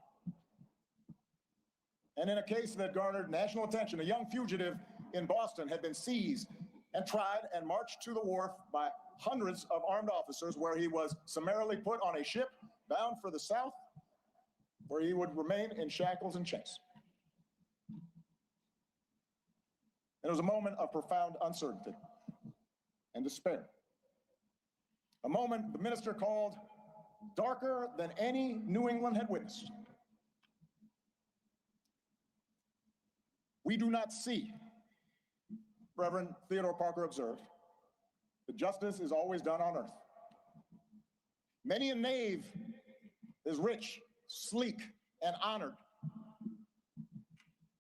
And in a case that garnered national attention, a young fugitive in Boston had been seized and tried and marched to the wharf by hundreds of armed officers, where he was summarily put on a ship bound for the South, where he would remain in shackles and chains. It was a moment of profound uncertainty and despair. A moment the minister called darker than any New England had witnessed. We do not see, Reverend Theodore Parker observed, that justice is always done on earth. Many a knave is rich, sleek, and honored,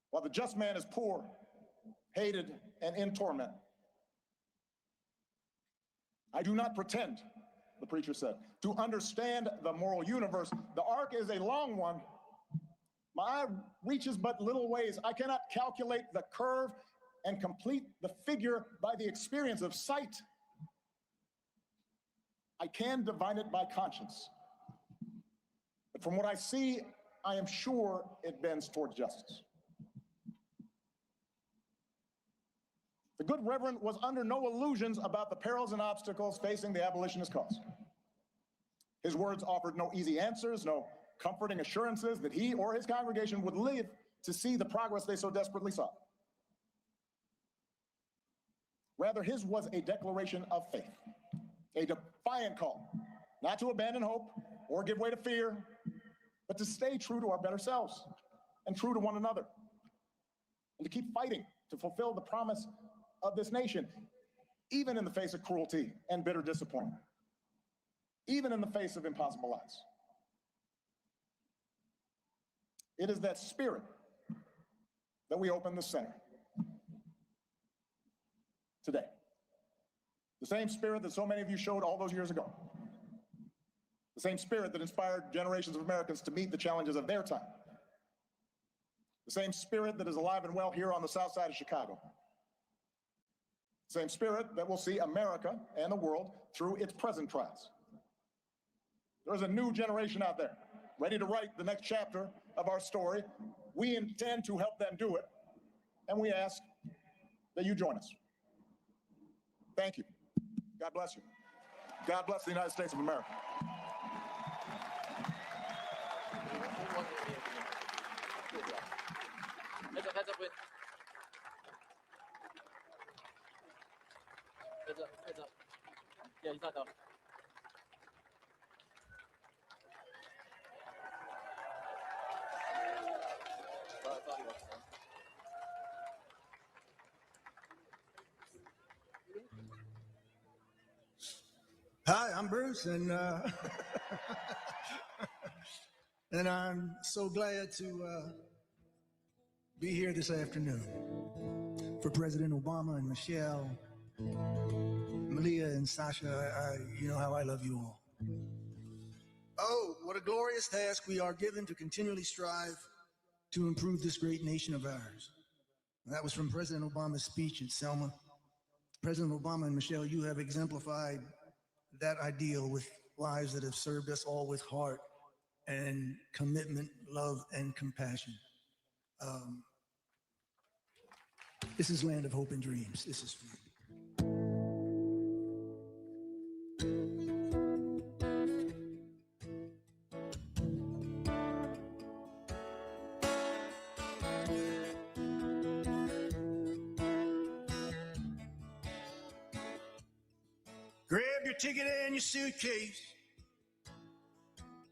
while the just man is poor, hated, and in torment. I do not pretend, the preacher said, to understand the moral universe. The arc is a long one. My eye reaches but little ways. I cannot calculate the curve and complete the figure by the experience of sight. I can divine it by conscience. But from what I see, I am sure it bends towards justice. The good Reverend was under no illusions about the perils and obstacles facing the abolitionist cause. His words offered no easy answers, no comforting assurances that he or his congregation would live to see the progress they so desperately sought. Rather, his was a declaration of faith, a defiant call, not to abandon hope or give way to fear, but to stay true to our better selves and true to one another, and to keep fighting to fulfill the promise of this nation, even in the face of cruelty and bitter disappointment, even in the face of impossible odds. It is that spirit that we open the center today. The same spirit that so many of you showed all those years ago. The same spirit that inspired generations of Americans to meet the challenges of their time. The same spirit that is alive and well here on the south side of Chicago. The same spirit that will see America and the world through its present trials. There's a new generation out there, ready to write the next chapter of our story. We intend to help them do it, and we ask that you join us. Thank you. God bless you. God bless the United States of America. Hi, I'm Bruce, and and I'm so glad to be here this afternoon for President Obama and Michelle, Malia and Sasha. You know how I love you all. Oh, what a glorious task we are given to continually strive to improve this great nation of ours. That was from President Obama's speech at Selma. President Obama and Michelle, you have exemplified that ideal with lives that have served us all with heart and commitment, love, and compassion. This is land of hope and dreams. This is for you. Grab your ticket and your suitcase.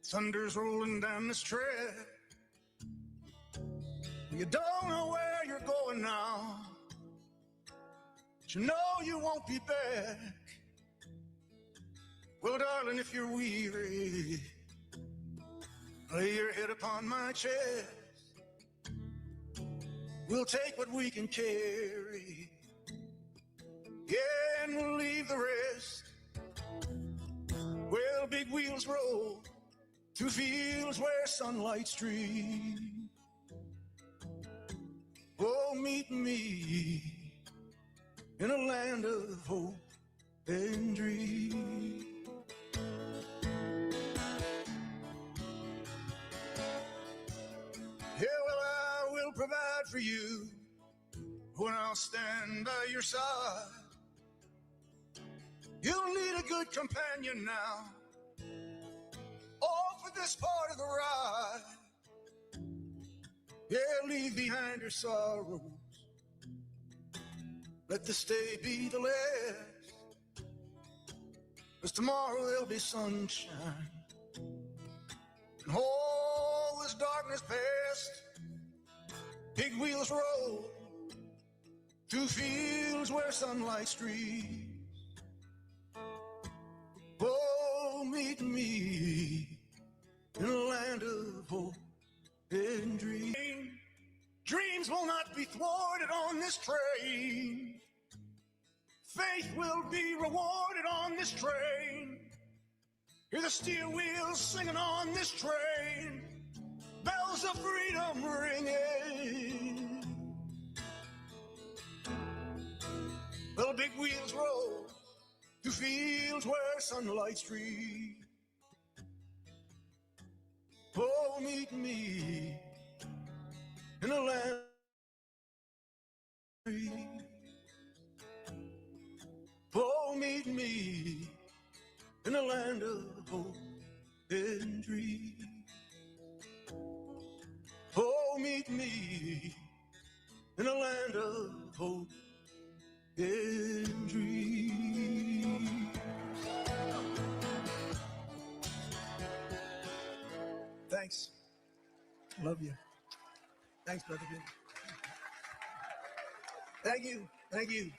Thunder's rolling down this track. You don't know where you're going now, but you know you won't be back. Well, darling, if you're weary, lay your head upon my chest. We'll take what we can carry, yeah, and we'll leave the rest. Well, big wheels roll through fields where sunlight streams. Oh, meet me in a land of hope and dreams. Yeah, well, I will provide for you when I'll stand by your side. You'll need a good companion now, all for this part of the ride. Yeah, leave behind your sorrows. Let this day be the last. 'Cause tomorrow there'll be sunshine. And all this darkness past. Big wheels roll through fields where sunlight streams. Oh, meet me in a land of hope and dreams. Dreams will not be thwarted on this train. Faith will be rewarded on this train. Hear the steel wheels singing on this train. Bells of freedom ringing. Well, big wheels roll through fields where sunlight streams. Oh, meet me in a land of dreams. Oh, meet me in a land of hope and dreams. Oh, meet me in a land of hope and dreams. Thanks. Love you. Thanks, Brother Bill. Thank you. Thank you.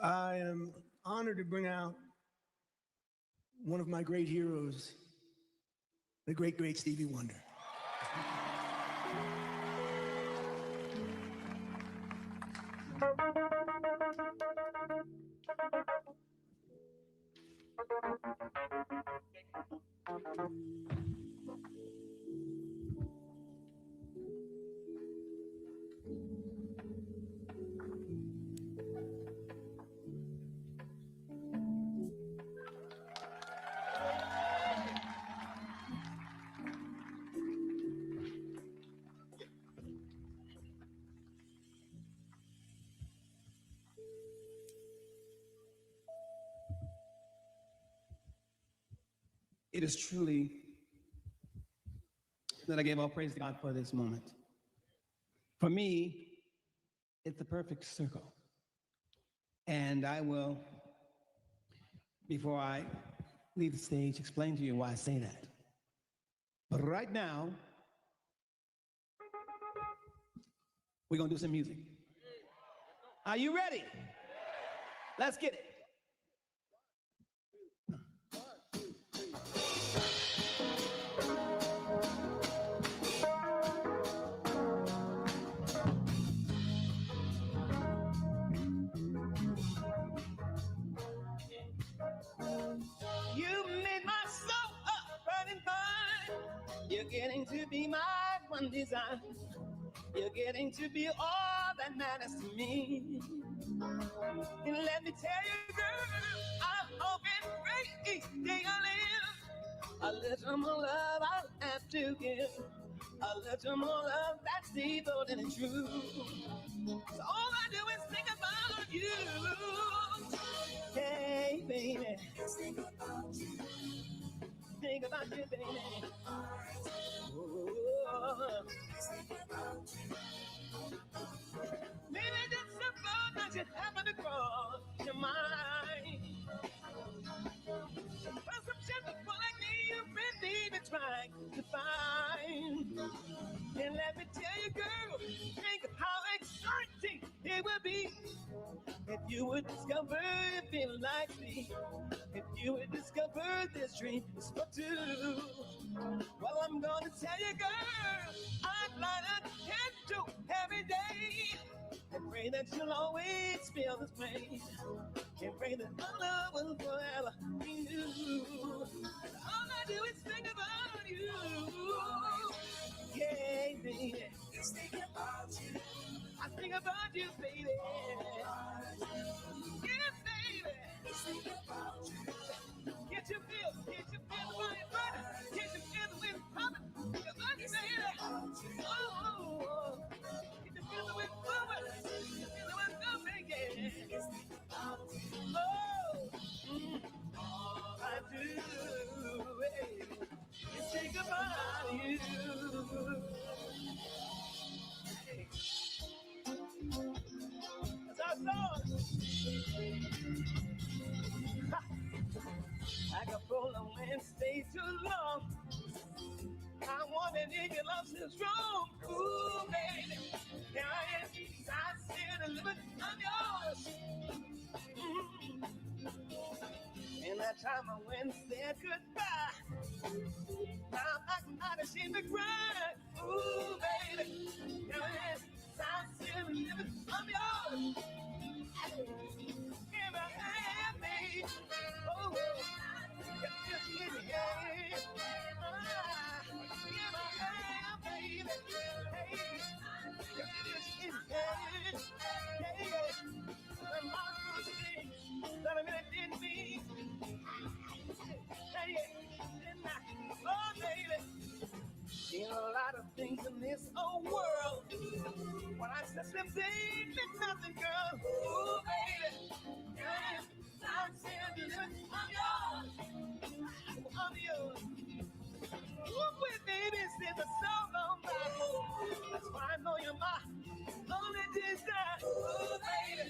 I am honored to bring out one of my great heroes, the great, great Stevie Wonder. It is truly that I give all praise to God for this moment. For me, it's the perfect circle. And I will, before I leave the stage, explain to you why I say that. But right now, we're gonna do some music. Are you ready? Let's get it. You made my soul a burning fire. You're getting to be my one desire. You're getting to be all that matters to me. And let me tell you, girl, I'm hoping great each day I live. A little more love I'll have to give. A little more love that's deeper than it's true. So all I do is think about you. Hey, baby. Think about you. Think about you, baby. Oh. Maybe just a thought that just happened to cross your mind. But some gentleman like me, you've been even trying to find. And let me tell you, girl, think of how exciting it would be if you would discover it feeling like me. If you would discover this dream is for two. Well, I'm gonna tell you, girl, I'd light a candle every day and pray that you'll always feel this pain. And pray that my love will forever be new. All I do is think about you. Yeah, baby. Just think about you. I think about you, baby. Yeah, baby. Just think about you. Get your feel the fire burning. Get your feel the wind popping. Your body, baby. Oh, get your feel the wind blowing. Feel the wind blowing, yeah. Oh, all I do is think about you. That's our song. I got full of wind, stay too long. I wanted if your love still strong. Ooh, baby, here I am. I still the limit of yours. And that time I went and said goodbye. Now I'm not ashamed to cry. Ooh, baby, here I am. I still the limit of yours. Here I am, baby. Oh, seen a lot of things in this old world. When I said them things, it's nothing, girl. Ooh, baby, I'm saying I'm yours. I'm yours. Ooh, baby, since a so long time. That's why I know you're my only desire. Ooh, baby,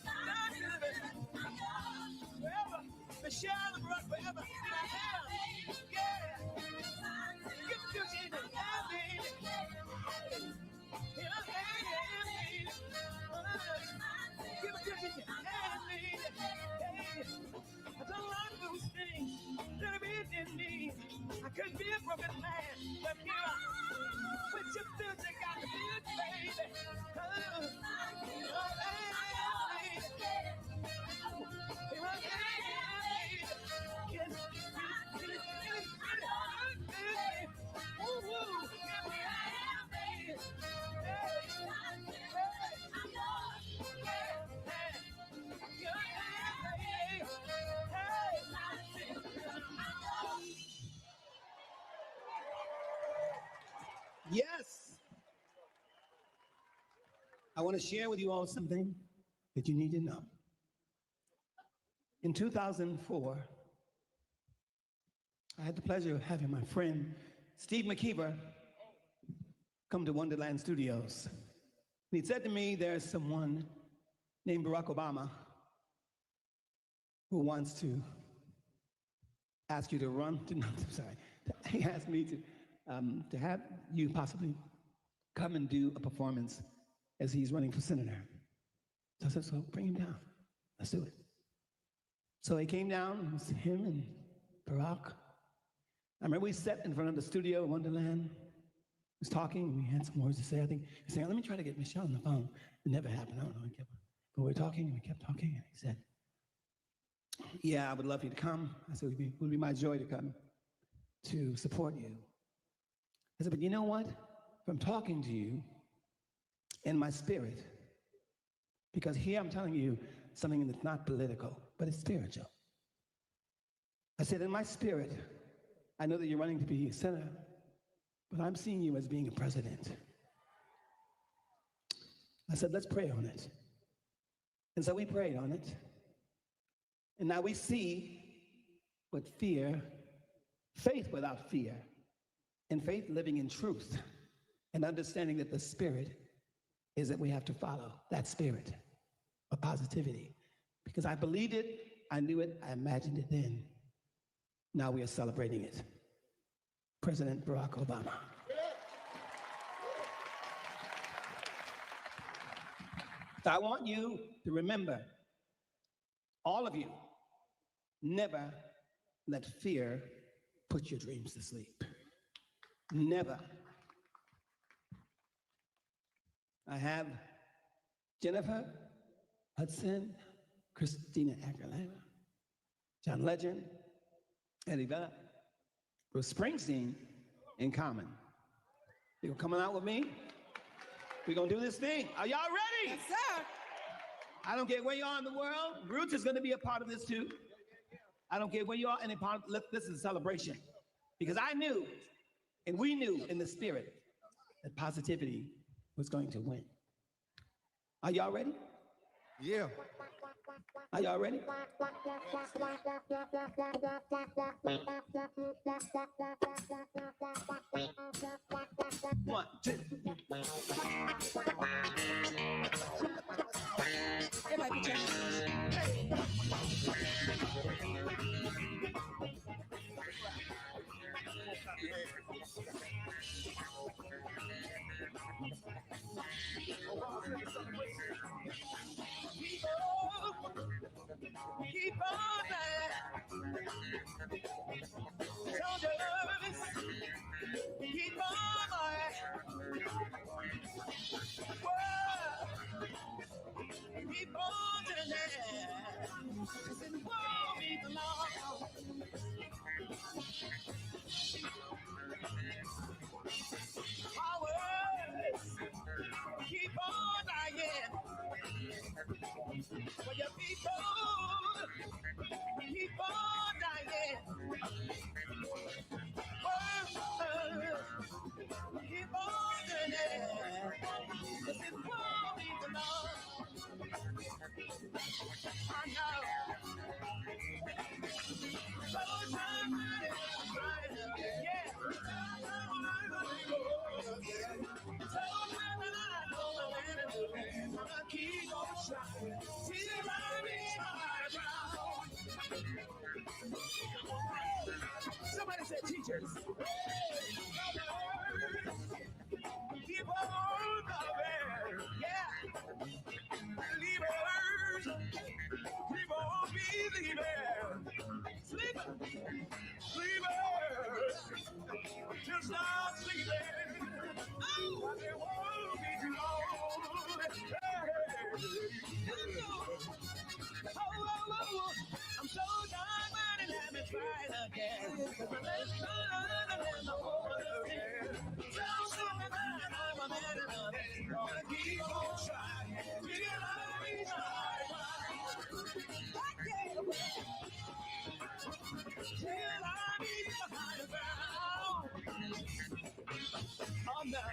I'm yours. Forever, Michelle and Rock forever. Yeah. Give me your shit and baby. Give me your shit and baby. I don't like those things that are in me. I could be a broken man, but here I with your future got to be a baby. Yes. I want to share with you all something that you need to know. In 2004, I had the pleasure of having my friend Steve McKeever come to Wonderland Studios. And he said to me, there's someone named Barack Obama who wants to ask you to run, I'm sorry, he asked me to have you possibly come and do a performance as he's running for senator. So I said, so bring him down, let's do it. So he came down, it was him and Barack. I remember we sat in front of the studio in Wonderland, was talking, we had some words to say. I think he was saying, let me try to get Michelle on the phone. It never happened, I don't know, but we were talking, and we kept talking, and he said, yeah, I would love you to come. I said, it would be my joy to come to support you. I said, but you know what? From talking to you in my spirit, because here I'm telling you something that's not political, but it's spiritual. I said, in my spirit, I know that you're running to be a senator, but I'm seeing you as being a president. I said, let's pray on it. And so we prayed on it. And now we see what faith without fear, and faith living in truth, and understanding that the spirit is that we have to follow that spirit of positivity. Because I believed it, I knew it, I imagined it then. Now we are celebrating it. President Barack Obama. So I want you to remember, all of you, never let fear put your dreams to sleep. Never. I have Jennifer Hudson, Christina Aguilera, John Legend, Eddie Vedder, Bruce Springsteen in common. You're coming out with me? We're gonna do this thing. Are y'all ready? Yes, sir. I don't care where you are in the world. Bruce is gonna be a part of this too. I don't care where you are in a part of this is a celebration. Because I knew, and we knew in the spirit, that positivity was going to win. Are y'all ready? Yeah. Are y'all ready? One, two. It might be changing. Keep on soldiers, keep on keep on this world needs a lot. Powers, keep on dying for your people. Keep on dying. Keep on dying. This is world needs a lot. I know. So time, yeah. Keep on shining till I reach my ground. Somebody said teachers. Keep on coming, yeah. Believers, keep on believing. Sleepers, just not sleeping. Oh, they won't be too long. Oh, I'm so done running, let me try again. So soon I'm a man of it. Gonna keep on trying till I reach till I reach the higher ground. Oh no.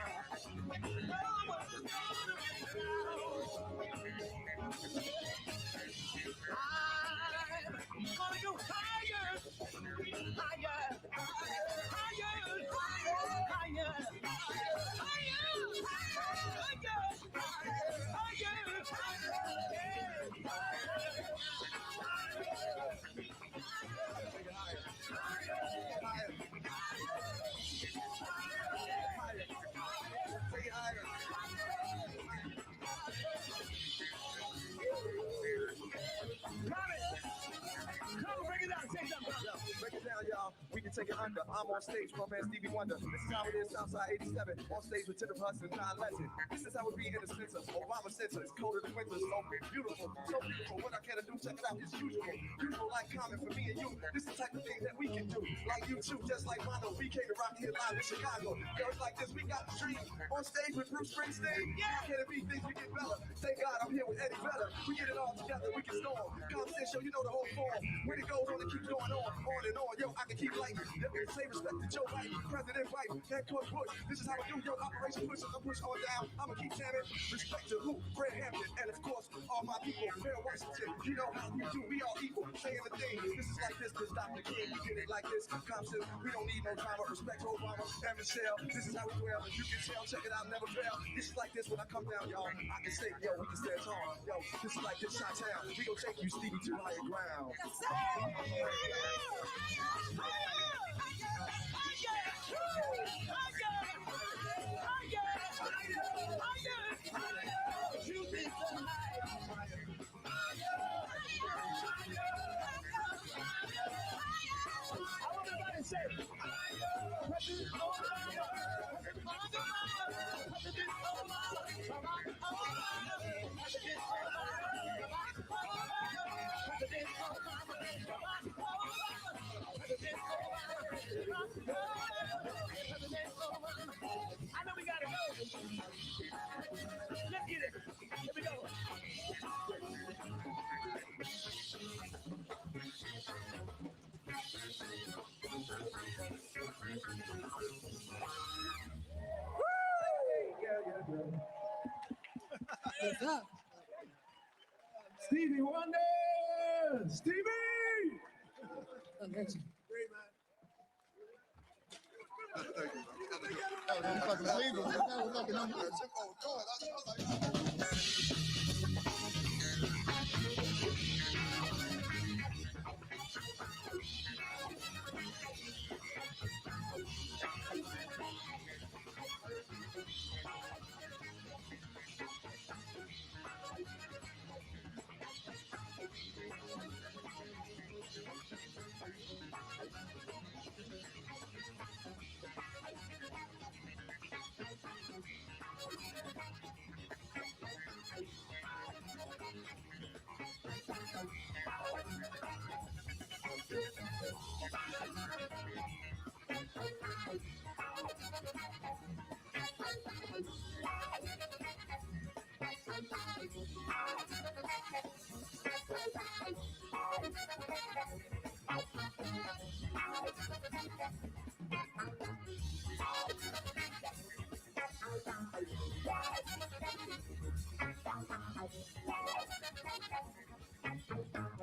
down, we can take it under. I'm on stage, my man Stevie Wonder. This is how it is, Southside 87. On stage with Tip Hudson, John Legend. This is how it be in the Spencer, Obama Center. It's colder than winter, so beautiful, so beautiful. What I can do, check it out, it's usual. Usual like common for me and you. This is the type of thing that we can do. Like you too, just like Mono. We came to rock here live in Chicago. Yo, it's like this, we got the dream. On stage with Bruce Springsteen. Yeah, can it be things we get better? Thank God I'm here with Eddie Vedder. We get it all together, we can storm. Conversation show, you know the whole form. When it goes on, it keeps going on and on. Yo, I can keep lighting. Let me say respect to Joe Biden, President Biden, and Coach Bush. This is how I do your Operation Push. I push on down. I'ma keep jamming. Respect to who? Fred Hampton, and of course, all my people. Fair Washington, you know how we do. We all equal. Saying the thing. This is like this, cause Dr. King, we did it like this. Compton, we don't need no drama. Respect to Obama and Michelle. This is how we dwell. You can tell, check it out, never fail. This is like this when I come down, y'all. I can say, yo, we can stand tall. Yo, this is like this shot town. We gon' take you, Stevie, to higher ground. I know we gotta go. Let's get it. Here we go. What's up? Stevie Wonder! Stevie! Oh, thank you. Great, man.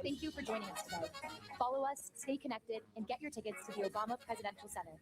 Thank you for joining us today. Follow us, stay connected, and get your tickets to the Obama Presidential Center.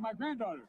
My granddaughter.